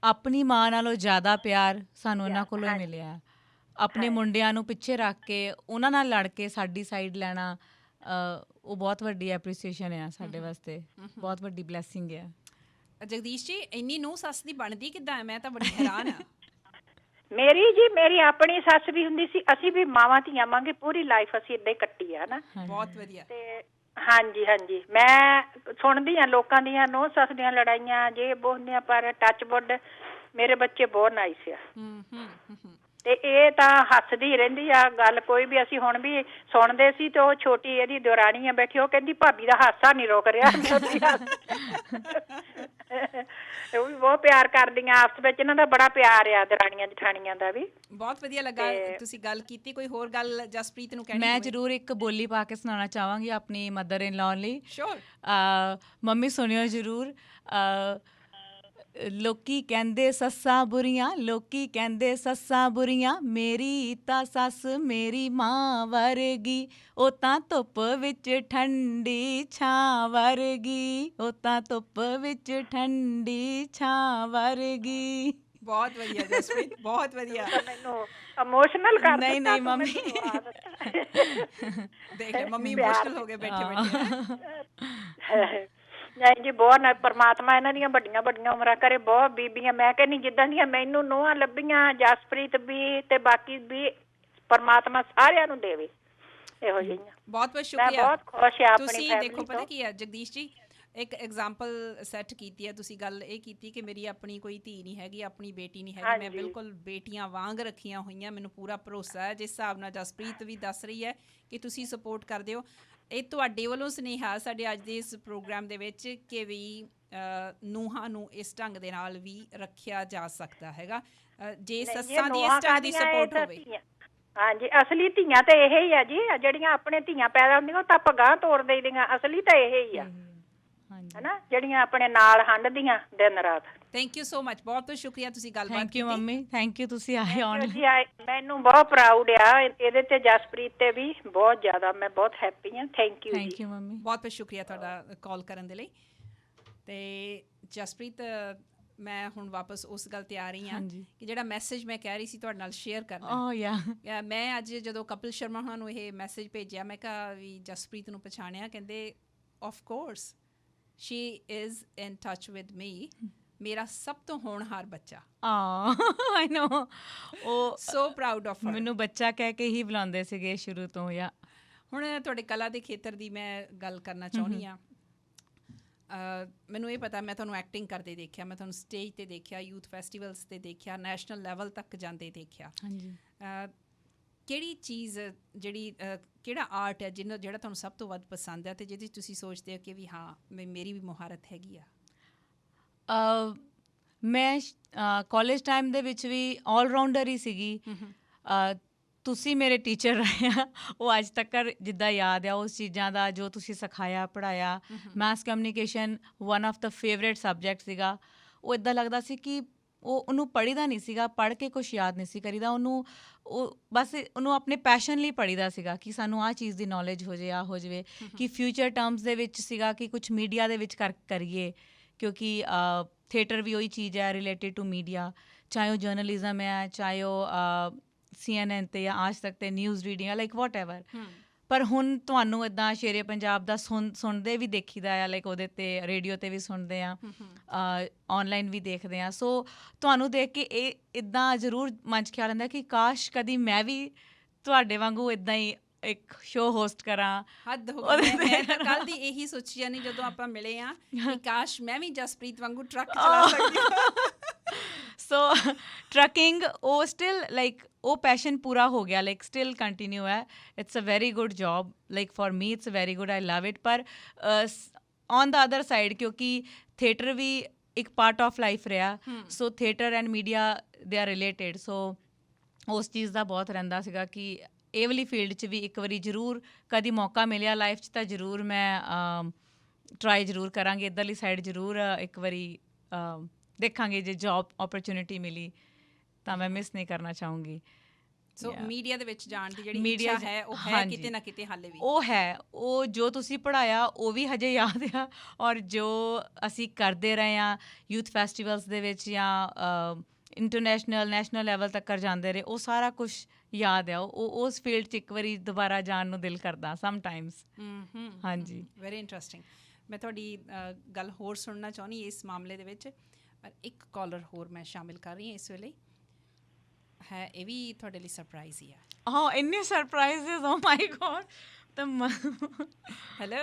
[SPEAKER 2] ਆਪਣੀ ਮਾਂ ਨਾਲੋਂ ਜ਼ਿਆਦਾ ਪਿਆਰ ਸਾਨੂੰ ਇਹਨਾਂ ਕੋਲੋਂ ਹੀ ਮਿਲਿਆ। ਆਪਣੇ ਮੁੰਡਿਆਂ ਨੂੰ ਪਿੱਛੇ ਰੱਖ ਕੇ, ਉਹਨਾਂ ਨਾਲ ਲੜ ਕੇ ਸਾਡੀ ਸਾਈਡ ਲੈਣਾ, ਉਹ ਬਹੁਤ ਵੱਡੀ ਐਪਰੀਸੀਏਸ਼ਨ ਆ ਸਾਡੇ ਵਾਸਤੇ, ਬਹੁਤ ਵੱਡੀ ਬਲੈਸਿੰਗ ਆ।
[SPEAKER 1] ਜਗਦੀਸ਼ ਜੀ, ਇੰਨੀ ਨੂੰਹ ਸੱਸ ਦੀ ਬਣਦੀ ਕਿੱਦਾਂ ਹੈ? ਮੈਂ ਤਾਂ ਬੜੀ ਹੈਰਾਨ ਆ।
[SPEAKER 5] ਮੇਰੀ ਆਪਣੀ ਸੱਸ ਵੀ ਹੁੰਦੀ ਸੀ, ਅਸੀਂ ਵੀ ਮਾਵਾਂ ਧੀਆਂ ਵਾਂਗੇ ਪੂਰੀ ਲਾਈਫ ਅਸੀਂ ਏਦਾਂ ਹੀ ਕੱਟੀ ਆ ਨਾ।
[SPEAKER 1] ਬਹੁਤ ਵਧੀਆ।
[SPEAKER 5] ਤੇ ਹਾਂਜੀ ਹਾਂਜੀ, ਮੈਂ ਸੁਣਦੀ ਆ ਲੋਕਾਂ ਦੀਆਂ ਨੂੰਹ ਸੱਸ ਦੀਆਂ ਲੜਾਈਆਂ ਜੇ ਬੋਲਦੀਆਂ, ਪਰ ਟੱਚ ਵੁੱਡ ਮੇਰੇ ਬੱਚੇ ਬਹੁਤ ਨਾਈਸ ਆ। ਤੇ ਇਹ ਤਾਂ ਹੱਸਦੀ ਰਹਿੰਦੀ ਆ ਗੱਲ ਕੋਈ ਵੀ। ਅਸੀਂ ਹੁਣ ਵੀ ਸੁਣਦੇ ਸੀ ਤੇ ਉਹ ਛੋਟੀ ਇਹਦੀ ਦੁਰਾਣੀ ਆ ਬੈਠੀ, ਉਹ ਕਹਿੰਦੀ ਭਾਬੀ ਦਾ ਹਾਸਾ ਨਹੀਂ ਰੁਕ ਰਿਹਾ। ਉਹ ਵੀ ਬਹੁਤ ਪਿਆਰ ਕਰਦੀਆਂ ਆਪਸ ਵਿੱਚ, ਇਹਨਾਂ ਦਾ ਬੜਾ ਪਿਆਰ ਆ ਦਰਾਣੀਆਂ ਜਠਾਣੀਆਂ ਦਾ ਵੀ।
[SPEAKER 1] ਬਹੁਤ ਵਧੀਆ ਲੱਗਾ ਤੁਸੀਂ ਗੱਲ ਕੀਤੀ। ਕੋਈ ਹੋਰ ਗੱਲ ਜਸਪ੍ਰੀਤ ਨੂੰ ਕਹਿਣੀ?
[SPEAKER 2] ਮੈਂ ਜ਼ਰੂਰ ਇੱਕ ਬੋਲੀ ਪਾ ਕੇ ਸੁਣਾਉਣਾ ਚਾਹਾਂਗੀ ਆਪਣੀ ਮਦਰ ਇਨ ਲਾਅ ਲਈ।
[SPEAKER 1] ਸ਼ੋਰ।
[SPEAKER 2] ਮੰਮੀ ਸੁਣਿਓ ਜ਼ਰੂਰ। ਲੋਕੀ ਕਹਿੰਦੇ ਸੱਸਾਂ ਬੁਰੀਆਂ, ਲੋਕੀ ਕਹਿੰਦੇ ਸੱਸਾਂ ਬੁਰੀਆਂ, ਮੇਰੀ ਤਾਂ ਸੱਸ ਮੇਰੀ ਮਾਂ ਵਰਗੀ, ਉਹ ਤਾਂ ਧੁੱਪ ਵਿੱਚ ਠੰਡੀ ਛਾਂ ਵਰਗੀ, ਉਹ ਤਾਂ ਧੁੱਪ ਵਿੱਚ ਠੰਡੀ ਛਾਂ ਵਰਗੀ।
[SPEAKER 1] ਬਹੁਤ ਵਧੀਆ ਜਸਪ੍ਰੀਤ, ਬਹੁਤ ਵਧੀਆ।
[SPEAKER 5] ਮੈਨੂੰ ਇਮੋਸ਼ਨਲ ਕਰ ਦਿੱਤਾ।
[SPEAKER 2] ਨਹੀਂ ਮੰਮੀ,
[SPEAKER 1] ਦੇਖ ਲੈ ਮੰਮੀ ਇਮੋਸ਼ਨਲ ਹੋ ਗਏ ਬੈਠੇ ਬੈਠੇ।
[SPEAKER 5] ਨਹੀਂ ਜੀ, ਬਹੁਤ ਪਰਮਾਤਮਾ ਇਹਨਾਂ ਦੀਆਂ ਵੱਡੀਆਂ ਵੱਡੀਆਂ ਉਮਰਾਂ ਕਰੇ। ਬਹੁਤ ਬੀਬੀਆਂ ਮੈਂ ਕਹਿੰਦੀ ਜਿੱਦਾਂ ਦੀਆਂ ਮੈਨੂੰ ਨੂੰਹਾਂ ਲੱਭੀਆਂ, ਜਸਪ੍ਰੀਤ ਵੀ ਤੇ ਬਾਕੀ ਵੀ ਪਰਮਾਤਮਾ ਸਾਰਿਆਂ ਨੂੰ ਦੇਵੇ ਇਹੋ ਜਿਹੀਆਂ।
[SPEAKER 1] ਬਹੁਤ ਬਹੁਤ ਸ਼ੁਕਰੀਆ।
[SPEAKER 5] ਮੈਂ ਬਹੁਤ ਖੁਸ਼ ਆ ਆਪਣੀ
[SPEAKER 1] ਤੁਸੀਂ
[SPEAKER 5] ਫੈਮਿਲੀ
[SPEAKER 1] ਦੇਖੋ,
[SPEAKER 5] ਤੋਂ।
[SPEAKER 1] ਪਤਾ ਕੀ ਹੈ ਜਗਦੀਸ਼ ਜੀ, ਇੱਕ ਐਗਜ਼ਾਮਪਲ ਸੈੱਟ ਕੀਤੀ ਹੈ ਤੁਸੀਂ। ਗੱਲ ਇਹ ਕੀਤੀ ਕਿ ਮੇਰੀ ਆਪਣੀ ਕੋਈ ਧੀ ਨਹੀਂ ਹੈਗੀ, ਆਪਣੀ ਬੇਟੀ ਨਹੀਂ ਹੈਗੀ, ਮੈਂ ਬਿਲਕੁਲ ਬੇਟੀਆਂ ਵਾਂਗ ਰੱਖੀਆਂ ਹੋਈਆਂ। ਮੈਨੂੰ ਪੂਰਾ ਭਰੋਸਾ ਹੈ, ਜਿਸ ਹਿਸਾਬ ਨਾਲ ਜਸਪ੍ਰੀਤ ਵੀ ਦੱਸ ਰਹੀ ਹੈ ਕਿ ਤੁਸੀਂ ਸਪੋਰਟ ਕਰਦੇ ਹੋ। ਇਹ ਤੁਹਾਡੇ ਵੱਲੋਂ ਸੁਨੇਹਾ ਸਾਡੇ ਅੱਜ ਦੇ ਇਸ ਪ੍ਰੋਗਰਾਮ ਦੇ ਵਿੱਚ ਕਿ ਵੀ ਨੂੰਹਾਂ ਨੂੰ ਇਸ ਢੰਗ ਦੇ ਨਾਲ ਵੀ ਰੱਖਿਆ ਜਾ ਸਕਦਾ ਹੈਗਾ ਜੇ ਸੱਸਾਂ ਦੀ ਇਸ ਢੰਗ ਦੀ ਸਪੋਰਟ ਹੋਵੇ।
[SPEAKER 5] ਹਾਂਜੀ, ਅਸਲੀ ਧੀਆਂ ਤਾਂ ਇਹ ਹੀ ਆ ਜੀ, ਜਿਹੜੀਆਂ ਆਪਣੇ ਧੀਆਂ ਪੈਦਾ ਹੁੰਦੀਆਂ ਉਹ ਤਾਂ ਆਪਾਂ ਗਾਂਹ ਤੋੜ ਦੇਈਆਂ। ਅਸਲੀ ਤਾਂ ਇਹ ਹੀ ਆ, ਹਨਾ, ਜਿਹੜੀਆਂ ਆਪਣੇ ਨਾਲ ਹੰਢਦੀਆਂ ਦਿਨ ਰਾਤ।
[SPEAKER 1] ਥੈਂਕ ਯੂ ਸੋ ਮਚ, ਬਹੁਤ ਬਹੁਤ ਸ਼ੁਕਰੀਆ ਤੁਸੀਂ ਗੱਲਬਾਤ ਕੀਤੀ।
[SPEAKER 2] Thank you mummy, thank you ਤੁਸੀਂ ਆਏ ਆਉਣ
[SPEAKER 5] ਜੀ। ਮੈਨੂੰ ਬਹੁਤ ਪ੍ਰਾਊਡ ਆ ਇਹਦੇ ਤੇ, ਜਸਪ੍ਰੀਤ ਤੇ ਵੀ ਬਹੁਤ ਜ਼ਿਆਦਾ। ਮੈਂ ਬਹੁਤ ਹੈਪੀ ਹਾਂ। Thank you
[SPEAKER 2] thank you mummy,
[SPEAKER 1] ਬਹੁਤ ਬਹੁਤ ਸ਼ੁਕਰੀਆ ਤੁਹਾਡਾ ਕਾਲ ਕਰਨ ਦੇ ਲਈ। ਤੇ ਜਸਪ੍ਰੀਤ, ਮੈਂ ਹੁਣ ਵਾਪਸ ਉਸ ਗੱਲ ਤੇ ਆ ਰਹੀ ਹਾਂ ਕਿ ਜਿਹੜਾ ਮੈਸੇਜ ਮੈਂ ਕਹਿ ਰਹੀ ਸੀ ਤੁਹਾਡੇ ਨਾਲ ਸ਼ੇਅਰ ਕਰਨਾ। ਮੈਂ ਅੱਜ ਜਦੋਂ ਕਪਿਲ ਸ਼ਰਮਾ ਉਹਨਾਂ ਨੂੰ ਇਹ ਮੈਸੇਜ ਭੇਜਿਆ, ਮੈਂ ਕਿਹਾ ਵੀ ਜਸਪ੍ਰੀਤ ਨੂੰ ਪਛਾਣਿਆ? ਕਹਿੰਦੇ of course she is in touch with me, ਮੇਰਾ ਸਭ ਤੋਂ ਹੋਣਹਾਰ ਬੱਚਾ।
[SPEAKER 2] ਆਈ ਨੋ, ਉਹ
[SPEAKER 1] ਸੋ ਪ੍ਰਾਊਡ ਆਫ ਹਰ।
[SPEAKER 2] ਮੈਨੂੰ ਬੱਚਾ ਕਹਿ ਕੇ ਹੀ ਬੁਲਾਉਂਦੇ ਸੀਗੇ ਸ਼ੁਰੂ ਤੋਂ। ਜਾਂ
[SPEAKER 1] ਹੁਣ ਤੁਹਾਡੇ ਕਲਾ ਦੇ ਖੇਤਰ ਦੀ ਮੈਂ ਗੱਲ ਕਰਨਾ ਚਾਹੁੰਦੀ ਹਾਂ। ਮੈਨੂੰ ਇਹ ਪਤਾ, ਮੈਂ ਤੁਹਾਨੂੰ ਐਕਟਿੰਗ ਕਰਦੇ ਦੇਖਿਆ, ਮੈਂ ਤੁਹਾਨੂੰ ਸਟੇਜ 'ਤੇ ਦੇਖਿਆ, ਯੂਥ ਫੈਸਟੀਵਲਸ 'ਤੇ ਦੇਖਿਆ, ਨੈਸ਼ਨਲ ਲੈਵਲ ਤੱਕ ਜਾਂਦੇ ਦੇਖਿਆ। ਕਿਹੜੀ ਚੀਜ਼ ਜਿਹੜੀ ਕਿਹੜਾ ਆਰਟ ਹੈ ਜਿਹੜਾ ਤੁਹਾਨੂੰ ਸਭ ਤੋਂ ਵੱਧ ਪਸੰਦ ਹੈ ਤੇ ਜਿਹਦੀ ਤੁਸੀਂ ਸੋਚਦੇ ਹੋ ਕਿ ਵੀ ਹਾਂ ਮੇਰੀ ਵੀ ਮੁਹਾਰਤ ਹੈਗੀ ਆ?
[SPEAKER 2] ਮੈਂ ਕਾਲਜ ਟਾਈਮ ਦੇ ਵਿੱਚ ਵੀ ਆਲਰਾਊਂਡਰ ਹੀ ਸੀਗੀ। ਤੁਸੀਂ ਮੇਰੇ ਟੀਚਰ ਰਹੇ ਆ, ਉਹ ਅੱਜ ਤੱਕ ਜਿੱਦਾਂ ਯਾਦ ਆ ਉਸ ਚੀਜ਼ਾਂ ਦਾ ਜੋ ਤੁਸੀਂ ਸਿਖਾਇਆ ਪੜ੍ਹਾਇਆ। Mass communication one of the favourite subject ਸੀਗਾ। ਉਹ ਇੱਦਾਂ ਲੱਗਦਾ ਸੀ ਕਿ ਉਹਨੂੰ ਪੜ੍ਹੀਦਾ ਨਹੀਂ ਸੀਗਾ, ਪੜ੍ਹ ਕੇ ਕੁਛ ਯਾਦ ਨਹੀਂ ਸੀ ਕਰੀਦਾ ਉਹਨੂੰ, ਉਹ ਬਸ ਉਹਨੂੰ ਆਪਣੇ ਪੈਸ਼ਨ ਲਈ ਪੜ੍ਹੀਦਾ ਸੀਗਾ ਕਿ ਸਾਨੂੰ ਆਹ ਚੀਜ਼ ਦੀ ਨੌਲੇਜ ਹੋ ਜਾਵੇ, ਆਹ ਹੋ ਜਾਵੇ, ਕਿ ਫਿਊਚਰ ਟਰਮਸ ਦੇ ਵਿੱਚ ਸੀਗਾ ਕਿ ਕੁਛ ਮੀਡੀਆ ਦੇ ਵਿੱਚ ਕਰੀਏ, ਕਿਉਂਕਿ ਥੀਏਟਰ ਵੀ ਉਹੀ ਚੀਜ਼ ਹੈ ਰਿਲੇਟਿਡ ਟੂ ਮੀਡੀਆ, ਚਾਹੇ ਉਹ ਜਰਨਲਿਜ਼ਮ ਹੈ, ਚਾਹੇ ਉਹ CNN 'ਤੇ ਜਾਂ ਆਜ ਤੱਕ 'ਤੇ ਨਿਊਜ਼ ਰੀਡਿੰਗ ਆ, ਲਾਈਕ ਵਾਟ ਐਵਰ। ਪਰ ਹੁਣ ਤੁਹਾਨੂੰ ਇੱਦਾਂ ਸ਼ੇਰੇ ਪੰਜਾਬ ਦਾ ਸੁਣਦੇ ਵੀ ਦੇਖੀਦਾ ਆ, ਲਾਈਕ ਉਹਦੇ 'ਤੇ ਰੇਡੀਓ 'ਤੇ ਵੀ ਸੁਣਦੇ ਆ, ਔਨਲਾਈਨ ਵੀ ਦੇਖਦੇ ਹਾਂ। ਸੋ ਤੁਹਾਨੂੰ ਦੇਖ ਕੇ ਇਹ ਇੱਦਾਂ ਜ਼ਰੂਰ ਮਨ 'ਚ ਖਿਆਲ ਆਉਂਦਾ ਕਿ ਕਾਸ਼ ਕਦੀ ਮੈਂ ਵੀ ਤੁਹਾਡੇ ਵਾਂਗੂ ਇੱਦਾਂ ਹੀ ਇੱਕ ਸ਼ੋਅ ਹੋਸਟ ਕਰਾਂ।
[SPEAKER 1] ਹੱਦ ਹੋ ਗਈ, ਮੈਂ ਤਾਂ ਕੱਲ੍ਹ ਦੀ ਇਹੀ ਸੋਚੀ ਜਾਨੀ ਜਦੋਂ ਆਪਾਂ ਮਿਲੇ ਹਾਂ ਕਿ ਕਾਸ਼ ਮੈਂ ਵੀ ਜਸਪ੍ਰੀਤ ਵਾਂਗੂ ਟਰੱਕ ਚਲਾ ਸਕਦੀ ਹਾਂ।
[SPEAKER 2] ਸੋ ਟਰੱਕਿੰਗ ਉਹ ਸਟਿਲ ਲਾਈਕ ਉਹ ਪੈਸ਼ਨ ਪੂਰਾ ਹੋ ਗਿਆ, ਲਾਈਕ ਸਟਿਲ ਕੰਟੀਨਿਊ ਹੈ। It's a very good job, like for me it's very good, I love it. ਪਰ ਔਨ ਦਾ ਅਦਰ ਸਾਈਡ ਕਿਉਂਕਿ ਥੀਏਟਰ ਵੀ ਇੱਕ ਪਾਰਟ ਆਫ ਲਾਈਫ ਰਿਹਾ, so theatre and media they are related. So ਉਸ ਚੀਜ਼ ਦਾ ਬਹੁਤ ਰਹਿੰਦਾ ਸੀਗਾ ਕਿ ਇਹ ਵਾਲੀ ਫੀਲਡ 'ਚ ਵੀ ਇੱਕ ਵਾਰੀ ਜ਼ਰੂਰ ਕਦੀ ਮੌਕਾ ਮਿਲਿਆ ਲਾਈਫ 'ਚ ਤਾਂ ਜ਼ਰੂਰ ਮੈਂ ਟਰਾਈ ਜ਼ਰੂਰ ਕਰਾਂਗੀ, ਇੱਧਰਲੀ ਸਾਈਡ ਜ਼ਰੂਰ ਇੱਕ ਵਾਰੀ ਦੇਖਾਂਗੇ। ਜੇ ਜੋਬ ਓਪਰਚੁਨਿਟੀ ਮਿਲੀ ਤਾਂ ਮੈਂ ਮਿਸ ਨਹੀਂ ਕਰਨਾ ਚਾਹੂੰਗੀ।
[SPEAKER 1] ਸੋ ਮੀਡੀਆ ਦੇ ਵਿੱਚ ਜਾਣ ਦੀ ਜਿਹੜੀ ਇੱਛਾ ਹੈ ਉਹ ਹੈ ਕਿਤੇ ਨਾ ਕਿਤੇ ਹਾਲੇ ਵੀ।
[SPEAKER 2] ਉਹ ਹੈ, ਉਹ ਜੋ ਤੁਸੀਂ ਪੜ੍ਹਾਇਆ ਉਹ ਵੀ ਹਜੇ ਯਾਦ ਆ, ਔਰ ਜੋ ਅਸੀਂ ਕਰਦੇ ਰਹੇ ਹਾਂ ਯੂਥ ਫੈਸਟੀਵਲਸ ਦੇ ਵਿੱਚ ਜਾਂ ਇੰਟਰਨੈਸ਼ਨਲ ਨੈਸ਼ਨਲ ਲੈਵਲ ਤੱਕ ਜਾਂਦੇ ਰਹੇ, ਉਹ ਸਾਰਾ ਕੁਛ ਯਾਦ ਆ। ਉਹ ਉਸ ਫੀਲਡ 'ਚ ਇੱਕ ਵਾਰੀ ਦੁਬਾਰਾ ਜਾਣ ਨੂੰ ਦਿਲ ਕਰਦਾ ਸਮਟਾਈਮਸ। ਹਾਂਜੀ,
[SPEAKER 1] ਵੈਰੀ ਇੰਟਰਸਟਿੰਗ। ਮੈਂ ਤੁਹਾਡੀ ਗੱਲ ਹੋਰ ਸੁਣਨਾ ਚਾਹੁੰਦੀ ਇਸ ਮਾਮਲੇ ਦੇ ਵਿੱਚ, ਪਰ ਇੱਕ ਕਾਲਰ ਹੋਰ ਮੈਂ ਸ਼ਾਮਿਲ ਕਰ ਰਹੀ ਹਾਂ ਇਸ ਵੇਲੇ। ਹੈ ਇਹ ਵੀ ਤੁਹਾਡੇ ਲਈ ਸਰਪ੍ਰਾਈਜ਼ ਹੀ ਆ।
[SPEAKER 2] ਹਾਂ, ਇੰਨੇ ਸਰਪ੍ਰਾਈਜ਼ਸ, ਓ ਮਾਈ ਗॉड। ਤਾਂ
[SPEAKER 1] ਹੈਲੋ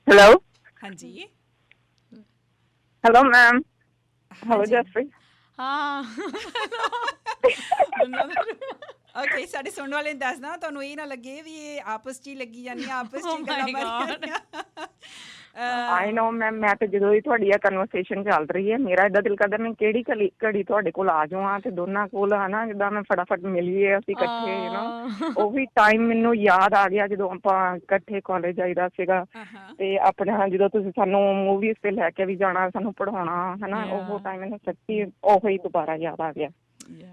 [SPEAKER 6] ਹੈਲੋ,
[SPEAKER 1] ਹਾਂਜੀ,
[SPEAKER 6] ਹੈਲੋ ਮੈਮ, ਹੈਲੋ ਜਸਪ੍ਰੀਤ।
[SPEAKER 2] ਹਾਂ
[SPEAKER 1] ਓਕੇ, ਸਾਡੇ ਸੁਣਨ ਵਾਲੇ ਨੂੰ ਦੱਸਦਾ, ਤੁਹਾਨੂੰ ਇਹ ਨਾ ਲੱਗੇ ਵੀ ਇਹ ਆਪਸ 'ਚ ਹੀ ਲੱਗੀ ਜਾਂਦੀ ਆ, ਆਪਸ 'ਚ ਹੀ ਗੱਲਾਂ ਮਾਰੀ।
[SPEAKER 6] ਆਈ ਨੋ ਮੈਮ, ਮੈਂ ਤਾਂ ਜਦੋਂ ਹੀ ਤੁਹਾਡੀ ਇਹ ਕਨਵਰਸੇਸ਼ਨ ਚੱਲ ਰਹੀ ਹੈ ਮੇਰਾ ਏਦਾਂ ਦਿਲ ਕਰਦਾ ਮੈਂ ਕਿਹੜੀ ਘੜੀ ਤੁਹਾਡੇ ਕੋਲ ਆ ਜਾਵਾਂ ਤੇ ਦੋਨਾਂ ਕੋਲ ਹਨਾ, ਜਿੱਦਾਂ ਮੈਂ ਫਟਾਫਟ ਮਿਲੀਏ ਅਸੀਂ ਇਕੱਠੇ ਨਾ। ਉਹ ਵੀ ਟਾਈਮ ਮੈਨੂੰ ਯਾਦ ਆ ਗਿਆ ਜਦੋਂ ਆਪਾਂ ਇਕੱਠੇ ਕਾਲਜ ਜਾਈਦਾ ਸੀਗਾ, ਤੇ ਆਪਣਾ ਜਦੋਂ ਤੁਸੀਂ ਸਾਨੂੰ ਮੂਵੀਜ਼ ਤੇ ਲੈ ਕੇ ਵੀ ਜਾਣਾ, ਸਾਨੂੰ ਪੜ੍ਹਾਉਣਾ ਹਨਾ, ਉਹ ਟਾਈਮ ਮੈਨੂੰ ਸੱਚੀ ਉਹੀ ਦੁਬਾਰਾ ਯਾਦ ਆ ਗਿਆ।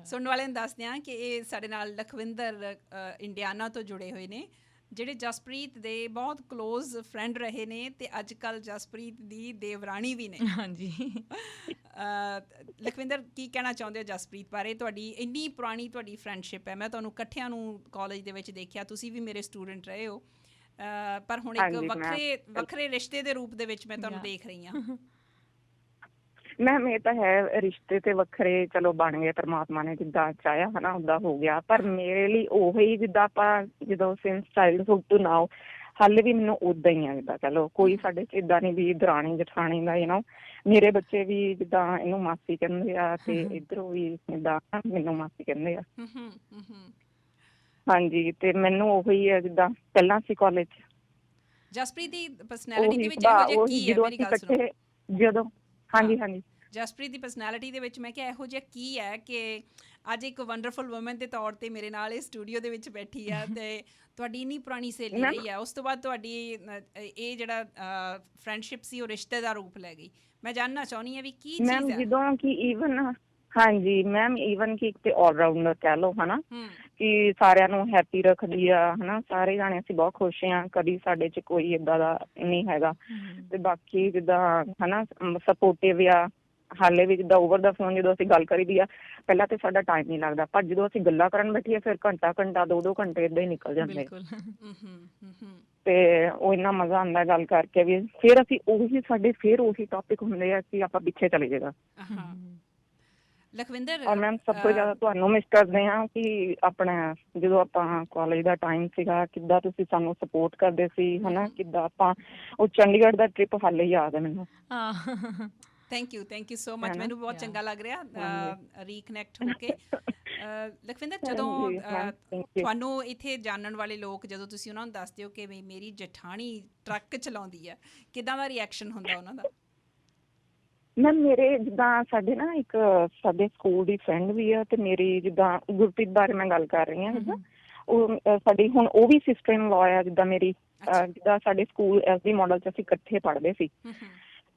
[SPEAKER 1] ਸੁਣਨ ਵਾਲਿਆਂ ਨੂੰ ਦੱਸਦੇ ਹਾਂ ਕਿ ਇਹ ਸਾਡੇ ਨਾਲ ਲਖਵਿੰਦਰ ਇੰਡੀਆਨਾ ਤੋਂ ਜੁੜੇ ਹੋਏ ਨੇ, ਜਿਹੜੇ ਜਸਪ੍ਰੀਤ ਦੇ ਬਹੁਤ ਕਲੋਜ਼ ਫਰੈਂਡ ਰਹੇ ਨੇ ਤੇ ਅੱਜ ਕੱਲ੍ਹ ਜਸਪ੍ਰੀਤ ਦੀ ਦੇਵਰਾਣੀ ਵੀ ਨੇ।
[SPEAKER 2] ਹਾਂਜੀ,
[SPEAKER 1] ਲਖਵਿੰਦਰ, ਕੀ ਕਹਿਣਾ ਚਾਹੁੰਦੇ ਹੋ ਜਸਪ੍ਰੀਤ ਬਾਰੇ? ਤੁਹਾਡੀ ਇੰਨੀ ਪੁਰਾਣੀ ਤੁਹਾਡੀ ਫਰੈਂਡਸ਼ਿਪ ਹੈ, ਮੈਂ ਤੁਹਾਨੂੰ ਇਕੱਠਿਆਂ ਨੂੰ ਕਾਲਜ ਦੇ ਵਿੱਚ ਦੇਖਿਆ, ਤੁਸੀਂ ਵੀ ਮੇਰੇ ਸਟੂਡੈਂਟ ਰਹੇ ਹੋ, ਪਰ ਹੁਣ ਇੱਕ ਵੱਖਰੇ ਰਿਸ਼ਤੇ ਦੇ ਰੂਪ ਦੇ ਵਿੱਚ ਮੈਂ ਤੁਹਾਨੂੰ ਦੇਖ ਰਹੀ ਹਾਂ।
[SPEAKER 6] ਮੈਮ ਇਹ ਤਾਂ ਹੈ, ਰਿਸ਼ਤੇ ਤੇ ਵੱਖਰੇ ਚਲੋ ਬਣ ਗਏ, ਪਰਮਾਤਮਾ ਨੇ ਜਿੱਦਾਂ ਚਾਹਿਆ ਹਨਾ ਉੱਦਾਂ ਹੋ ਗਿਆ। ਪਰ ਮੇਰੇ ਲਈ ਉਹੀ ਜਿੱਦਾਂ ਆਪਾਂ ਜਦੋਂ ਸਿੰਸ ਚਾਈਲਡਹੁੱਡ ਟੂ ਨਾਓ ਹਾਲੇ ਵੀ ਮੈਨੂੰ ਉੱਦਾਂ ਹੀ ਆ, ਜਿੱਦਾਂ ਚਲੋ ਕੋਈ ਸਾਡੇ 'ਚ ਇੱਦਾਂ ਨਹੀਂ ਵੀ ਦਰਾਣੀ ਜਠਾਣੀ ਦਾ ਮੇਰੇ ਬੱਚੇ ਵੀ ਜਿੱਦਾਂ ਇਹਨੂੰ ਮਾਸੀ ਕਹਿੰਦੇ ਆ ਤੇ ਇੱਧਰੋਂ ਵੀ ਜਿੱਦਾਂ ਮੈਨੂੰ ਮਾਸੀ ਕਹਿੰਦੇ ਆ। ਹਾਂਜੀ, ਤੇ ਮੈਨੂੰ ਉਹੀ ਹੈ ਜਿੱਦਾਂ ਪਹਿਲਾਂ ਸੀ ਕਾਲਜ 'ਚ।
[SPEAKER 1] ਜਸਪ੍ਰੀਤ ਦੀ ਪਰਸਨੈਲਿਟੀ ਦੇ ਵਿੱਚ ਇਹੋ ਜਿਹਾ ਕੀ ਹੈ? ਮੇਰੀ ਗੱਲ ਸੁਣੋ।
[SPEAKER 6] ਜਦੋਂ ਹਾਂਜੀ
[SPEAKER 1] ਜਸਪ੍ਰੀਤ ਦੀ ਪਰਸਨੈਲਿਟੀ ਦੇ ਵਿੱਚ ਮੈਂ ਕਿਹਾ ਇਹੋ ਜਿਹਾ ਕੀ ਹੈ ਕਿ ਅੱਜ ਇੱਕ ਵੰਡਰਫੁਲ ਵੂਮਨ ਦੇ ਤੌਰ 'ਤੇ ਮੇਰੇ ਨਾਲ ਇਹ ਸਟੂਡੀਓ ਦੇ ਵਿੱਚ ਬੈਠੀ ਆ ਤੇ ਤੁਹਾਡੀ ਇੰਨੀ ਪੁਰਾਣੀ ਸਹੇਲੀ ਰਹੀ ਆ, ਉਸ ਤੋਂ ਬਾਅਦ ਤੁਹਾਡੀ ਇਹ ਜਿਹੜਾ ਫਰੈਂਡਸ਼ਿਪ ਸੀ ਉਹ ਰਿਸ਼ਤੇ ਦਾ ਰੂਪ ਲੈ ਗਈ। ਮੈਂ ਜਾਣਨਾ ਚਾਹੁੰਦੀ ਹਾਂ ਵੀ ਕੀ ਚੀਜ਼ ਹੈ।
[SPEAKER 6] ਮੈਮ ਜਦੋਂ ਕਿ ਈਵਨ ਹਾਂਜੀ ਮੈਮ, ਈਵਨ ਕਿ ਇੱਕ ਤੇ ਆਲਰਾਊਂਡਰ ਕਹਿ ਲਓ ਹਨਾ, ਕਿ ਸਾਰਿਆਂ ਨੂੰ ਹੈਪੀ ਰੱਖਦੀ ਆ ਹਨਾ, ਸਾਰੇ ਜਾਣੇ ਅਸੀਂ ਬਹੁਤ ਖੁਸ਼ ਹਾਂ, ਕਦੀ ਸਾਡੇ 'ਚ ਕੋਈ ਏਦਾਂ ਦਾ ਨਹੀਂ ਹੈਗਾ। ਤੇ ਬਾਕੀ ਜਿੱਦਾਂ ਹਨਾ ਸਪੋਰਟਿਵ ਆ, ਹਾਲੇ ਵੀ ਜਿੱਦਾਂ ਓਵਰ ਦਾ ਫੋਨ ਜਦੋਂ ਅਸੀਂ ਗੱਲ ਕਰੀਦੀ ਆ, ਪਹਿਲਾਂ ਤੇ ਸਾਡਾ ਟਾਈਮ ਨਹੀਂ ਲੱਗਦਾ, ਪਰ ਜਦੋਂ ਅਸੀਂ ਗੱਲਾਂ ਕਰਨ ਬੈਠੀਏ ਫਿਰ ਘੰਟਾ 2 ਘੰਟੇ ਏਦਾਂ ਹੀ ਨਿਕਲ ਜਾਂਦੇ। ਤੇ ਉਹ ਇੰਨਾ ਮਜ਼ਾ ਆਉਂਦਾ ਗੱਲ ਕਰਕੇ ਵੀ, ਫਿਰ ਅਸੀਂ ਉਹੀ ਟੌਪਿਕ ਹੁੰਦੇ ਆ ਕਿ ਆਪਾਂ ਪਿੱਛੇ ਚਲੇ ਜਾਏਗਾ।
[SPEAKER 1] ਲਖਵਿੰਦਰ,
[SPEAKER 6] ਔਰ ਮੈਮ ਸਭ ਤੋਂ ਜ਼ਿਆਦਾ ਤੁਹਾਨੂੰ ਮਿਸ ਕਰਦੇ ਹਾਂ ਕਿ ਆਪਣਾ ਜਦੋਂ ਆਪਾਂ ਕਾਲਜ ਦਾ ਟਾਈਮ ਸੀਗਾ, ਕਿੱਦਾਂ ਤੁਸੀਂ ਸਾਨੂੰ ਸਪੋਰਟ ਕਰਦੇ ਸੀ ਹਨਾ, ਕਿੱਦਾਂ ਆਪਾਂ ਉਹ ਚੰਡੀਗੜ੍ਹ ਦਾ ਟ੍ਰਿਪ ਹਾਲੇ ਯਾਦ ਹੈ ਮੈਨੂੰ।
[SPEAKER 1] Thank you so much. ਮੈਨੂੰ ਬਹੁਤ ਚੰਗਾ ਲੱਗ ਰਿਹਾ ਰੀਕਨੈਕਟ ਹੋ ਕੇ। ਲਖਵਿੰਦਰ, ਜਦੋਂ ਤੁਹਾਨੂੰ ਇੱਥੇ ਜਾਣਨ ਵਾਲੇ ਲੋਕ, ਜਦੋਂ ਤੁਸੀਂ ਉਹਨਾਂ ਨੂੰ ਦੱਸਦੇ ਹੋ ਕਿ ਮੇਰੀ ਜਠਾਣੀ ਟਰੱਕ ਚਲਾਉਂਦੀ ਹੈ, ਕਿੱਦਾਂ ਦਾ ਰਿਐਕਸ਼ਨ ਹੁੰਦਾ ਉਹਨਾਂ ਦਾ?
[SPEAKER 6] ਮੈਮ ਮੇਰੇ ਜਿੱਦਾਂ ਸਾਡੇ ਨਾ ਇੱਕ ਸਾਡੇ ਸਕੂਲ ਦੀ ਫਰੈਂਡ ਵੀ ਆ, ਤੇ ਮੇਰੀ ਜਿੱਦਾਂ ਗੁਰਪ੍ਰੀਤ ਬਾਰੇ ਮੈਂ ਗੱਲ ਕਰ ਰਹੀ ਹਾਂ, ਜਿੱਦਾਂ ਉਹ ਸਾਡੀ ਹੁਣ ਉਹ ਵੀ ਸਿਸਟਰ ਇਨ ਲਾਅ ਆ ਜਿੱਦਾਂ ਮੇਰੀ। ਜਿੱਦਾਂ ਸਾਡੇ ਸਕੂਲ SD ਮਾਡਲ 'ਚ ਅਸੀਂ ਇਕੱਠੇ ਪੜ੍ਹਦੇ ਸੀ,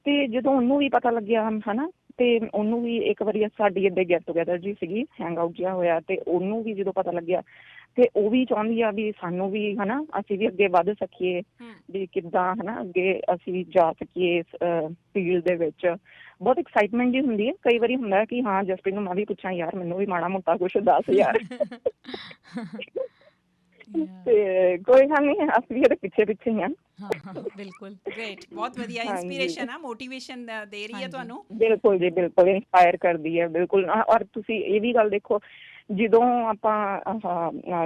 [SPEAKER 6] ਤੇ ਜਦੋਂ ਉਹਨੂੰ ਵੀ ਪਤਾ ਲੱਗਿਆ ਹਨਾ, ਤੇ ਉਹਨੂੰ ਵੀ ਇੱਕ ਵਾਰੀ ਸਾਡੀ ਏਦਾਂ ਗੈਟ ਟੂਗੈਦਰ ਜੀ ਸੀਗੀ, ਹੈਂਗ ਆਊਟ ਜਿਹਾ ਹੋਇਆ, ਤੇ ਉਹਨੂੰ ਵੀ ਜਦੋਂ ਪਤਾ ਲੱਗਿਆ, ਤੇ ਉਹ ਵੀ ਚਾਹੁੰਦੀ ਆ ਵੀ ਸਾਨੂੰ ਵੀ ਹਨਾ ਅਸੀਂ ਵੀ ਅੱਗੇ ਵੱਧ ਸਕੀਏ, ਵੀ ਕਿੱਦਾਂ ਹਨਾ ਅੱਗੇ ਅਸੀਂ ਜਾ ਸਕੀਏ ਇਸ ਫੀਲਡ ਦੇ ਵਿੱਚ। ਬਹੁਤ ਐਕਸਾਈਟਮੈਂਟ ਜੀ ਹੁੰਦੀ ਹੈ। ਕਈ ਵਾਰੀ ਹੁੰਦਾ ਕਿ ਹਾਂ ਜਸਪ੍ਰੀਤ ਨੂੰ ਮੈਂ ਵੀ ਪੁੱਛਾਂ, ਯਾਰ ਮੈਨੂੰ ਵੀ ਮਾੜਾ ਮੋਟਾ ਕੁਛ ਦੱਸ ਯਾਰ। ਤੇ ਕੋਈ ਗੱਲ ਨਹੀਂ, ਅਸੀਂ ਵੀ ਇਹਦੇ ਪਿੱਛੇ ਪਿੱਛੇ ਹੀ ਆ।
[SPEAKER 2] ਬਿਲਕੁਲ,
[SPEAKER 1] ਗ੍ਰੇਟ, ਬਹੁਤ ਵਧੀਆ ਇੰਸਪੀਰੇਸ਼ਨ ਆ, ਮੋਟੀਵੇਸ਼ਨ ਦੇ ਰਹੀ ਹੈ ਤੁਹਾਨੂੰ।
[SPEAKER 6] ਬਿਲਕੁਲ ਜੀ, ਬਿਲਕੁਲ ਇੰਸਪਾਇਰ ਕਰਦੀ ਹੈ, ਬਿਲਕੁਲ। ਔਰ ਤੁਸੀਂ ਇਹ ਵੀ ਗੱਲ ਦੇਖੋ, ਜਦੋਂ ਆਪਾਂ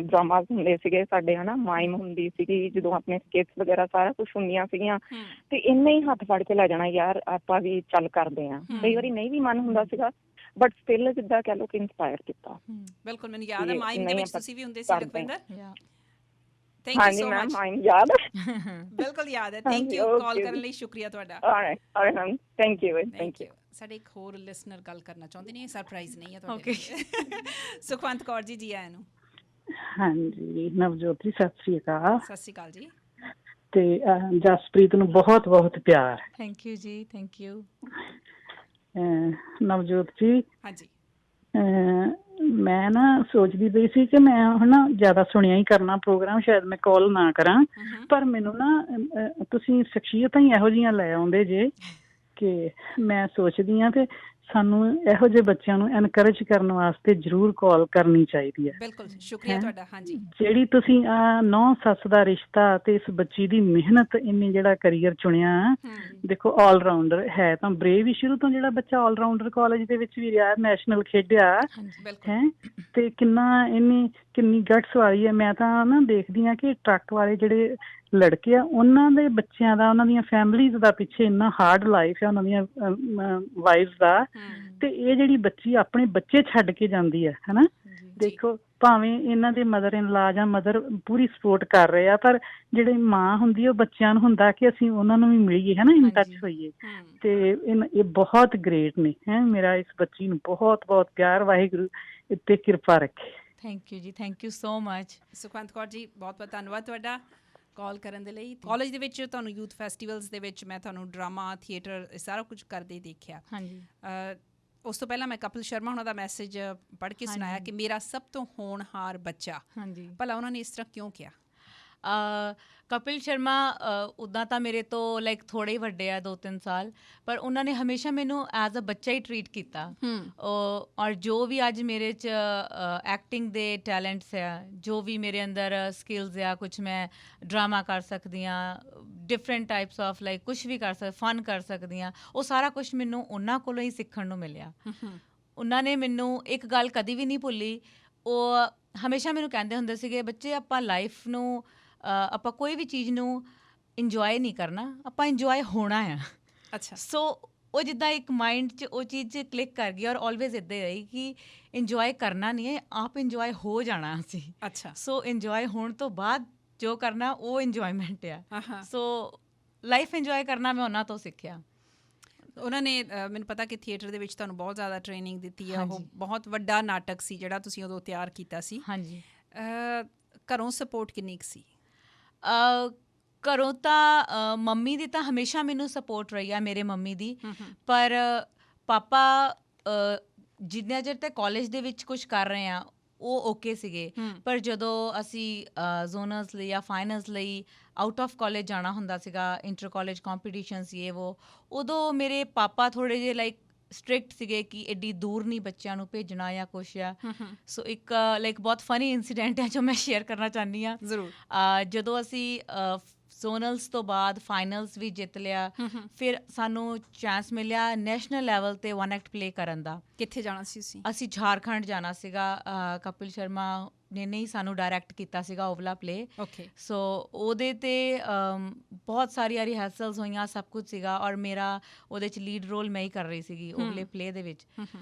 [SPEAKER 6] ਡਰਾਮਾਸ ਹੁੰਦੇ ਸੀਗੇ ਸਾਡੇ ਹਨਾ, ਮਾਈਮ ਹੁੰਦੀ ਸੀਗੀ, ਜਦੋਂ ਆਪਣੇ ਸਕਿੱਟਸ ਵਗੈਰਾ ਸਾਰਾ ਕੁਛ ਹੁੰਦੀਆਂ ਸੀਗੀਆਂ, ਤੇ ਇੰਨੇ ਹੀ ਹੱਥ ਫੜ ਕੇ ਲੈ ਜਾਣਾ, ਯਾਰ ਆਪਾਂ ਵੀ ਚੱਲ ਕਰਦੇ ਹਾਂ। ਕਈ ਵਾਰੀ ਨਹੀਂ ਵੀ ਮਨ ਹੁੰਦਾ ਸੀਗਾ, ਬਟ ਸਟਿਲ ਜਿੱਦਾਂ ਕਹਿ ਲਓ ਕਿ ਇੰਸਪਾਇਰ ਕੀਤਾ।
[SPEAKER 1] ਬਿਲਕੁਲ, ਮੈਨੂੰ ਯਾਦ ਹੈ ਮਾਈਮ ਦੇ ਵਿੱਚ ਤੁਸੀਂ ਵੀ ਹੁੰਦੇ ਸੀ Lakhwinder. Thank you so much.
[SPEAKER 6] Mime ਯਾਦ
[SPEAKER 1] ਬਿਲਕੁਲ ਯਾਦ ਹੈ। ਥੈਂਕ ਯੂ, ਕਾਲ ਕਰਨ ਲਈ ਸ਼ੁਕਰੀਆ ਤੁਹਾਡਾ।
[SPEAKER 6] Thank you.
[SPEAKER 1] ਸਾਡੇ ਇੱਕ ਹੋਰ ਲਿਸਨਰ ਗੱਲ ਕਰਨਾ ਚਾਹੁੰਦੇ ਨੇ, ਸਰਪ੍ਰਾਈਜ਼ ਨਹੀਂ ਹੈ ਤੁਹਾਡੇ ਲਈ। ਸੁਖਵੰਤ ਕੌਰ ਜੀ, ਜੀ ਆਇਆਂ ਨੂੰ।
[SPEAKER 7] ਹਾਂਜੀ, ਨਵਜੋਤ ਜੀ ਸਤਿ ਸ੍ਰੀ ਅਕਾਲ।
[SPEAKER 1] ਸਤਿ ਸ੍ਰੀ ਅਕਾਲ ਜੀ।
[SPEAKER 7] ਤੇ ਜਸਪ੍ਰੀਤ ਨੂੰ ਬਹੁਤ ਬਹੁਤ ਪਿਆਰ।
[SPEAKER 2] Thank you ji, thank you.
[SPEAKER 7] Navjot ਜੀ,
[SPEAKER 1] ਹਾਂਜੀ,
[SPEAKER 7] ਮੈਂ ਨਾ ਸੋਚਦੀ ਪਈ ਸੀ ਕਿ ਮੈਂ ਹੁਣ ਨਾ ਜ਼ਿਆਦਾ ਸੁਣਿਆ ਹੀ ਕਰਨਾ ਪ੍ਰੋਗਰਾਮ, ਸ਼ਾਇਦ ਮੈਂ ਕਾਲ ਨਾ ਕਰਾਂ, ਪਰ ਮੈਨੂੰ ਨਾ ਤੁਸੀਂ ਸ਼ਖਸੀਅਤਾਂ ਹੀ ਇਹੋ ਜਿਹੀਆਂ ਲੈ ਆਉਂਦੇ ਜੇ ਕਿ ਮੈਂ ਸੋਚਦੀ ਹਾਂ ਕਿ ਸਾਨੂੰ ਇਹੋ ਜਿਹੇ ਬੱਚਿਆਂ ਨੂੰ ਐਨਕਰੇਜ ਕਰਨ ਵਾਸਤੇ ਜ਼ਰੂਰ ਕਾਲ ਕਰਨੀ ਚਾਹੀਦੀ ਹੈ।
[SPEAKER 1] ਬਿਲਕੁਲ, ਸ਼ੁਕਰੀਆ ਤੁਹਾਡਾ। ਹਾਂਜੀ,
[SPEAKER 7] ਜਿਹੜੀ ਤੁਸੀਂ ਨੌ ਸੱਸ ਦਾ ਰਿਸ਼ਤਾ ਤੇ ਇਸ ਬੱਚੀ ਦੀ ਮਿਹਨਤ, ਇਹਨੇ ਜਿਹੜਾ ਕਰੀਅਰ ਚੁਣਿਆ, ਦੇਖੋ ਆਲਰਾਊਂਡਰ ਹੈ ਤਾਂ ਬਰੇਵ ਹੀ ਸ਼ੁਰੂ ਤੋਂ, ਜਿਹੜਾ ਬੱਚਾ ਆਲਰਾਊਂਡਰ ਕਾਲਜ ਦੇ ਵਿੱਚ ਵੀ ਰਿਹਾ, ਨੈਸ਼ਨਲ ਖੇਡਿਆ ਹੈ, ਤੇ ਕਿੰਨੀ ਗਟਸ ਵਾਲੀ ਹੈ। ਮੈਂ ਤਾਂ ਨਾ ਦੇਖਦੀ ਹਾਂ ਕਿ ਟਰੱਕ ਵਾਲੇ ਜਿਹੜੇ ਲੜਕੇ ਆ, ਉਹਨਾਂ ਦੇ ਬੱਚਿਆਂ ਦਾ, ਉਹਨਾਂ ਦੀਆਂ ਫੈਮਲੀਜ਼ ਦਾ ਪਿੱਛੇ ਇੰਨਾ ਹਾਰਡ ਲਾਈਫ ਹੈ ਉਹਨਾਂ ਦੀਆਂ ਵਾਈਫ ਦਾ, ਤੇ ਇਹ ਜਿਹੜੀ ਬੱਚੀ ਆਪਣੇ ਬੱਚੇ ਛੱਡ ਕੇ ਜਾਂਦੀ ਹੈ ਹਨਾ। ਦੇਖੋ ਭਾਵੇਂ ਇਹਨਾਂ ਦੇ ਮਦਰ ਇਨ ਲਾ ਜਾਂ ਮਦਰ ਪੂਰੀ ਸਪੋਰਟ ਕਰ ਰਹੇ ਆ, ਪਰ ਜਿਹੜੀ ਮਾਂ ਹੁੰਦੀ ਉਹ ਬੱਚਿਆਂ ਨੂੰ ਹੁੰਦਾ ਕਿ ਅਸੀਂ ਉਹਨਾਂ ਨੂੰ ਵੀ ਮਿਲੀਏ ਹਨਾ, ਇਨ ਟੱਚ ਹੋਈਏ, ਤੇ ਇਹ ਬਹੁਤ ਗ੍ਰੇਟ ਨੇ। ਮੇਰਾ ਇਸ ਬੱਚੀ ਨੂੰ ਬਹੁਤ ਬਹੁਤ ਪਿਆਰ, ਵਾਹਿਗੁਰੂ ਇੱਥੇ ਕਿਰਪਾ ਰੱਖੇ।
[SPEAKER 2] Thank you ji, thank you so much.
[SPEAKER 1] Sukhwant Kaur ji, ਬਹੁਤ ਬਹੁਤ ਧੰਨਵਾਦ ਤੁਹਾਡਾ ਕਾਲ ਕਰਨ ਦੇ ਲਈ। ਕਾਲਜ ਦੇ ਵਿੱਚ ਤੁਹਾਨੂੰ ਯੂਥ ਫੈਸਟੀਵਲਸ ਦੇ ਵਿੱਚ ਮੈਂ ਤੁਹਾਨੂੰ ਡਰਾਮਾ, ਥੀਏਟਰ, ਸਾਰਾ ਕੁਝ ਕਰਦੇ ਦੇਖਿਆ। ਹਾਂਜੀ, ਉਸ ਤੋਂ ਪਹਿਲਾਂ ਮੈਂ ਕਪਿਲ ਸ਼ਰਮਾ ਉਹਨਾਂ ਦਾ ਮੈਸੇਜ ਪੜ੍ਹ ਕੇ ਸੁਣਾਇਆ ਕਿ ਮੇਰਾ ਸਭ ਤੋਂ ਹੋਣਹਾਰ ਬੱਚਾ। ਹਾਂਜੀ, ਭਲਾ ਉਹਨਾਂ ਨੇ ਇਸ ਤਰ੍ਹਾਂ ਕਿਉਂ ਕਿਹਾ?
[SPEAKER 2] ਕਪਿਲ ਸ਼ਰਮਾ ਉੱਦਾਂ ਤਾਂ ਮੇਰੇ ਤੋਂ ਲਾਈਕ ਥੋੜ੍ਹੇ ਹੀ ਵੱਡੇ ਆ, 2-3 ਸਾਲ, ਪਰ ਉਹਨਾਂ ਨੇ ਹਮੇਸ਼ਾ ਮੈਨੂੰ ਐਜ਼ ਅ ਬੱਚਾ ਹੀ ਟਰੀਟ ਕੀਤਾ। ਔਰ ਜੋ ਵੀ ਅੱਜ ਮੇਰੇ 'ਚ ਐਕਟਿੰਗ ਦੇ ਟੈਲੈਂਟਸ ਆ, ਜੋ ਵੀ ਮੇਰੇ ਅੰਦਰ ਸਕਿੱਲਸ ਆ, ਕੁਛ ਮੈਂ ਡਰਾਮਾ ਕਰ ਸਕਦੀ ਹਾਂ, ਡਿਫਰੈਂਟ ਟਾਈਪਸ ਆਫ ਲਾਈਕ ਕੁਛ ਵੀ ਫਨ ਕਰ ਸਕਦੀ ਹਾਂ, ਉਹ ਸਾਰਾ ਕੁਛ ਮੈਨੂੰ ਉਹਨਾਂ ਕੋਲੋਂ ਹੀ ਸਿੱਖਣ ਨੂੰ ਮਿਲਿਆ। ਉਹਨਾਂ ਨੇ ਮੈਨੂੰ ਇੱਕ ਗੱਲ ਕਦੀ ਵੀ ਨਹੀਂ ਭੁੱਲੀ, ਉਹ ਹਮੇਸ਼ਾ ਮੈਨੂੰ ਕਹਿੰਦੇ ਹੁੰਦੇ ਸੀਗੇ, ਬੱਚੇ ਆਪਾਂ ਲਾਈਫ ਨੂੰ ਆਪਾਂ ਕੋਈ ਵੀ ਚੀਜ਼ ਨੂੰ ਇੰਜੋਏ ਨਹੀਂ ਕਰਨਾ, ਆਪਾਂ ਇੰਜੋਏ ਹੋਣਾ ਆ। ਅੱਛਾ, ਸੋ ਉਹ ਜਿੱਦਾਂ ਇੱਕ ਮਾਈਂਡ 'ਚ ਉਹ ਚੀਜ਼ ਕਲਿੱਕ ਕਰ ਗਈ, ਔਰ ਆਲਵੇਜ਼ ਇੱਦਾਂ ਰਹੀ ਕਿ ਇੰਜੋਏ ਕਰਨਾ ਨਹੀਂ ਹੈ, ਆਪ ਇੰਜੋਏ ਹੋ ਜਾਣਾ ਅਸੀਂ। ਅੱਛਾ, ਸੋ ਇੰਜੋਏ ਹੋਣ ਤੋਂ ਬਾਅਦ ਜੋ ਕਰਨਾ ਉਹ ਇੰਜੋਏਮੈਂਟ ਆ। ਸੋ ਲਾਈਫ ਇੰਜੋਏ ਕਰਨਾ ਮੈਂ ਉਹਨਾਂ ਤੋਂ ਸਿੱਖਿਆ।
[SPEAKER 1] ਉਹਨਾਂ ਨੇ ਮੈਨੂੰ ਪਤਾ ਕਿ ਥੀਏਟਰ ਦੇ ਵਿੱਚ ਤੁਹਾਨੂੰ ਬਹੁਤ ਜ਼ਿਆਦਾ ਟ੍ਰੇਨਿੰਗ ਦਿੱਤੀ ਹੈ। ਉਹ ਬਹੁਤ ਵੱਡਾ ਨਾਟਕ ਸੀ ਜਿਹੜਾ ਤੁਸੀਂ ਉਦੋਂ ਤਿਆਰ ਕੀਤਾ ਸੀ। ਹਾਂਜੀ, ਘਰੋਂ ਸਪੋਰਟ ਕਿੰਨੀ ਕੁ ਸੀ?
[SPEAKER 2] ਘਰੋਂ ਤਾਂ ਮੰਮੀ ਦੀ ਤਾਂ ਹਮੇਸ਼ਾ ਮੈਨੂੰ ਸਪੋਰਟ ਰਹੀ ਆ, ਮੇਰੇ ਮੰਮੀ ਦੀ, ਪਰ ਪਾਪਾ ਜਿੰਨਾ ਚਿਰ ਤੇ ਕਾਲਜ ਦੇ ਵਿੱਚ ਕੁਛ ਕਰ ਰਹੇ ਆ ਉਹ ਓਕੇ ਸੀਗੇ, ਪਰ ਜਦੋਂ ਅਸੀਂ ਜ਼ੋਨਲਸ ਲਈ ਜਾਂ ਫਾਈਨਲਸ ਲਈ ਆਊਟ ਆਫ ਕਾਲਜ ਜਾਣਾ ਹੁੰਦਾ ਸੀਗਾ, ਇੰਟਰ ਕਾਲਜ ਕੰਪੀਟੀਸ਼ਨਸ ਇਹ ਵੋ, ਉਦੋਂ ਮੇਰੇ ਪਾਪਾ ਥੋੜ੍ਹੇ ਜਿਹੇ ਲਾਈਕ ਸਟ੍ਰਿਕਟ ਸੀਗੇ ਕਿ ਐਡੀ ਦੂਰ ਨਹੀਂ ਬੱਚਿਆਂ ਨੂੰ ਭੇਜਣਾ ਜਾਂ ਕੁਛ ਆ। ਸੋ ਇੱਕ ਲਾਈਕ ਬਹੁਤ ਫਨੀ ਇੰਸੀਡੈਂਟ ਹੈ ਜੋ ਮੈਂ ਸ਼ੇਅਰ ਕਰਨਾ ਚਾਹੁੰਦੀ ਹਾਂ। ਜ਼ਰੂਰ। ਜਦੋਂ ਅਸੀਂ ਜ਼ੋਨਲਸ ਤੋਂ ਬਾਅਦ ਫਾਈਨਲਸ ਵੀ ਜਿੱਤ ਲਿਆ, ਫਿਰ ਸਾਨੂੰ ਚਾਂਸ ਮਿਲਿਆ ਨੈਸ਼ਨਲ ਲੈਵਲ 'ਤੇ 1 ਐਕਟ ਪਲੇ ਕਰਨ ਦਾ।
[SPEAKER 1] ਕਿੱਥੇ ਜਾਣਾ ਸੀ ਤੁਸੀਂ?
[SPEAKER 2] ਅਸੀਂ ਝਾਰਖੰਡ ਜਾਣਾ ਸੀਗਾ। ਕਪਿਲ ਸ਼ਰਮਾ ਨੇ ਹੀ ਸਾਨੂੰ ਡਾਇਰੈਕਟ ਕੀਤਾ ਸੀਗਾ ਓਵਲਾ ਪਲੇ।
[SPEAKER 1] ਓਕੇ।
[SPEAKER 2] ਸੋ ਉਹਦੇ 'ਤੇ ਬਹੁਤ ਸਾਰੀਆਂ ਰਿਹਰਸਲਸ ਹੋਈਆਂ, ਸਭ ਕੁਝ ਸੀਗਾ, ਔਰ ਮੇਰਾ ਉਹਦੇ 'ਚ ਲੀਡ ਰੋਲ ਮੈਂ ਹੀ ਕਰ ਰਹੀ ਸੀਗੀ ਓਵਲੇ ਪਲੇ ਦੇ ਵਿੱਚ।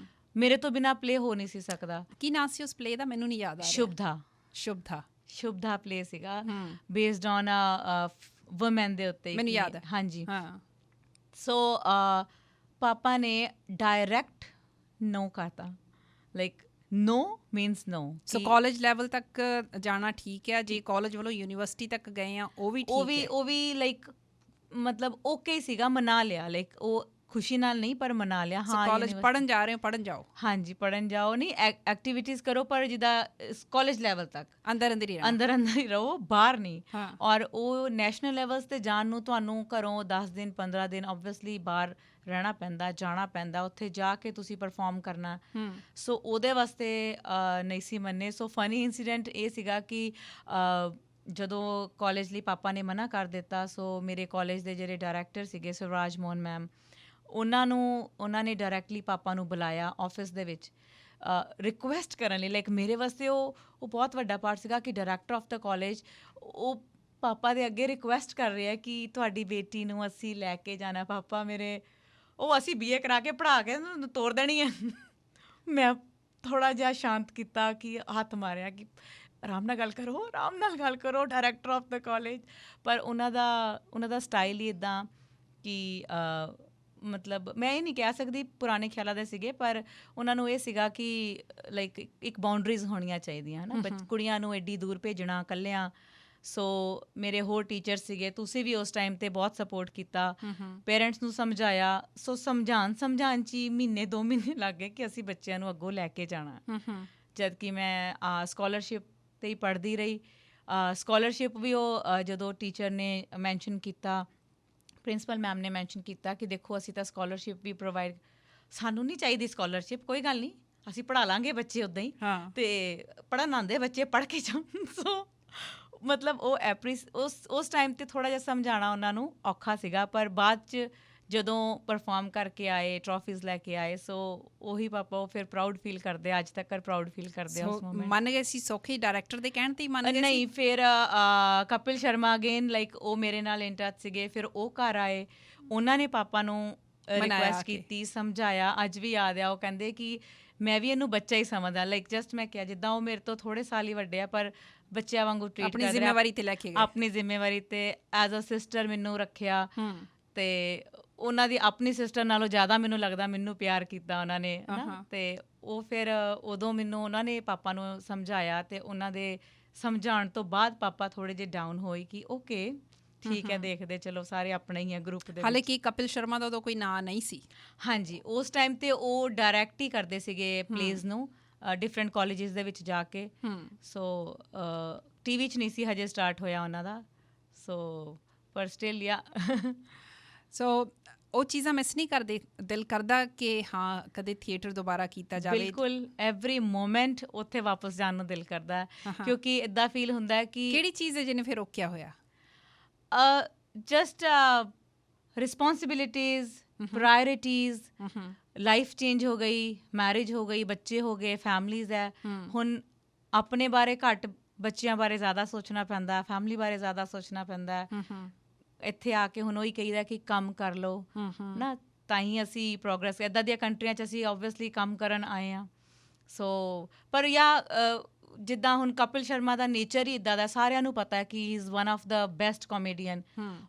[SPEAKER 2] ਮੇਰੇ ਤੋਂ ਬਿਨਾਂ ਪਲੇ ਹੋ ਨਹੀਂ ਸੀ ਸਕਦਾ।
[SPEAKER 1] ਕੀ ਨਾਮ ਸੀ ਉਸ ਪਲੇ ਦਾ? ਮੈਨੂੰ ਨਹੀਂ ਯਾਦ ਆ ਰਿਹਾ।
[SPEAKER 2] ਸ਼ੁਭਦਾ ਪਲੇ ਸੀਗਾ, ਬੇਸਡ ਔਨ ਵੂਮਨ ਦੇ ਉੱਤੇ।
[SPEAKER 1] ਮੈਨੂੰ ਯਾਦ ਹੈ।
[SPEAKER 2] ਹਾਂਜੀ। ਸੋ ਪਾਪਾ ਨੇ ਡਾਇਰੈਕਟ ਨੋ ਕਰਤਾ, ਲਾਈਕ no means no।
[SPEAKER 1] ਸੋ ਕਾਲਜ ਲੈਵਲ ਤੱਕ ਜਾਣਾ ਠੀਕ ਹੈ, ਜੇ ਕਾਲਜ ਵੱਲੋਂ ਯੂਨੀਵਰਸਿਟੀ ਤੱਕ ਗਏ ਆ ਉਹ ਵੀ ਠੀਕ ਹੈ?
[SPEAKER 2] ਉਹ ਵੀ ਲਾਈਕ ਮਤਲਬ ਓਕੇ ਸੀਗਾ, ਮਨਾ ਲਿਆ, ਲਾਈਕ ਉਹ ਖੁਸ਼ੀ ਨਾਲ ਨਹੀਂ ਪਰ ਮਨਾ ਲਿਆ। ਹਾਂ,
[SPEAKER 1] ਕਾਲਜ ਪੜ੍ਹਨ ਜਾ ਰਹੇ ਹੋ, ਪੜ੍ਹਨ ਜਾਓ।
[SPEAKER 2] ਹਾਂਜੀ, ਪੜ੍ਹਨ ਜਾਓ, ਨਹੀਂ ਐਕਟੀਵਿਟੀਜ਼ ਕਰੋ, ਪਰ ਜਿੱਦਾਂ ਕਾਲਜ ਲੈਵਲ ਤੱਕ ਅੰਦਰ ਹੀ ਰਹੋ, ਬਾਹਰ ਨਹੀਂ। ਔਰ ਉਹ ਨੈਸ਼ਨਲ ਲੈਵਲਸ 'ਤੇ ਜਾਣ ਨੂੰ ਤੁਹਾਨੂੰ ਘਰੋਂ 10 ਦਿਨ 15 ਦਿਨ ਓਬਵੀਅਸਲੀ ਬਾਹਰ ਰਹਿਣਾ ਪੈਂਦਾ, ਜਾਣਾ ਪੈਂਦਾ, ਉੱਥੇ ਜਾ ਕੇ ਤੁਸੀਂ ਪਰਫਾਰਮ ਕਰਨਾ। ਸੋ ਉਹਦੇ ਵਾਸਤੇ ਨਹੀਂ ਸੀ ਮੰਨੇ। ਸੋ ਫਨੀ ਇੰਸੀਡੈਂਟ ਇਹ ਸੀਗਾ ਕਿ ਜਦੋਂ ਕਾਲਜ ਲਈ ਪਾਪਾ ਨੇ ਮਨਾ ਕਰ ਦਿੱਤਾ, ਸੋ ਮੇਰੇ ਕਾਲਜ ਦੇ ਜਿਹੜੇ ਡਾਇਰੈਕਟਰ ਸੀਗੇ ਸਵਰਾਜ ਮੋਹਨ ਮੈਮ, ਉਹਨਾਂ ਨੇ ਡਾਇਰੈਕਟਲੀ ਪਾਪਾ ਨੂੰ ਬੁਲਾਇਆ ਆਫਿਸ ਦੇ ਵਿੱਚ ਰਿਕੁਐਸਟ ਕਰਨ ਲਈ। ਲਾਈਕ ਮੇਰੇ ਵਾਸਤੇ ਉਹ ਬਹੁਤ ਵੱਡਾ ਪਾਰਟ ਸੀਗਾ ਕਿ ਡਾਇਰੈਕਟਰ ਆਫ ਦਾ ਕਾਲਜ ਉਹ ਪਾਪਾ ਦੇ ਅੱਗੇ ਰਿਕੁਐਸਟ ਕਰ ਰਿਹਾ ਕਿ ਤੁਹਾਡੀ ਬੇਟੀ ਨੂੰ ਅਸੀਂ ਲੈ ਕੇ ਜਾਣਾ। ਪਾਪਾ ਮੇਰੇ, ਉਹ ਅਸੀਂ BA ਕਰਾ ਕੇ ਪੜ੍ਹਾ ਕੇ ਤੋਰ ਦੇਣੀ ਹੈ। ਮੈਂ ਥੋੜ੍ਹਾ ਜਿਹਾ ਸ਼ਾਂਤ ਕੀਤਾ, ਕਿ ਹੱਥ ਮਾਰਿਆ ਕਿ ਆਰਾਮ ਨਾਲ ਗੱਲ ਕਰੋ ਡਾਇਰੈਕਟਰ ਆਫ ਦਾ ਕਾਲਜ। ਪਰ ਉਹਨਾਂ ਦਾ ਸਟਾਈਲ ਹੀ ਇੱਦਾਂ ਕਿ ਮਤਲਬ ਮੈਂ ਇਹ ਨਹੀਂ ਕਹਿ ਸਕਦੀ ਪੁਰਾਣੇ ਖਿਆਲਾਂ ਦੇ ਸੀਗੇ, ਪਰ ਉਹਨਾਂ ਨੂੰ ਇਹ ਸੀਗਾ ਕਿ ਲਾਈਕ ਇੱਕ ਬਾਊਂਡਰੀਜ਼ ਹੋਣੀਆਂ ਚਾਹੀਦੀਆਂ ਹੈ ਨਾ, ਕੁੜੀਆਂ ਨੂੰ ਐਡੀ ਦੂਰ ਭੇਜਣਾ ਇਕੱਲਿਆਂ। ਸੋ ਮੇਰੇ ਹੋਰ ਟੀਚਰ ਸੀਗੇ, ਤੁਸੀਂ ਵੀ ਉਸ ਟਾਈਮ 'ਤੇ ਬਹੁਤ ਸਪੋਰਟ ਕੀਤਾ, ਪੇਰੈਂਟਸ ਨੂੰ ਸਮਝਾਇਆ। ਸੋ ਸਮਝਾਉਣ 'ਚ ਹੀ 1-2 ਮਹੀਨੇ ਲੱਗ ਗਏ ਕਿ ਅਸੀਂ ਬੱਚਿਆਂ ਨੂੰ ਅੱਗੋਂ ਲੈ ਕੇ ਜਾਣਾ। ਜਦ ਕਿ ਮੈਂ ਸਕਾਲਰਸ਼ਿਪ 'ਤੇ ਹੀ ਪੜ੍ਹਦੀ ਰਹੀ। ਸਕਾਲਰਸ਼ਿਪ ਵੀ ਉਹ ਜਦੋਂ ਟੀਚਰ ਨੇ ਮੈਂਸ਼ਨ ਕੀਤਾ, ਪ੍ਰਿੰਸੀਪਲ ਮੈਮ ਨੇ ਮੈਂਸ਼ਨ ਕੀਤਾ ਕਿ ਦੇਖੋ ਅਸੀਂ ਤਾਂ ਸਕਾਲਰਸ਼ਿਪ ਵੀ ਪ੍ਰੋਵਾਈਡ, ਸਾਨੂੰ ਨਹੀਂ ਚਾਹੀਦੀ ਸਕਾਲਰਸ਼ਿਪ, ਕੋਈ ਗੱਲ ਨਹੀਂ ਅਸੀਂ ਪੜ੍ਹਾ ਲਾਂਗੇ ਬੱਚੇ ਉੱਦਾਂ ਹੀ, ਅਤੇ ਪੜ੍ਹਨ ਆਉਂਦੇ ਬੱਚੇ ਪੜ੍ਹ ਕੇ ਜਾਣ। ਸੋ ਮਤਲਬ ਉਹ ਉਸ ਟਾਈਮ 'ਤੇ ਥੋੜ੍ਹਾ ਜਿਹਾ ਸਮਝਾਉਣਾ ਉਹਨਾਂ ਨੂੰ ਔਖਾ ਸੀਗਾ, ਪਰ ਬਾਅਦ 'ਚ ਜਦੋਂ ਪਰਫਾਰਮ ਕਰਕੇ ਆਏ, ਟਰੋਫੀਜ਼ ਲੈ ਕੇ ਆਏ, ਸੋ ਉਹੀ ਪਾਪਾ ਉਹ ਫਿਰ ਪ੍ਰਾਊਡ ਫੀਲ ਕਰਦੇ, ਅੱਜ ਤੱਕ ਪ੍ਰਾਊਡ ਫੀਲ ਕਰਦੇ ਉਸ ਮੋਮੈਂਟ।
[SPEAKER 1] ਮੰਨ ਗਏ ਸੀ ਸੌਖੀ ਡਾਇਰੈਕਟਰ ਦੇ ਕਹਿਣ 'ਤੇ ਹੀ ਮੰਨ ਗਏ?
[SPEAKER 2] ਨਹੀਂ, ਫਿਰ ਕਪਿਲ ਸ਼ਰਮਾ ਅਗੇਨ, ਲਾਈਕ ਉਹ ਮੇਰੇ ਨਾਲ ਇਨ ਟੱਚ ਸੀਗੇ। ਫਿਰ ਉਹ ਘਰ ਆਏ, ਉਹਨਾਂ ਨੇ ਪਾਪਾ ਨੂੰ ਰਿਕੁਐਸਟ ਕੀਤੀ, ਸਮਝਾਇਆ। ਅੱਜ ਵੀ ਯਾਦ ਆ, ਉਹ ਕਹਿੰਦੇ ਕਿ ਮੈਂ ਵੀ ਇਹਨੂੰ ਬੱਚਾ ਹੀ ਸਮਝਦਾ, ਲਾਈਕ ਜਸਟ ਮੈਂ ਕਿਹਾ ਜਿੱਦਾਂ ਉਹ ਮੇਰੇ ਤੋਂ ਥੋੜ੍ਹੇ ਸਾਲ ਹੀ ਵੱਡੇ ਆ, ਪਰ ਬੱਚਿਆਂ ਵਾਂਗੂ ਟ੍ਰੀਟ
[SPEAKER 1] ਆਪਣੀ ਜ਼ਿੰਮੇਵਾਰੀ 'ਤੇ ਲੈ ਕੇ ਗਏ,
[SPEAKER 2] ਆਪਣੀ ਜ਼ਿੰਮੇਵਾਰੀ 'ਤੇ ਐਜ਼ ਅ ਸਿਸਟਰ ਮੈਨੂੰ ਰੱਖਿਆ। ਅਤੇ ਉਹਨਾਂ ਦੀ ਆਪਣੀ ਸਿਸਟਰ ਨਾਲੋਂ ਜ਼ਿਆਦਾ ਮੈਨੂੰ ਲੱਗਦਾ ਮੈਨੂੰ ਪਿਆਰ ਕੀਤਾ ਉਹਨਾਂ ਨੇ ਨਾ। ਅਤੇ ਉਹ ਫਿਰ ਉਦੋਂ ਮੈਨੂੰ ਉਹਨਾਂ ਨੇ ਪਾਪਾ ਨੂੰ ਸਮਝਾਇਆ, ਅਤੇ ਉਹਨਾਂ ਦੇ ਸਮਝਾਉਣ ਤੋਂ ਬਾਅਦ ਪਾਪਾ ਥੋੜ੍ਹੇ ਜਿਹੇ ਡਾਊਨ ਹੋਏ ਕਿ ਓਕੇ ਠੀਕ ਹੈ, ਦੇਖਦੇ ਚਲੋ ਸਾਰੇ ਆਪਣੇ ਹੀ ਹੈ ਗਰੁੱਪ ਦੇ।
[SPEAKER 1] ਹਾਲਾਂਕਿ ਕਪਿਲ ਸ਼ਰਮਾ ਦਾ ਉਦੋਂ ਕੋਈ ਨਾਂ ਨਹੀਂ ਸੀ।
[SPEAKER 2] ਹਾਂਜੀ, ਉਸ ਟਾਈਮ 'ਤੇ ਉਹ ਡਾਇਰੈਕਟ ਹੀ ਕਰਦੇ ਸੀਗੇ ਪਲੇਜ਼ ਨੂੰ ਡਿਫਰੈਂਟ ਕਾਲਜਿਸ ਦੇ ਵਿੱਚ ਜਾ ਕੇ। ਸੋ TV 'ਚ ਨਹੀਂ ਸੀ ਹਜੇ ਸਟਾਰਟ ਹੋਇਆ ਉਹਨਾਂ ਦਾ। ਸੋ ਪਰ ਸਟਿਲ ਯਾ
[SPEAKER 1] ਸੋ ਉਹ ਚੀਜ਼ਾਂ ਮਿਸ ਨਹੀਂ ਕਰਦੇ? ਦਿਲ ਕਰਦਾ ਕਿ ਹਾਂ ਕਦੇ ਥੀਏਟਰ ਦੁਬਾਰਾ ਕੀਤਾ ਜਾਵੇ?
[SPEAKER 2] ਬਿਲਕੁਲ, ਐਵਰੀ ਮੋਮੈਂਟ ਉੱਥੇ ਵਾਪਸ ਜਾਣ ਨੂੰ ਦਿਲ ਕਰਦਾ ਹੈ, ਕਿਉਂਕਿ ਇੱਦਾਂ ਫੀਲ ਹੁੰਦਾ ਹੈ ਕਿ
[SPEAKER 1] ਕਿਹੜੀ ਚੀਜ਼ ਹੈ ਜਿਹਨੇ ਫਿਰ ਰੋਕਿਆ ਹੋਇਆ?
[SPEAKER 2] ਜਸਟ ਰਿਸਪੌਂਸਿਬਿਲਿਟੀਜ਼, ਪ੍ਰਾਇਰਿਟੀਜ਼, ਲਾਈਫ ਚੇਂਜ ਹੋ ਗਈ, ਮੈਰਿਜ ਹੋ ਗਈ, ਬੱਚੇ ਹੋ ਗਏ, ਫੈਮਲੀਜ਼ ਹੈ। ਹੁਣ ਆਪਣੇ ਬਾਰੇ ਘੱਟ, ਬੱਚਿਆਂ ਬਾਰੇ ਜ਼ਿਆਦਾ ਸੋਚਣਾ ਪੈਂਦਾ, ਫੈਮਲੀ ਬਾਰੇ ਜ਼ਿਆਦਾ ਸੋਚਣਾ ਪੈਂਦਾ। ਇੱਥੇ ਆ ਕੇ ਹੁਣ ਉਹੀ ਕਹੀਦਾ ਕਿ ਕੰਮ ਕਰ ਲਓ ਨਾ, ਤਾਂ ਹੀ ਅਸੀਂ ਪ੍ਰੋਗਰੈਸ। ਇੱਦਾਂ ਦੀਆਂ ਕੰਟਰੀਆਂ 'ਚ ਅਸੀਂ ਓਬਵੀਅਸਲੀ ਕੰਮ ਕਰਨ ਆਏ ਹਾਂ। ਸੋ ਪਰ ਜਿੱਦਾਂ ਹੁਣ ਕਪਿਲ ਸ਼ਰਮਾ ਦਾ ਨੇਚਰ ਹੀ ਇੱਦਾਂ ਦਾ, ਸਾਰਿਆਂ ਨੂੰ ਪਤਾ ਹੈ ਕਿ ਹੀ is one of the best comedian,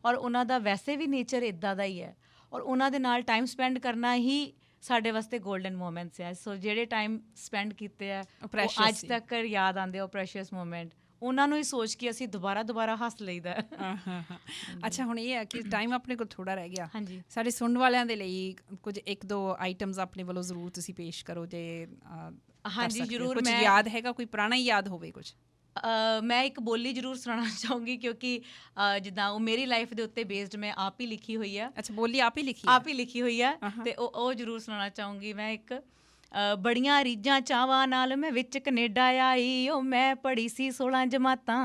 [SPEAKER 2] ਔਰ ਉਹਨਾਂ ਦਾ ਵੈਸੇ ਵੀ ਨੇਚਰ ਇੱਦਾਂ ਦਾ ਹੀ ਹੈ, ਔਰ ਉਹਨਾਂ ਦੇ ਨਾਲ ਟਾਈਮ ਸਪੈਂਡ ਕਰਨਾ ਹੀ ਸਾਡੇ ਵਾਸਤੇ ਗੋਲਡਨ ਮੋਮੈਂਟਸ ਹੈ। ਸੋ ਜਿਹੜੇ ਟਾਈਮ ਸਪੈਂਡ ਕੀਤੇ ਆ ਉਹ ਅੱਜ ਤੱਕ ਯਾਦ ਆਉਂਦੇ, ਉਹ ਪ੍ਰੈਸ਼ੀਅਸ ਮੋਮੈਂਟ, ਉਹਨਾਂ ਨੂੰ ਹੀ ਸੋਚ ਕੇ ਅਸੀਂ ਦੁਬਾਰਾ ਹੱਸ ਲਈਦਾ।
[SPEAKER 1] ਅੱਛਾ, ਹੁਣ ਇਹ ਹੈ ਕਿ ਟਾਈਮ ਆਪਣੇ ਕੋਲ ਥੋੜ੍ਹਾ ਰਹਿ ਗਿਆ।
[SPEAKER 2] ਹਾਂਜੀ,
[SPEAKER 1] ਸਾਡੇ ਸੁਣਨ ਵਾਲਿਆਂ ਦੇ ਲਈ ਕੁਝ 1-2 ਆਈਟਮਸ ਆਪਣੇ ਵੱਲੋਂ ਜ਼ਰੂਰ ਤੁਸੀਂ ਪੇਸ਼ ਕਰੋ ਜੇ।
[SPEAKER 2] ਹਾਂਜੀ ਜ਼ਰੂਰ।
[SPEAKER 1] ਕੁਝ ਯਾਦ ਹੈਗਾ, ਕੋਈ ਪੁਰਾਣਾ ਹੀ ਯਾਦ ਹੋਵੇ ਕੁਝ?
[SPEAKER 2] ਮੈਂ ਇੱਕ ਬੋਲੀ ਜ਼ਰੂਰ ਸੁਣਾਉਣਾ ਚਾਹੂੰਗੀ, ਕਿਉਂਕਿ ਜਿੱਦਾਂ ਉਹ ਮੇਰੀ ਲਾਈਫ ਦੇ ਉੱਤੇ ਬੇਸਡ ਮੈਂ ਆਪ ਹੀ ਲਿਖੀ ਹੋਈ ਆ।
[SPEAKER 1] ਅੱਛਾ, ਬੋਲੀ ਆਪ ਹੀ ਲਿਖੀ
[SPEAKER 2] ਹੋਈ ਆ, ਅਤੇ ਉਹ ਜ਼ਰੂਰ ਸੁਣਾਉਣਾ ਚਾਹੂੰਗੀ ਮੈਂ। ਇੱਕ ਬੜੀਆਂ ਰੀਝਾਂ ਚਾਵਾਂ ਨਾਲ ਮੈਂ ਵਿੱਚ ਕਨੇਡਾ ਆਈ, ਉਹ ਮੈਂ ਪੜ੍ਹੀ ਸੀ 16 ਜਮਾਤਾਂ,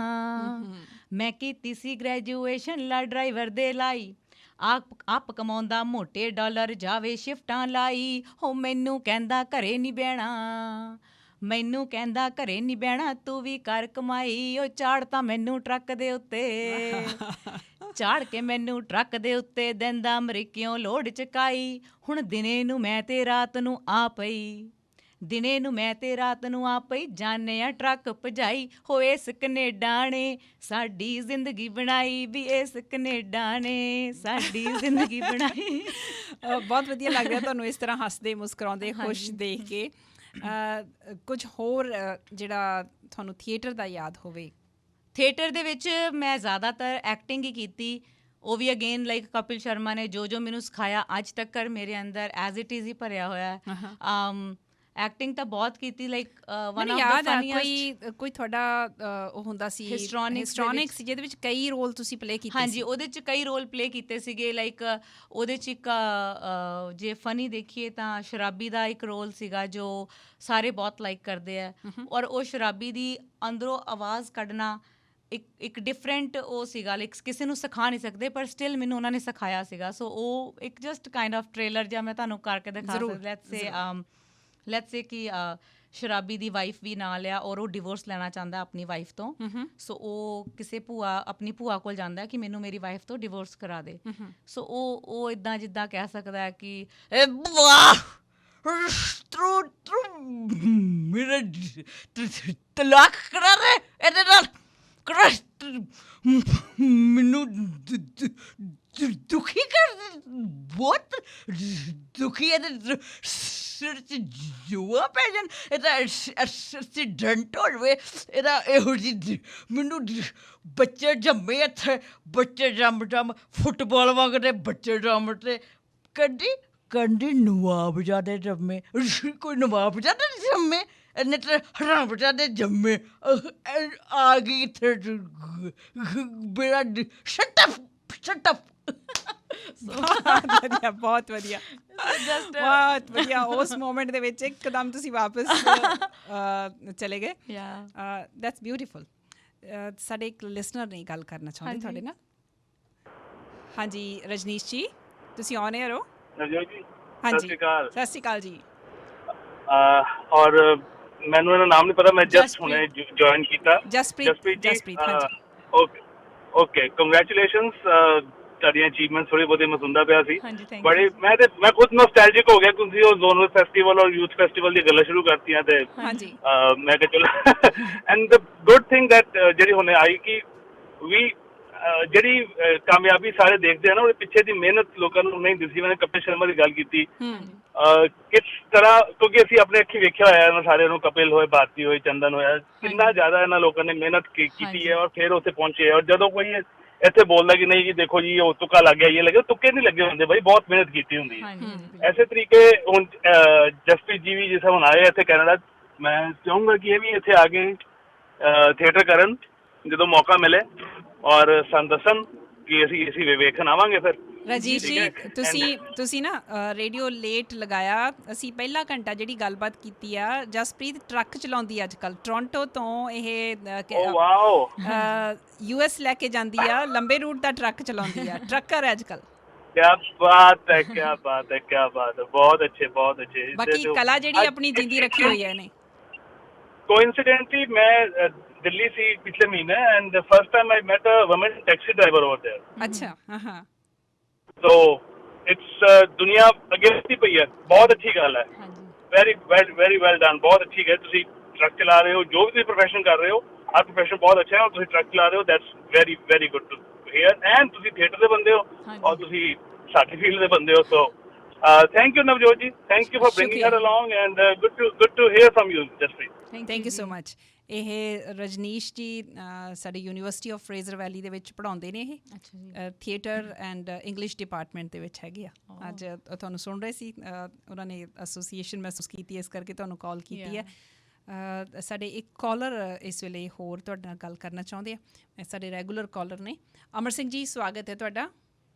[SPEAKER 2] ਮੈਂ ਕੀਤੀ ਸੀ ਗ੍ਰੈਜੂਏਸ਼ਨ, ਲਾ ਡਰਾਈਵਰ ਦੇ ਲਾਈ, ਆਪ ਕਮਾਉਂਦਾ ਮੋਟੇ ਡਾਲਰ, ਜਾਵੇ ਸ਼ਿਫਟਾਂ ਲਾਈ, ਹੋ ਮੈਨੂੰ ਕਹਿੰਦਾ ਘਰੇ ਨਹੀਂ ਬਹਿਣਾ, ਮੈਨੂੰ ਕਹਿੰਦਾ ਘਰੇ ਨਹੀਂ ਬਹਿਣਾ ਤੂੰ ਵੀ ਕਰ ਕਮਾਈ, ਉਹ ਚਾੜ ਤਾਂ ਮੈਨੂੰ ਟਰੱਕ ਦੇ ਉੱਤੇ ਚਾੜ ਕੇ ਮੈਨੂੰ ਟਰੱਕ ਦੇ ਉੱਤੇ ਦਿੰਦਾ ਅਮਰੀਕਿਓਂ ਲੋਡ ਚਕਾਈ। ਹੁਣ ਦਿਨੇ ਨੂੰ ਮੈਂ ਤੇ ਰਾਤ ਨੂੰ ਆ ਪਈ, ਦਿਨੇ ਨੂੰ ਮੈਂ ਤੇ ਰਾਤ ਨੂੰ ਆ ਪਈ, ਜਾਨੇ ਆ ਟਰੱਕ ਭਜਾਈ। ਹੋ ਇਸ ਕਨੇਡਾ ਨੇ ਸਾਡੀ ਜ਼ਿੰਦਗੀ ਬਣਾਈ, ਵੀ ਇਸ ਕਨੇਡਾ ਨੇ ਸਾਡੀ ਜ਼ਿੰਦਗੀ ਬਣਾਈ।
[SPEAKER 1] ਬਹੁਤ ਵਧੀਆ ਲੱਗ ਰਿਹਾ ਤੁਹਾਨੂੰ ਇਸ ਤਰ੍ਹਾਂ ਹੱਸਦੇ ਮੁਸਕਰਾਉਂਦੇ ਖੁਸ਼ ਦੇਖ ਕੇ। ਕੁਝ ਹੋਰ ਜਿਹੜਾ ਤੁਹਾਨੂੰ ਥੀਏਟਰ ਦਾ ਯਾਦ ਹੋਵੇ?
[SPEAKER 2] ਥੀਏਟਰ ਦੇ ਵਿੱਚ ਮੈਂ ਜ਼ਿਆਦਾਤਰ ਐਕਟਿੰਗ ਹੀ ਕੀਤੀ। ਉਹ ਵੀ ਅਗੇਨ ਲਾਈਕ ਕਪਿਲ ਸ਼ਰਮਾ ਨੇ ਜੋ ਮੈਨੂੰ ਸਿਖਾਇਆ ਅੱਜ ਤੱਕ ਮੇਰੇ ਅੰਦਰ ਐਜ਼ ਇਟ ਇਜ਼ ਹੀ ਭਰਿਆ ਹੋਇਆ ਹੈ। ਐਕਟਿੰਗ ਤਾਂ ਬਹੁਤ ਕੀਤੀ, like one of the funniest
[SPEAKER 1] ਕੋਈ ਤੁਹਾਡਾ ਉਹ ਹੁੰਦਾ ਸੀ
[SPEAKER 2] ਹਿਸਟੋਰਿਕਸ
[SPEAKER 1] ਜਿਹਦੇ ਵਿੱਚ ਕਈ ਰੋਲ ਤੁਸੀਂ ਪਲੇ ਕੀਤੇ?
[SPEAKER 2] ਹਾਂਜੀ, ਉਹਦੇ 'ਚ ਕਈ ਰੋਲ ਪਲੇ ਕੀਤੇ ਸੀਗੇ। ਲਾਈਕ ਉਹਦੇ 'ਚ ਇੱਕ ਜੇ ਫਨੀ ਦੇਖੀਏ ਤਾਂ ਸ਼ਰਾਬੀ ਦਾ ਇੱਕ ਰੋਲ ਸੀਗਾ ਜੋ ਸਾਰੇ ਬਹੁਤ ਲਾਈਕ ਕਰਦੇ ਆ, ਔਰ ਉਹ ਸ਼ਰਾਬੀ ਦੀ ਅੰਦਰੋਂ ਆਵਾਜ਼ ਕੱਢਣਾ ਇੱਕ ਡਿਫਰੈਂਟ ਉਹ ਸੀਗਾ, ਲਾਈਕ ਕਿਸੇ ਨੂੰ ਸਿਖਾ ਨਹੀਂ ਸਕਦੇ ਪਰ ਸਟਿਲ ਮੈਨੂੰ ਉਹਨਾਂ ਨੇ ਸਿਖਾਇਆ ਸੀਗਾ। ਸੋ ਉਹ ਇੱਕ ਜਸਟ ਕਾਈਂਡ ਆਫ ਟ੍ਰੇਲਰ ਜਿਹਾ ਮੈਂ ਤੁਹਾਨੂੰ ਕਰਕੇ ਦਿਖਾ ਸਕਦੀ। ਲੈਟਸ ਸੇ ਕਿ ਸ਼ਰਾਬੀ ਦੀ ਵਾਈਫ ਵੀ ਨਾਲ ਆ ਔਰ ਉਹ ਡਿਵੋਰਸ ਲੈਣਾ ਚਾਹੁੰਦਾ ਆਪਣੀ ਵਾਈਫ ਤੋਂ। ਸੋ ਉਹ ਕਿਸੇ ਆਪਣੀ ਭੂਆ ਕੋਲ ਜਾਂਦਾ ਕਿ ਮੈਨੂੰ ਮੇਰੀ ਵਾਈਫ ਤੋਂ ਡਿਵੋਰਸ ਕਰਾ ਦੇ। ਸੋ ਉਹ ਇੱਦਾਂ ਜਿੱਦਾਂ ਕਹਿ ਸਕਦਾ ਹੈ ਕਿ ਮੇਰਾ ਤਲਾਕ ਕਰਾ ਦੇ ਇਹਦੇ ਨਾਲ, ਮੈਨੂੰ ਦੁਖੀ ਕਰ, ਬਹੁਤ ਦੁਖੀ। ਇਹਦੇ ਸਿਰ 'ਚ ਜੂਆ ਪੈ ਜਾਣ, ਇਹਦਾ ਐਕਸੀਡੈਂਟ ਹੋ ਜਾਵੇ, ਇਹਦਾ ਇਹੋ ਜਿਹੀ ਮੈਨੂੰ ਬੱਚੇ ਜੰਮੇ ਇੱਥੇ, ਬੱਚੇ ਜੰਮ ਫੁੱਟਬਾਲ ਵਾਂਗਦੇ ਬੱਚੇ ਜੰਮ ਤੇ ਕੰਡੀ ਨਵਾਬਜ਼ਾਦੇ ਜੰਮੇ, ਕੋਈ ਨਵਾਬਜ਼ਾਦੇ ਨਹੀਂ ਜੰਮੇ, ਇਹਨੇ ਤਾਂ ਹਰਾਮਜ਼ਾਦੇ ਜੰਮੇ। ਆ ਗਈ ਇੱਥੇ ਮੇਰਾ ਸ਼ਟ ਅਪ।
[SPEAKER 1] ਬਹੁਤ ਵਧੀਆ ਬਹੁਤ ਵਧੀਆ। ਉਸ ਮੂਮੈਂਟ ਦੇ ਵਿੱਚ ਇੱਕਦਮ ਤੁਸੀਂ ਵਾਪਸ ਚਲੇ ਗਏ। That's beautiful. ਸਾਡੇ ਇੱਕ ਲਿਸਨਰ ਨੇ ਗੱਲ ਕਰਨਾ ਚਾਹੁੰਦੇ ਤੁਹਾਡੇ ਨਾਲ। ਹਾਂਜੀ ਰਜਨੀਸ਼ ਜੀ, ਤੁਸੀਂ ਔਨ 에ਅਰ ਹੋ? ਹਾਂਜੀ, ਸਤਿ ਸ਼੍ਰੀ ਅਕਾਲ ਜੀ।
[SPEAKER 8] ਔਰ ਮੈਨੂੰ ਇਹਦਾ ਨਾਮ ਨਹੀਂ ਪਤਾ, ਮੈਂ ਜਸਟ ਹੁਣੇ ਜੁਆਇਨ ਕੀਤਾ।
[SPEAKER 1] ਜਸਪ੍ਰੀਤ ਜੀ।
[SPEAKER 8] Okay, congratulations. ਤੁਹਾਡੀਆਂ ਅਚੀਵਮੈਂਟਸ ਥੋੜ੍ਹੀ ਬਹੁਤੀ ਮੈਂ ਸੁਣਦਾ ਪਿਆ ਸੀ ਬੜੇ। ਮੈਂ ਖੁਦ ਨੋਸਟੈਲਜਿਕ ਹੋ ਗਿਆ ਕਿਉਂਕਿ ਉਹ ਜ਼ੋਨਲ ਫੈਸਟੀਵਲ ਔਰ ਯੂਥ ਫੈਸਟੀਵਲ ਦੀ ਗੱਲਾਂ ਸ਼ੁਰੂ ਕਰਤੀਆਂ ਤੇ ਮੈਂ ਕਿਹਾ ਚਲੋ। And the good thing that ਜਿਹੜੀ ਹੁਣੇ ਆਈ ਕਿ ਵੀ ਜਿਹੜੀ ਕਾਮਯਾਬੀ ਸਾਰੇ ਦੇਖਦੇ ਆ ਨਾ, ਉਹਦੇ ਪਿੱਛੇ ਦੀ ਮਿਹਨਤ ਲੋਕਾਂ ਨੂੰ ਨਹੀਂ ਦਿਸਦੀ। ਮੈंने ਕਪਿਲ ਸ਼ਰਮਾ ਦੀ ਗੱਲ ਕੀਤੀ ਕਿਸ ਤਰ੍ਹਾਂ, ਕਿਉਂਕਿ ਅਸੀਂ ਆਪਣੇ ਅੱਖੀਂ ਵੇਖਿਆ ਹੋਇਆ ਇਹਨਾਂ ਸਾਰਿਆਂ ਨੂੰ, ਕਪਿਲ ਹੋਏ, ਭਾਰਤੀ ਹੋਏ, ਚੰਦਨ ਹੋਇਆ, ਕਿੰਨਾ ਜ਼ਿਆਦਾ ਇਹਨਾਂ ਲੋਕਾਂ ਨੇ ਮਿਹਨਤ ਕੀਤੀ ਹੈ ਔਰ ਫਿਰ ਉੱਥੇ ਪਹੁੰਚੇ। ਔਰ ਜਦੋਂ ਕੋਈ ਇੱਥੇ ਬੋਲਦਾ ਕਿ ਨਹੀਂ ਜੀ ਦੇਖੋ ਜੀ ਉਹ ਤੁੱਕਾ ਲੱਗ ਗਿਆ, ਇਹ ਲੱਗੇ, ਤੁੱਕੇ ਨਹੀਂ ਲੱਗੇ ਹੁੰਦੇ ਬਾਈ, ਬਹੁਤ ਮਿਹਨਤ ਕੀਤੀ ਹੁੰਦੀ ਹੈ। ਐਸੇ ਤਰੀਕੇ ਹੁਣ ਜਸਪ੍ਰੀਤ ਜੀ ਵੀ ਜਿਸ ਹੁਣ ਆਏ ਇੱਥੇ ਕੈਨੇਡਾ, ਮੈਂ ਚਾਹੂੰਗਾ ਕਿ ਇਹ ਵੀ ਇੱਥੇ ਆ ਕੇ ਥੀਏਟਰ ਕਰਨ ਜਦੋਂ ਮੌਕਾ ਮਿਲੇ ਔਰ ਸਾਨੂੰ ਦੱਸਣ ਕਿ ਅਸੀਂ ਵੇਖਣ ਆਵਾਂਗੇ। ਫਿਰ
[SPEAKER 1] ਰਾਜੀਸ਼ ਜੀ, ਤੁਸੀਂ ਨਾ ਰੇਡੀਓ ਲੇਟ ਲਗਾਇਆ। ਅਸੀਂ ਪਹਿਲਾ ਘੰਟਾ ਜਿਹੜੀ ਗੱਲਬਾਤ ਕੀਤੀ ਆ, ਜਸਪ੍ਰੀਤ ਟਰੱਕ ਚਲਾਉਂਦੀ ਅੱਜ ਕੱਲ੍ਹ ਟੋਰਾਂਟੋ ਤੋਂ, ਇਹ US ਲੈ ਕੇ ਜਾਂਦੀ ਆ, ਲੰਬੇ ਰੂਟ ਦਾ ਟਰੱਕ ਚਲਾਉਂਦੀ ਆ, ਟਰੱਕਰ ਹੈ ਅੱਜ ਕੱਲ੍ਹ।
[SPEAKER 8] ਕਿਆ ਬਾਤ ਹੈ, ਕਿਆ ਬਾਤ ਹੈ, ਕਿਆ ਬਾਤ ਹੈ, ਬਹੁਤ ਅੱਛੇ, ਬਹੁਤ ਅੱਛੇ।
[SPEAKER 1] ਬਾਕੀ ਕਲਾ ਜਿਹੜੀ ਆਪਣੀ ਜਿੰਦੀ ਰੱਖੀ ਹੋਈ ਹੈ ਇਹਨੇ।
[SPEAKER 8] ਕੋਇਨਸੀਡੈਂਟਲੀ ਮੈਂ ਦਿੱਲੀ ਸੀ ਪਿਛਲੇ ਮਹੀਨੇ and the first time I met a woman taxi driver over there.
[SPEAKER 1] ਅੱਛਾ, ਹਾਂ।
[SPEAKER 8] ਸੋ ਇਟਸ ਦੁਨੀਆ ਅੱਗੇ ਵਧਦੀ ਪਈ ਹੈ, ਬਹੁਤ ਅੱਛੀ ਗੱਲ ਹੈ। ਵੈਰੀ ਵੈਲ ਡਨ, ਬਹੁਤ ਅੱਛੀ ਗੱਲ। ਤੁਸੀਂ ਟਰੱਕ ਚਲਾ ਰਹੇ ਹੋ, ਜੋ ਵੀ ਤੁਸੀਂ ਪ੍ਰੋਫੈਸ਼ਨ ਕਰ ਰਹੇ ਹੋ, ਆਹ ਪ੍ਰੋਫੈਸ਼ਨ ਬਹੁਤ ਅੱਛਾ ਹੈ ਔਰ ਤੁਸੀਂ ਟਰੱਕ ਚਲਾ ਰਹੇ ਹੋ, that's very good to hear. And ਤੁਸੀਂ ਥੀਏਟਰ ਦੇ ਬੰਦੇ ਹੋ ਔਰ ਤੁਸੀਂ ਸਾਡੀ ਫੀਲਡ ਦੇ ਬੰਦੇ ਹੋ। So thank you Navjot ji, thank you for bringing her along and good to hear from you Jaspreet.
[SPEAKER 1] Thank you so much. ਇਹ ਰਜਨੀਸ਼ ਜੀ ਸਾਡੀ ਯੂਨੀਵਰਸਿਟੀ ਆਫ ਫਰੇਜ਼ਰ ਵੈਲੀ ਦੇ ਵਿੱਚ ਪੜ੍ਹਾਉਂਦੇ ਨੇ। ਇਹ ਥੀਏਟਰ ਐਂਡ ਇੰਗਲਿਸ਼ ਡਿਪਾਰਟਮੈਂਟ ਦੇ ਵਿੱਚ ਹੈਗੇ ਆ। ਅੱਜ ਤੁਹਾਨੂੰ ਸੁਣ ਰਹੇ ਸੀ, ਉਹਨਾਂ ਨੇ ਐਸੋਸੀਏਸ਼ਨ ਮਹਿਸੂਸ ਕੀਤੀ, ਇਸ ਕਰਕੇ ਤੁਹਾਨੂੰ ਕਾਲ ਕੀਤੀ ਹੈ। ਸਾਡੇ ਇੱਕ ਕਾਲਰ ਇਸ ਵੇਲੇ ਹੋਰ ਤੁਹਾਡੇ ਨਾਲ ਗੱਲ ਕਰਨਾ ਚਾਹੁੰਦੇ ਆ, ਸਾਡੇ ਰੈਗੂਲਰ ਕਾਲਰ ਨੇ। ਅਮਰ ਸਿੰਘ ਜੀ, ਸਵਾਗਤ ਹੈ ਤੁਹਾਡਾ।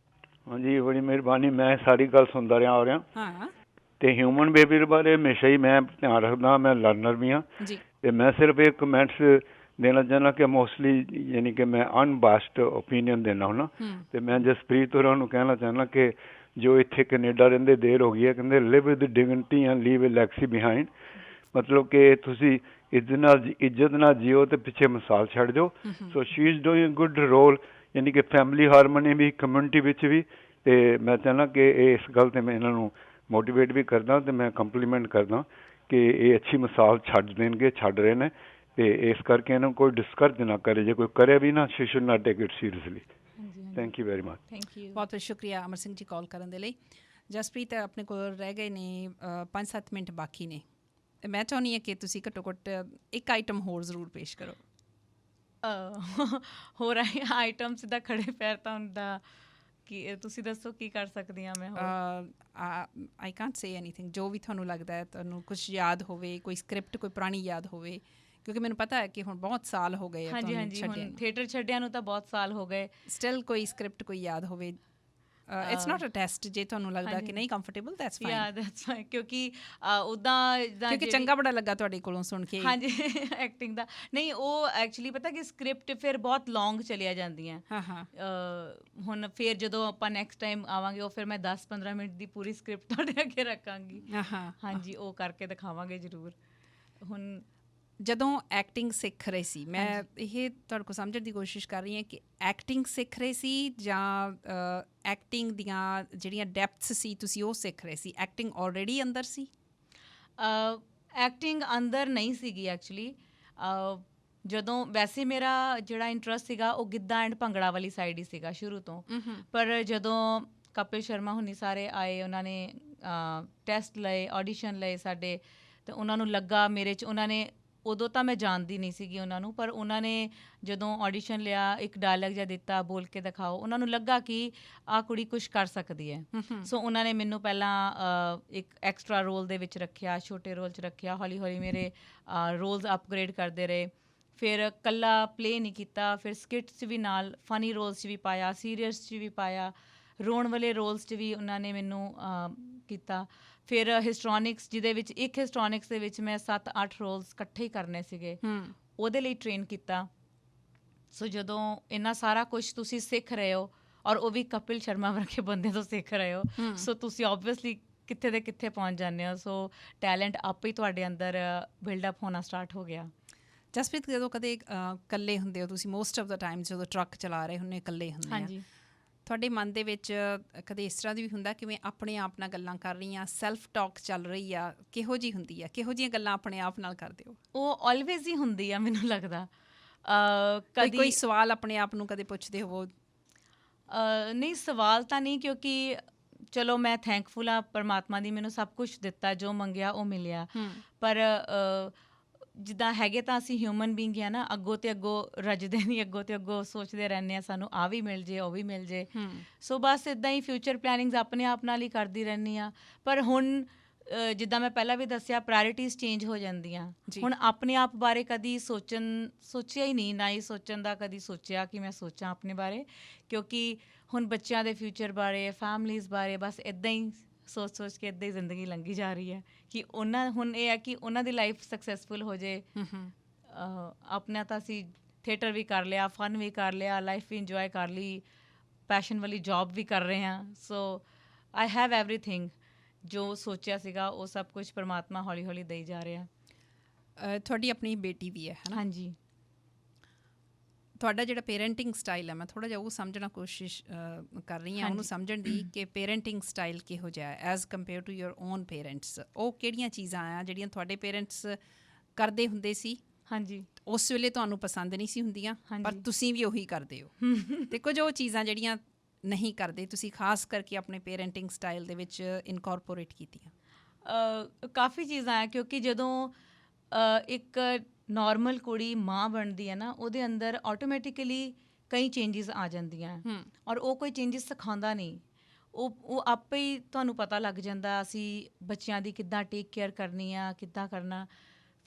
[SPEAKER 9] ਹਾਂਜੀ, ਬੜੀ ਮਿਹਰਬਾਨੀ। ਮੈਂ ਸਾਰੀ ਗੱਲ ਸੁਣਦਾ ਰਿਹਾ ਹੋ ਰਿਹਾ।
[SPEAKER 1] ਹਾਂ,
[SPEAKER 9] ਅਤੇ ਹਿਊਮਨ ਬਿਹੇਵੀਅਰ ਬਾਰੇ ਹਮੇਸ਼ਾ ਹੀ ਮੈਂ ਧਿਆਨ ਰੱਖਦਾ, ਮੈਂ ਲਰਨਰ ਵੀ ਹਾਂ। ਅਤੇ ਮੈਂ ਸਿਰਫ ਇਹ ਕਮੈਂਟਸ ਦੇਣਾ ਚਾਹੁੰਦਾ ਕਿ ਮੋਸਟਲੀ ਯਾਨੀ ਕਿ ਮੈਂ ਅਨਬਾਸਡ ਓਪੀਨੀਅਨ ਦੇਣਾ ਹੁੰਦਾ। ਅਤੇ ਮੈਂ ਜਸਪ੍ਰੀਤ ਹੋਰਾਂ ਨੂੰ ਕਹਿਣਾ ਚਾਹੁੰਦਾ ਕਿ ਜੋ ਇੱਥੇ ਕੈਨੇਡਾ ਰਹਿੰਦੇ ਦੇਰ ਹੋ ਗਈ ਹੈ, ਕਹਿੰਦੇ live with dignity and leave a legacy behind. ਮਤਲਬ ਕਿ ਤੁਸੀਂ ਇੱਜ਼ਤ ਨਾਲ ਜੀਓ ਤੇ ਪਿੱਛੇ ਮਿਸਾਲ ਛੱਡ ਦਿਓ। So she is doing good role, ਯਾਨੀ ਕਿ ਫੈਮਿਲੀ ਹਾਰਮੋਨੀ ਵੀ, ਕਮਿਊਨਿਟੀ ਵਿੱਚ ਵੀ। ਅਤੇ ਮੈਂ ਚਾਹੁੰਦਾ ਕਿ ਇਸ ਗੱਲ 'ਤੇ ਮੈਂ ਇਹਨਾਂ ਨੂੰ ਮੋਟੀਵੇਟ ਵੀ ਕਰਦਾ ਅਤੇ ਮੈਂ ਕੰਪਲੀਮੈਂਟ ਕਰਦਾ ਕਿ ਇਹ ਅੱਛੀ ਮਿਸਾਲ ਛੱਡ ਰਹੇ ਨੇ। ਅਤੇ ਇਸ ਕਰਕੇ ਇਹਨਾਂ ਨੂੰ ਕੋਈ ਡਿਸਕਰਜ ਨਾ ਕਰੇ, ਜੇ ਕੋਈ ਕਰੇ ਵੀ ਨਾ, she should not take it seriously. Thank you very much.
[SPEAKER 2] Thank you,
[SPEAKER 1] ਬਹੁਤ ਬਹੁਤ ਸ਼ੁਕਰੀਆ ਅਮਰ ਸਿੰਘ ਜੀ ਕਾਲ ਕਰਨ ਦੇ ਲਈ। ਜਸਪ੍ਰੀਤ, ਆਪਣੇ ਕੋਲ ਰਹਿ ਗਏ ਨੇ 5-7 ਮਿੰਟ ਬਾਕੀ ਨੇ। ਮੈਂ ਚਾਹੁੰਦੀ ਹਾਂ ਕਿ ਤੁਸੀਂ ਘੱਟੋ ਘੱਟ ਇੱਕ ਆਈਟਮ ਹੋਰ ਜ਼ਰੂਰ ਪੇਸ਼ ਕਰੋ।
[SPEAKER 2] ਹੋਰ ਆਈਟਮ ਸਿੱਧਾ ਖੜੇ ਪੈਰ ਤਾਂ ਹੁੰਦਾ ਕਿ ਤੁਸੀਂ ਦੱਸੋ ਕੀ ਕਰ ਸਕਦੀ ਹਾਂ ਮੈਂ?
[SPEAKER 1] I can't say anything. ਜੋ ਵੀ ਤੁਹਾਨੂੰ ਲੱਗਦਾ ਹੈ, ਤੁਹਾਨੂੰ ਕੁਛ ਯਾਦ ਹੋਵੇ, ਕੋਈ ਸਕ੍ਰਿਪਟ ਕੋਈ ਪੁਰਾਣੀ ਯਾਦ ਹੋਵੇ, ਕਿਉਂਕਿ ਮੈਨੂੰ ਪਤਾ ਹੈ ਕਿ ਹੁਣ ਬਹੁਤ ਸਾਲ ਹੋ ਗਏ।
[SPEAKER 2] ਹਾਂਜੀ, ਹੁਣ ਥੀਏਟਰ ਛੱਡਿਆ ਨੂੰ ਤਾਂ ਬਹੁਤ ਸਾਲ ਹੋ ਗਏ।
[SPEAKER 1] ਸਟਿਲ ਕੋਈ ਸਕ੍ਰਿਪਟ ਕੋਈ ਯਾਦ ਹੋਵੇ? It's not a test. ਜੇ ਤੁਹਾਨੂੰ ਲੱਗਦਾ ਕਿ ਨਹੀਂ ਕੰਫਰਟੇਬਲ, ਦੈਟਸ ਫਾਈਨ।
[SPEAKER 2] ਕਿਉਂਕਿ ਉੱਦਾਂ
[SPEAKER 1] ਕਿਉਂਕਿ ਚੰਗਾ ਬੜਾ ਲੱਗਾ ਤੁਹਾਡੇ ਕੋਲੋਂ ਸੁਣ ਕੇ।
[SPEAKER 2] ਹਾਂਜੀ, ਐਕਟਿੰਗ ਦਾ ਨਹੀਂ, ਉਹ ਐਕਚੁਅਲੀ ਪਤਾ ਕਿ ਸਕ੍ਰਿਪਟ ਫਿਰ ਬਹੁਤ ਲੌਂਗ ਚਲੀਆਂ ਜਾਂਦੀਆਂ। ਹੁਣ ਫਿਰ ਜਦੋਂ ਆਪਾਂ ਨੈਕਸਟ ਟਾਈਮ ਆਵਾਂਗੇ, ਉਹ ਫਿਰ ਮੈਂ 10-15 ਮਿੰਟ ਦੀ ਪੂਰੀ ਸਕ੍ਰਿਪਟ ਤੁਹਾਡੇ ਅੱਗੇ ਰੱਖਾਂਗੀ। ਹਾਂਜੀ, ਉਹ ਕਰਕੇ ਦਿਖਾਵਾਂਗੇ ਜ਼ਰੂਰ। ਹੁਣ
[SPEAKER 1] ਜਦੋਂ ਐਕਟਿੰਗ ਸਿੱਖ ਰਹੇ ਸੀ, ਮੈਂ ਇਹ ਤੁਹਾਡੇ ਕੋਲ ਸਮਝਣ ਦੀ ਕੋਸ਼ਿਸ਼ ਕਰ ਰਹੀ ਹਾਂ ਕਿ ਐਕਟਿੰਗ ਸਿੱਖ ਰਹੇ ਸੀ ਜਾਂ ਐਕਟਿੰਗ ਦੀਆਂ ਜਿਹੜੀਆਂ ਡੈਪਥਸ ਸੀ ਤੁਸੀਂ ਉਹ ਸਿੱਖ ਰਹੇ ਸੀ? ਐਕਟਿੰਗ ਆਲਰੇਡੀ ਅੰਦਰ ਸੀ?
[SPEAKER 2] ਐਕਟਿੰਗ ਅੰਦਰ ਨਹੀਂ ਸੀਗੀ ਐਕਚੁਅਲੀ। ਜਦੋਂ ਵੈਸੇ ਮੇਰਾ ਜਿਹੜਾ ਇੰਟਰਸਟ ਸੀਗਾ ਉਹ ਗਿੱਧਾ ਐਂਡ ਭੰਗੜਾ ਵਾਲੀ ਸਾਈਡ ਹੀ ਸੀਗਾ ਸ਼ੁਰੂ ਤੋਂ। ਪਰ ਜਦੋਂ ਕਪਿਲ ਸ਼ਰਮਾ ਹੁਣੀ ਸਾਰੇ ਆਏ, ਉਹਨਾਂ ਨੇ ਟੈਸਟ ਲਏ, ਆਡੀਸ਼ਨ ਲਏ ਸਾਡੇ, ਅਤੇ ਉਹਨਾਂ ਨੂੰ ਲੱਗਾ ਮੇਰੇ 'ਚ, ਉਹਨਾਂ ਨੇ ਉਦੋਂ ਤਾਂ ਮੈਂ ਜਾਣਦੀ ਨਹੀਂ ਸੀਗੀ ਉਹਨਾਂ ਨੂੰ, ਪਰ ਉਹਨਾਂ ਨੇ ਜਦੋਂ ਆਡੀਸ਼ਨ ਲਿਆ, ਇੱਕ ਡਾਇਲੌਗ ਜਿਹਾ ਦਿੱਤਾ, ਬੋਲ ਕੇ ਦਿਖਾਓ, ਉਹਨਾਂ ਨੂੰ ਲੱਗਾ ਕਿ ਆਹ ਕੁੜੀ ਕੁਛ ਕਰ ਸਕਦੀ ਹੈ। ਸੋ ਉਹਨਾਂ ਨੇ ਮੈਨੂੰ ਪਹਿਲਾਂ ਇੱਕ ਐਕਸਟਰਾ ਰੋਲ ਦੇ ਵਿੱਚ ਰੱਖਿਆ, ਛੋਟੇ ਰੋਲ 'ਚ ਰੱਖਿਆ। ਹੌਲੀ ਹੌਲੀ ਮੇਰੇ ਰੋਲਸ ਅਪਗ੍ਰੇਡ ਕਰਦੇ ਰਹੇ। ਫਿਰ ਇਕੱਲਾ ਪਲੇ ਨਹੀਂ ਕੀਤਾ, ਫਿਰ ਸਕਿਟਸ 'ਚ ਵੀ ਨਾਲ, ਫਨੀ ਰੋਲਸ 'ਚ ਵੀ ਪਾਇਆ, ਸੀਰੀਅਸ 'ਚ ਵੀ ਪਾਇਆ, ਰੋਣ ਵਾਲੇ ਰੋਲਸ 'ਚ ਵੀ ਉਹਨਾਂ ਨੇ ਮੈਨੂੰ ਕੀਤਾ। ਫਿਰ ਹਿਸਟਰੋਨਿਕਸ, ਜਿਹਦੇ ਵਿੱਚ ਇੱਕ ਹਿਸਟਰੋਨਿਕਸ ਦੇ ਵਿੱਚ ਮੈਂ 7-8 ਰੋਲਸ ਇਕੱਠੇ ਹੀ ਕਰਨੇ ਸੀਗੇ, ਉਹਦੇ ਲਈ ਟ੍ਰੇਨ ਕੀਤਾ। ਸੋ ਜਦੋਂ ਇੰਨਾ ਸਾਰਾ ਕੁਛ ਤੁਸੀਂ ਸਿੱਖ ਰਹੇ ਹੋ, ਔਰ ਉਹ ਵੀ ਕਪਿਲ ਸ਼ਰਮਾ ਵਰਗੇ ਬੰਦੇ ਤੋਂ ਸਿੱਖ ਰਹੇ ਹੋ, ਸੋ ਤੁਸੀਂ ਓਬਵੀਅਸਲੀ ਕਿੱਥੇ ਦੇ ਕਿੱਥੇ ਪਹੁੰਚ ਜਾਂਦੇ ਹੋ। ਸੋ ਟੈਲੈਂਟ ਆਪੇ ਹੀ ਤੁਹਾਡੇ ਅੰਦਰ ਬਿਲਡਅਪ ਹੋਣਾ ਸਟਾਰਟ ਹੋ ਗਿਆ।
[SPEAKER 1] ਜਸਪ੍ਰੀਤ, ਜਦੋਂ ਕਦੇ ਇਕੱਲੇ ਹੁੰਦੇ ਹੋ ਤੁਸੀਂ, ਮੋਸਟ ਆਫ ਦਾ ਟਾਈਮ ਜਦੋਂ ਟਰੱਕ ਚਲਾ ਰਹੇ ਹੁੰਦੇ ਇਕੱਲੇ ਹੁੰਦੇ? ਹਾਂਜੀ। ਤੁਹਾਡੇ ਮਨ ਦੇ ਵਿੱਚ ਕਦੇ ਇਸ ਤਰ੍ਹਾਂ ਦੀ ਵੀ ਹੁੰਦਾ ਕਿ ਮੈਂ ਆਪਣੇ ਆਪ ਨਾਲ ਗੱਲਾਂ ਕਰ ਰਹੀ ਹਾਂ, ਸੈਲਫ ਟਾਕ ਚੱਲ ਰਹੀ ਆ? ਕਿਹੋ ਜਿਹੀ ਹੁੰਦੀ ਆ? ਕਿਹੋ ਜਿਹੀਆਂ ਗੱਲਾਂ ਆਪਣੇ ਆਪ ਨਾਲ ਕਰਦੇ ਹੋ?
[SPEAKER 2] ਉਹ ਆਲਵੇਜ਼ ਹੀ ਹੁੰਦੀ ਆ, ਮੈਨੂੰ ਲੱਗਦਾ।
[SPEAKER 1] ਕਦੀ ਕੋਈ ਸਵਾਲ ਆਪਣੇ ਆਪ ਨੂੰ ਕਦੇ ਪੁੱਛਦੇ ਹੋਵੋ?
[SPEAKER 2] ਨਹੀਂ, ਸਵਾਲ ਤਾਂ ਨਹੀਂ, ਕਿਉਂਕਿ ਚਲੋ ਮੈਂ ਥੈਂਕਫੁਲ ਹਾਂ ਪਰਮਾਤਮਾ ਦੀ, ਮੈਨੂੰ ਸਭ ਕੁਛ ਦਿੱਤਾ, ਜੋ ਮੰਗਿਆ ਉਹ ਮਿਲਿਆ। ਪਰ ਜਿੱਦਾਂ ਹੈਗੇ ਤਾਂ ਅਸੀਂ ਹਿਊਮਨ ਬੀਂਗ ਆ ਨਾ, ਅੱਗੋਂ ਤੇ ਅੱਗੋਂ ਰੱਜਦੇ ਨਹੀਂ, ਅੱਗੋਂ ਤੇ ਅੱਗੋਂ ਸੋਚਦੇ ਰਹਿੰਦੇ ਹਾਂ ਸਾਨੂੰ ਆਹ ਵੀ ਮਿਲ ਜੇ, ਉਹ ਵੀ ਮਿਲ ਜੇ। ਸੋ ਬਸ ਇੱਦਾਂ ਹੀ ਫਿਊਚਰ ਪਲੈਨਿੰਗਸ ਆਪਣੇ ਆਪ ਨਾਲ ਹੀ ਕਰਦੀ ਰਹਿੰਦੀ ਹਾਂ। ਪਰ ਹੁਣ ਜਿੱਦਾਂ ਮੈਂ ਪਹਿਲਾਂ ਵੀ ਦੱਸਿਆ, ਪ੍ਰਾਇਰਟੀਜ਼ ਚੇਂਜ ਹੋ ਜਾਂਦੀਆਂ। ਹੁਣ ਆਪਣੇ ਆਪ ਬਾਰੇ ਕਦੀ ਸੋਚਿਆ ਹੀ ਨਹੀਂ, ਨਾ ਹੀ ਸੋਚਣ ਦਾ ਕਦੀ ਸੋਚਿਆ ਕਿ ਮੈਂ ਸੋਚਾਂ ਆਪਣੇ ਬਾਰੇ, ਕਿਉਂਕਿ ਹੁਣ ਬੱਚਿਆਂ ਦੇ ਫਿਊਚਰ ਬਾਰੇ, ਫੈਮਲੀਜ਼ ਬਾਰੇ ਬਸ ਇੱਦਾਂ ਹੀ ਸੋਚ ਕੇ ਇੱਦਾਂ ਹੀ ਜ਼ਿੰਦਗੀ ਲੰਘੀ ਜਾ ਰਹੀ ਹੈ ਕਿ ਹੁਣ ਇਹ ਹੈ ਕਿ ਉਹਨਾਂ ਦੀ ਲਾਈਫ ਸਕਸੈਸਫੁਲ ਹੋ ਜੇ। ਆਪਣਾ ਤਾਂ ਅਸੀਂ ਥੀਏਟਰ ਵੀ ਕਰ ਲਿਆ, ਫਨ ਵੀ ਕਰ ਲਿਆ, ਲਾਈਫ ਵੀ ਇੰਜੋਏ ਕਰ ਲਈ, ਪੈਸ਼ਨ ਵਾਲੀ ਜੌਬ ਵੀ ਕਰ ਰਹੇ ਹਾਂ। ਸੋ ਆਈ ਹੈਵ ਐਵਰੀਥਿੰਗ। ਜੋ ਸੋਚਿਆ ਸੀਗਾ ਉਹ ਸਭ ਕੁਝ ਪਰਮਾਤਮਾ ਹੌਲੀ ਹੌਲੀ ਦੇਈ ਜਾ ਰਿਹਾ।
[SPEAKER 1] ਤੁਹਾਡੀ ਆਪਣੀ ਬੇਟੀ ਵੀ ਹੈ ਨਾ?
[SPEAKER 2] ਹਾਂਜੀ।
[SPEAKER 1] ਤੁਹਾਡਾ ਜਿਹੜਾ ਪੇਰੈਂਟਿੰਗ ਸਟਾਈਲ ਹੈ, ਮੈਂ ਥੋੜ੍ਹਾ ਜਿਹਾ ਉਹ ਸਮਝਣਾ ਕੋਸ਼ਿਸ਼ ਕਰ ਰਹੀ ਹਾਂ, ਉਹਨੂੰ ਸਮਝਣ ਦੀ ਕਿ ਪੇਰੈਂਟਿੰਗ ਸਟਾਈਲ ਕਿਹੋ ਜਿਹਾ ਹੈ as compare to your own parents. ਉਹ ਕਿਹੜੀਆਂ ਚੀਜ਼ਾਂ ਆ ਜਿਹੜੀਆਂ ਤੁਹਾਡੇ ਪੇਰੈਂਟਸ ਕਰਦੇ ਹੁੰਦੇ ਸੀ? ਹਾਂਜੀ। ਉਸ ਵੇਲੇ ਤੁਹਾਨੂੰ ਪਸੰਦ ਨਹੀਂ ਸੀ ਹੁੰਦੀਆਂ, ਪਰ ਤੁਸੀਂ ਵੀ ਉਹੀ ਕਰਦੇ ਹੋ। ਅਤੇ ਕੁਝ ਉਹ ਚੀਜ਼ਾਂ ਜਿਹੜੀਆਂ ਨਹੀਂ ਕਰਦੇ ਤੁਸੀਂ, ਖਾਸ ਕਰਕੇ ਆਪਣੇ ਪੇਰੈਂਟਿੰਗ ਸਟਾਈਲ ਦੇ ਵਿੱਚ ਇਨਕੋਰਪੋਰੇਟ ਕੀਤੀਆਂ?
[SPEAKER 2] ਕਾਫੀ ਚੀਜ਼ਾਂ ਆ, ਕਿਉਂਕਿ ਜਦੋਂ ਇੱਕ ਨੋਰਮਲ ਕੁੜੀ ਮਾਂ ਬਣਦੀ ਹੈ ਨਾ, ਉਹਦੇ ਅੰਦਰ ਆਟੋਮੈਟਿਕਲੀ ਕਈ ਚੇਂਜਿਸ ਆ ਜਾਂਦੀਆਂ, ਔਰ ਉਹ ਕੋਈ ਚੇਂਜਿਸ ਸਿਖਾਉਂਦਾ ਨਹੀਂ, ਉਹ ਆਪੇ ਹੀ ਤੁਹਾਨੂੰ ਪਤਾ ਲੱਗ ਜਾਂਦਾ ਅਸੀਂ ਬੱਚਿਆਂ ਦੀ ਕਿੱਦਾਂ ਟੇਕ ਕੇਅਰ ਕਰਨੀ ਆ, ਕਿੱਦਾਂ ਕਰਨਾ।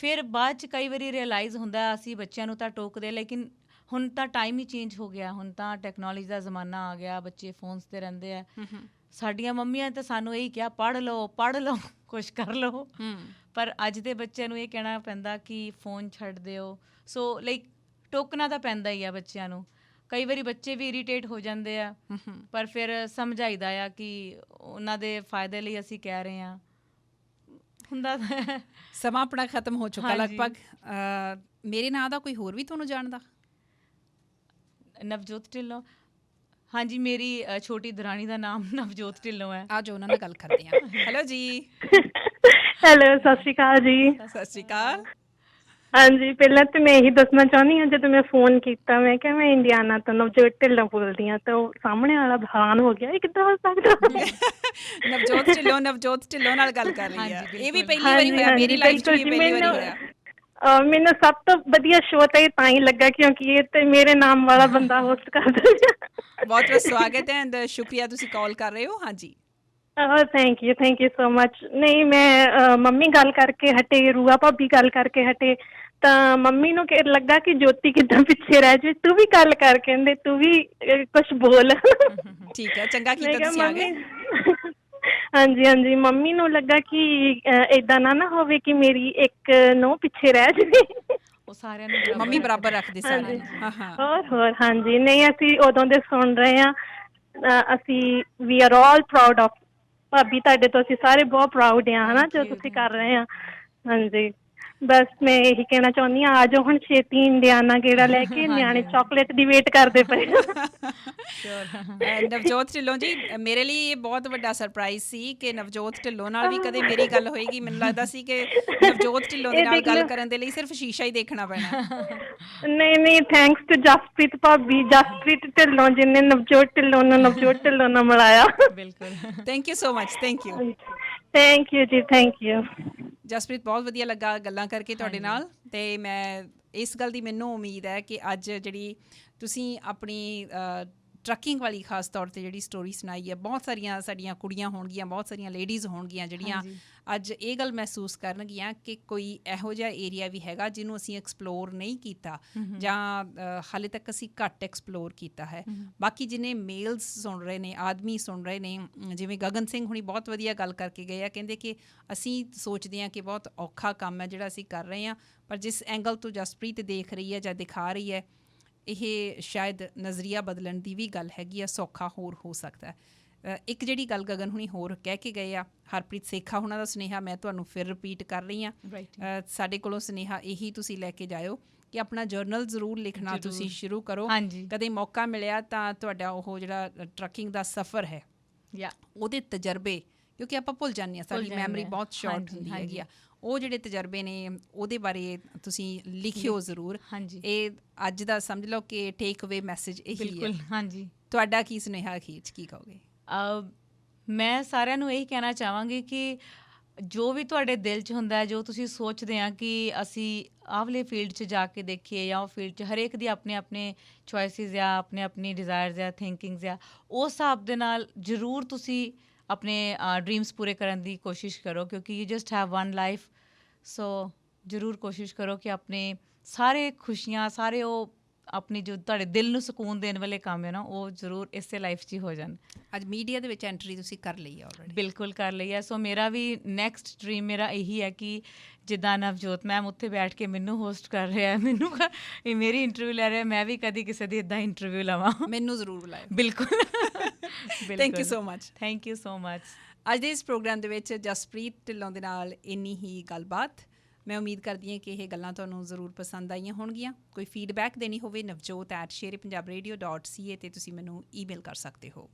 [SPEAKER 2] ਫਿਰ ਬਾਅਦ 'ਚ ਕਈ ਵਾਰੀ ਰਿਅਲਾਈਜ਼ ਹੁੰਦਾ ਅਸੀਂ ਬੱਚਿਆਂ ਨੂੰ ਤਾਂ ਟੋਕਦੇ, ਲੇਕਿਨ ਹੁਣ ਤਾਂ ਟਾਈਮ ਹੀ ਚੇਂਜ ਹੋ ਗਿਆ, ਹੁਣ ਤਾਂ ਟੈਕਨੋਲੋਜੀ ਦਾ ਜ਼ਮਾਨਾ ਆ ਗਿਆ, ਬੱਚੇ ਫੋਨਸ 'ਤੇ ਰਹਿੰਦੇ ਆ। ਸਾਡੀਆਂ ਮੰਮੀਆਂ ਤਾਂ ਸਾਨੂੰ ਇਹੀ ਕਿਹਾ ਪੜ੍ਹ ਲਓ ਕੁਛ ਕਰ ਲਓ, ਪਰ ਅੱਜ ਦੇ ਬੱਚਿਆਂ ਨੂੰ ਇਹ ਕਹਿਣਾ ਪੈਂਦਾ ਕਿ ਫੋਨ ਛੱਡ ਦਿਓ। ਸੋ ਲਾਈਕ ਟੋਕਣਾ ਤਾਂ ਪੈਂਦਾ ਹੀ ਆ ਬੱਚਿਆਂ ਨੂੰ। ਕਈ ਵਾਰੀ ਬੱਚੇ ਵੀ ਇਰੀਟੇਟ ਹੋ ਜਾਂਦੇ ਆ, ਪਰ ਫਿਰ ਸਮਝਾਈਦਾ ਆ ਕਿ ਉਹਨਾਂ ਦੇ ਫਾਇਦੇ ਲਈ ਅਸੀਂ ਕਹਿ ਰਹੇ ਹਾਂ। ਹੁੰਦਾ
[SPEAKER 1] ਸਮਾਂ ਆਪਣਾ ਖਤਮ ਹੋ ਚੁੱਕਾ
[SPEAKER 2] ਹਾਂਜੀ।
[SPEAKER 1] ਲਗਭਗ। ਮੇਰੇ ਨਾਂ ਦਾ ਕੋਈ ਹੋਰ ਵੀ ਤੁਹਾਨੂੰ ਜਾਣਦਾ?
[SPEAKER 2] ਨਵਜੋਤ ਢਿੱਲੋਂ, ਹਾਂਜੀ ਮੇਰੀ ਛੋਟੀ ਦਰਾਣੀ ਦਾ ਨਾਮ ਨਵਜੋਤ ਢਿੱਲੋਂ ਹੈ।
[SPEAKER 1] ਆ ਜੋ ਉਹਨਾਂ ਨਾਲ ਗੱਲ ਕਰਦੇ ਹਾਂ। ਹੈਲੋ ਜੀ।
[SPEAKER 10] ਹੈਲੋ, ਸਤਿ ਸ਼੍ਰੀ ਅਕਾਲ ਜੀ।
[SPEAKER 1] ਸਤਿ ਸ਼੍ਰੀ ਅਕਾਲ।
[SPEAKER 10] ਹਾਂਜੀ, ਪਹਿਲਾਂ ਤਾਂ ਮੈਂ ਇਹੀ ਦੱਸਣਾ ਚਾਹੁੰਦੀ ਹਾਂ, ਜਦੋਂ ਮੈਂ ਫੋਨ ਕੀਤਾ ਮੈਂ ਕਿਹਾ ਮੈਂ ਇੰਡੀਆਨਾ ਤੋਂ ਨਵਜੋਤ ਢਿੱਲੋਂ ਬੋਲਦੀ ਹਾਂ, ਤਾਂ ਉਹ ਸਾਹਮਣੇ ਵਾਲਾ ਹੈਰਾਨ ਹੋ ਗਿਆ, ਇਹ ਕਿੱਦਾਂ ਹੋ ਸਕਦਾ।
[SPEAKER 1] ਨਵਜੋਤ ਢਿੱਲੋਂ ਨਾਲ ਗੱਲ ਕਰ ਰਹੀ ਹੈ। ਇਹ ਵੀ ਪਹਿਲੀ ਵਾਰੀ ਹੋਇਆ ਮੇਰੀ ਲਾਈਫ 'ਚ, ਵੀ ਪਹਿਲੀ ਵਾਰੀ ਹੋਇਆ।
[SPEAKER 10] ਮੈਨੂੰ ਸਭ ਤੋਂ ਵਧੀਆ ਸ਼ੋਅ ਤਾਂ ਇਹ ਤਾਂ ਹੀ ਲੱਗਾ ਕਿਉਂਕਿ ਇਹ ਤੇ ਮੇਰੇ ਨਾਮ ਵਾਲਾ ਬੰਦਾ ਹੋਸਟ ਕਰਦਾ।
[SPEAKER 1] ਬਹੁਤ ਬਹੁਤ ਸਵਾਗਤ ਹੈ ਐਂਡ ਸ਼ੁਕਰੀਆ ਤੁਸੀਂ ਕਾਲ ਕਰ ਰਹੇ ਹੋ। ਹਾਂਜੀ,
[SPEAKER 10] ਥੈਂਕ ਯੂ ਸੋ ਮਚ। ਨਹੀਂ, ਮੈਂ ਮੰਮੀ ਗੱਲ ਕਰਕੇ ਹਟੇ, ਰੂਆ ਭਾਬੀ ਗੱਲ ਕਰਕੇ ਹਟੇ, ਤਾਂ ਮੰਮੀ ਨੂੰ ਲੱਗਾ ਕਿ ਜੋਤੀ ਕਿੱਦਾਂ ਪਿੱਛੇ ਰਹਿ ਜਾਵੇ, ਤੂੰ ਵੀ ਗੱਲ ਕਰ, ਕਹਿੰਦੇ ਤੂੰ ਵੀ ਕੁਛ ਬੋਲ।
[SPEAKER 1] ਠੀਕ ਹੈ, ਚੰਗਾ ਕੀਤਾ ਤੁਸੀਂ ਆ ਗਏ।
[SPEAKER 10] ਹਾਂਜੀ ਹਾਂਜੀ, ਮੰਮੀ ਨੂੰ ਲੱਗਾ ਕਿ ਏਦਾਂ ਨਾ ਹੋਵੇ ਕਿ ਮੇਰੀ ਇੱਕ ਨੋ ਪਿੱਛੇ ਰਹਿ ਜਾਵੇ।
[SPEAKER 2] ਉਹ ਸਾਰਿਆਂ ਨੂੰ
[SPEAKER 1] ਮੰਮੀ ਬਰਾਬਰ ਰੱਖਦੇ ਸਾਰਿਆਂ ਨੂੰ।
[SPEAKER 10] ਹੋਰ ਹਾਂਜੀ, ਨਹੀਂ ਅਸੀਂ ਉਦੋਂ ਦੇ ਸੁਣ ਰਹੇ ਹਾਂ। ਅਸੀਂ we are all proud of ਭਾਬੀ, ਤੁਹਾਡੇ ਤੋਂ ਅਸੀਂ ਸਾਰੇ ਬਹੁਤ ਪ੍ਰਾਊਡ ਹਾਂ, ਹਨਾ, ਜੋ ਤੁਸੀਂ ਕਰ ਰਹੇ ਹਾਂ। ਹਾਂਜੀ, ਬਸ ਮੈਂ ਇਹੀ ਕਹਿਣਾ ਚਾਹੁੰਦੀ ਹਾਂ, ਆ ਜਾਓ ਹੁਣ ਛੇਤੀ ਇੰਡੀਆਨਾ ਗੇੜਾ ਲੈ ਕੇ, ਨਿਆਣੇ ਚਾਕਲੇਟ ਦੀ ਵੇਟ ਕਰਦੇ ਪਏ।
[SPEAKER 1] ਨਵਜੋਤ ਢਿੱਲੋਂ ਜੀ, ਮੇਰੇ ਲਈ ਇਹ ਬਹੁਤ ਵੱਡਾ ਸਰਪ੍ਰਾਈਜ਼ ਸੀ ਕਿ ਨਵਜੋਤ ਢਿੱਲੋਂ ਨਾਲ ਵੀ ਕਦੇ ਮੇਰੀ ਗੱਲ ਹੋਏਗੀ। ਮੈਨੂੰ ਲੱਗਦਾ ਸੀ ਕਿ ਨਵਜੋਤ ਢਿੱਲੋਂ ਦੇ ਨਾਲ ਗੱਲ ਕਰਨ ਦੇ ਲਈ ਸਿਰਫ ਸ਼ੀਸ਼ਾ ਹੀ ਦੇਖਣਾ ਪੈਣਾ।
[SPEAKER 10] ਨਹੀਂ, ਥੈਂਕਸ ਟੂ ਜਸਪ੍ਰੀਤ ਭਾਬੀ, ਜਸਪ੍ਰੀਤ ਢਿੱਲੋਂ ਜਿਹਨੇ ਨਵਜੋਤ ਢਿੱਲੋਂ ਨੂੰ ਨਵਜੋਤ ਢਿੱਲੋਂ ਨਾਲ ਮਿਲਾਇਆ।
[SPEAKER 2] ਬਿਲਕੁਲ,
[SPEAKER 1] thank you so much. Thank you
[SPEAKER 10] ji, thank you.
[SPEAKER 1] Jaspreet, ਬਹੁਤ ਵਧੀਆ ਲੱਗਾ ਗੱਲਾਂ ਕਰਕੇ ਤੁਹਾਡੇ ਨਾਲ, ਅਤੇ ਮੈਂ ਇਸ ਗੱਲ ਦੀ ਮੈਨੂੰ ਉਮੀਦ ਹੈ ਕਿ ਅੱਜ ਜਿਹੜੀ ਤੁਸੀਂ ਆਪਣੀ ਟਰੱਕਿੰਗ ਵਾਲੀ ਖਾਸ ਤੌਰ 'ਤੇ ਜਿਹੜੀ ਸਟੋਰੀ ਸੁਣਾਈ ਹੈ, ਬਹੁਤ ਸਾਰੀਆਂ ਸਾਡੀਆਂ ਕੁੜੀਆਂ ਹੋਣਗੀਆਂ, ਬਹੁਤ ਸਾਰੀਆਂ ਲੇਡੀਜ਼ ਹੋਣਗੀਆਂ ਜਿਹੜੀਆਂ ਅੱਜ ਇਹ ਗੱਲ ਮਹਿਸੂਸ ਕਰਨਗੀਆਂ ਕਿ ਕੋਈ ਇਹੋ ਜਿਹਾ ਏਰੀਆ ਵੀ ਹੈਗਾ ਜਿਹਨੂੰ ਅਸੀਂ ਐਕਸਪਲੋਰ ਨਹੀਂ ਕੀਤਾ ਜਾਂ ਹਾਲੇ ਤੱਕ ਅਸੀਂ ਘੱਟ ਐਕਸਪਲੋਰ ਕੀਤਾ ਹੈ। ਬਾਕੀ ਜਿੰਨੇ ਮੇਲਸ ਸੁਣ ਰਹੇ ਨੇ, ਆਦਮੀ ਸੁਣ ਰਹੇ ਨੇ, ਜਿਵੇਂ ਗਗਨ ਸਿੰਘ ਹੁਣੀ ਬਹੁਤ ਵਧੀਆ ਗੱਲ ਕਰਕੇ ਗਏ ਆ, ਕਹਿੰਦੇ ਕਿ ਅਸੀਂ ਸੋਚਦੇ ਹਾਂ ਕਿ ਬਹੁਤ ਔਖਾ ਕੰਮ ਹੈ ਜਿਹੜਾ ਅਸੀਂ ਕਰ ਰਹੇ ਹਾਂ, ਪਰ ਜਿਸ ਐਂਗਲ ਤੋਂ ਜਸਪ੍ਰੀਤ ਦੇਖ ਰਹੀ ਹੈ ਜਾਂ ਦਿਖਾ ਰਹੀ ਹੈ, ਇਹ ਸ਼ਾਇਦ ਨਜ਼ਰੀਆ ਬਦਲਣ ਦੀ ਵੀ ਗੱਲ ਹੈਗੀ ਆ, ਸੌਖਾ ਹੋਰ ਹੋ ਸਕਦਾ। ਇੱਕ ਜਿਹੜੀ ਗੱਲ ਗਗਨ ਹੁਣੀ ਹੋਰ ਕਹਿ ਕੇ ਗਏ ਆ, ਹਰਪ੍ਰੀਤ ਸੇਖਾ ਉਹਨਾਂ ਦਾ ਸੁਨੇਹਾ ਮੈਂ ਤੁਹਾਨੂੰ ਫਿਰ ਰਿਪੀਟ ਕਰ ਰਹੀ ਹਾਂ। ਸਾਡੇ ਕੋਲੋਂ ਸੁਨੇਹਾ ਇਹੀ ਤੁਸੀਂ ਲੈ ਕੇ ਜਾਇਓ ਕਿ ਆਪਣਾ ਜਰਨਲ ਜ਼ਰੂਰ ਲਿਖਣਾ ਤੁਸੀਂ ਸ਼ੁਰੂ ਕਰੋ। ਕਦੇ ਮੌਕਾ ਮਿਲਿਆ ਤਾਂ ਤੁਹਾਡਾ ਉਹ ਜਿਹੜਾ ਟਰੱਕਿੰਗ ਦਾ ਸਫ਼ਰ ਹੈ, ਉਹਦੇ ਤਜਰਬੇ, ਕਿਉਂਕਿ ਆਪਾਂ ਭੁੱਲ ਜਾਂਦੇ ਹਾਂ, ਸਾਡੀ ਮੈਮਰੀ ਬਹੁਤ ਸ਼ਾਰਟ ਹੁੰਦੀ ਹੈਗੀ ਆ, ਉਹ ਜਿਹੜੇ ਤਜਰਬੇ ਨੇ ਉਹਦੇ ਬਾਰੇ ਤੁਸੀਂ ਲਿਖਿਓ ਜ਼ਰੂਰ। ਇਹ ਅੱਜ ਦਾ ਸਮਝ ਲਓ ਕਿ ਟੇਕ ਅਵੇ ਮੈਸੇਜ ਇਹੀ ਹੈ। ਹਾਂਜੀ, ਤੁਹਾਡਾ ਕੀ ਸੁਨੇਹਾ ਅਖੀਰ 'ਚ ਕੀ ਕਹੋਗੇ?
[SPEAKER 2] ਮੈਂ ਸਾਰਿਆਂ ਨੂੰ ਇਹੀ ਕਹਿਣਾ ਚਾਹਾਂਗੀ ਕਿ ਜੋ ਵੀ ਤੁਹਾਡੇ ਦਿਲ 'ਚ ਹੁੰਦਾ, ਜੋ ਤੁਸੀਂ ਸੋਚਦੇ ਆ ਕਿ ਅਸੀਂ ਆਹ ਵਾਲੇ ਫੀਲਡ 'ਚ ਜਾ ਕੇ ਦੇਖੀਏ ਜਾਂ ਉਹ ਫੀਲਡ 'ਚ, ਹਰੇਕ ਦੀ ਆਪਣੇ ਆਪਣੇ ਚੋਇਸਿਸ ਆ, ਆਪਣੇ ਆਪਣੀ ਡਿਜ਼ਾਇਰਸ ਆ, ਥਿੰਕਿੰਗਸ ਆ, ਉਸ ਹਿਸਾਬ ਦੇ ਨਾਲ ਜ਼ਰੂਰ ਤੁਸੀਂ ਆਪਣੇ ਡਰੀਮਸ ਪੂਰੇ ਕਰਨ ਦੀ ਕੋਸ਼ਿਸ਼ ਕਰੋ, ਕਿਉਂਕਿ you just have one life. So ਜ਼ਰੂਰ ਕੋਸ਼ਿਸ਼ ਕਰੋ ਕਿ ਆਪਣੇ ਸਾਰੇ ਖੁਸ਼ੀਆਂ, ਸਾਰੇ ਉਹ ਆਪਣੀ ਜੋ ਤੁਹਾਡੇ ਦਿਲ ਨੂੰ ਸਕੂਨ ਦੇਣ ਵਾਲੇ ਕੰਮ ਹੈ ਨਾ, ਉਹ ਜ਼ਰੂਰ ਇਸੇ ਲਾਈਫ 'ਚ ਹੀ ਹੋ ਜਾਣ।
[SPEAKER 1] ਅੱਜ ਮੀਡੀਆ ਦੇ ਵਿੱਚ ਐਂਟਰੀ ਤੁਸੀਂ ਕਰ ਲਈ ਹੈ ਆਲਰੇਡੀ?
[SPEAKER 2] ਬਿਲਕੁਲ ਕਰ ਲਈ ਹੈ। ਸੋ ਮੇਰਾ ਵੀ ਨੈਕਸਟ ਡਰੀਮ ਮੇਰਾ ਇਹੀ ਹੈ ਕਿ ਜਿੱਦਾਂ ਨਵਜੋਤ ਮੈਮ ਉੱਥੇ ਬੈਠ ਕੇ ਮੈਨੂੰ ਹੋਸਟ ਕਰ ਰਿਹਾ, ਮੈਨੂੰ ਇਹ ਮੇਰੀ ਇੰਟਰਵਿਊ ਲੈ ਰਿਹਾ, ਮੈਂ ਵੀ ਕਦੀ ਕਿਸੇ ਦੀ ਇੱਦਾਂ ਇੰਟਰਵਿਊ ਲਵਾਂ।
[SPEAKER 1] ਮੈਨੂੰ ਜ਼ਰੂਰ ਬੁਲਾਇਓ।
[SPEAKER 2] ਬਿਲਕੁਲ।
[SPEAKER 1] Thank you so much.
[SPEAKER 2] Thank you so much.
[SPEAKER 1] ਅੱਜ ਦੇ ਇਸ ਪ੍ਰੋਗਰਾਮ ਦੇ ਵਿੱਚ ਜਸਪ੍ਰੀਤ ਢਿੱਲੋਂ ਦੇ ਨਾਲ ਇੰਨੀ ਹੀ ਗੱਲਬਾਤ। ਮੈਂ ਉਮੀਦ ਕਰਦੀ ਹਾਂ ਕਿ ਇਹ ਗੱਲਾਂ ਤੁਹਾਨੂੰ ਜ਼ਰੂਰ ਪਸੰਦ ਆਈਆਂ ਹੋਣਗੀਆਂ। ਕੋਈ ਫੀਡਬੈਕ ਦੇਣੀ ਹੋਵੇ navjot@sherpunjabradio.ca 'ਤੇ ਤੁਸੀਂ ਮੈਨੂੰ ਈਮੇਲ ਕਰ ਸਕਦੇ ਹੋ।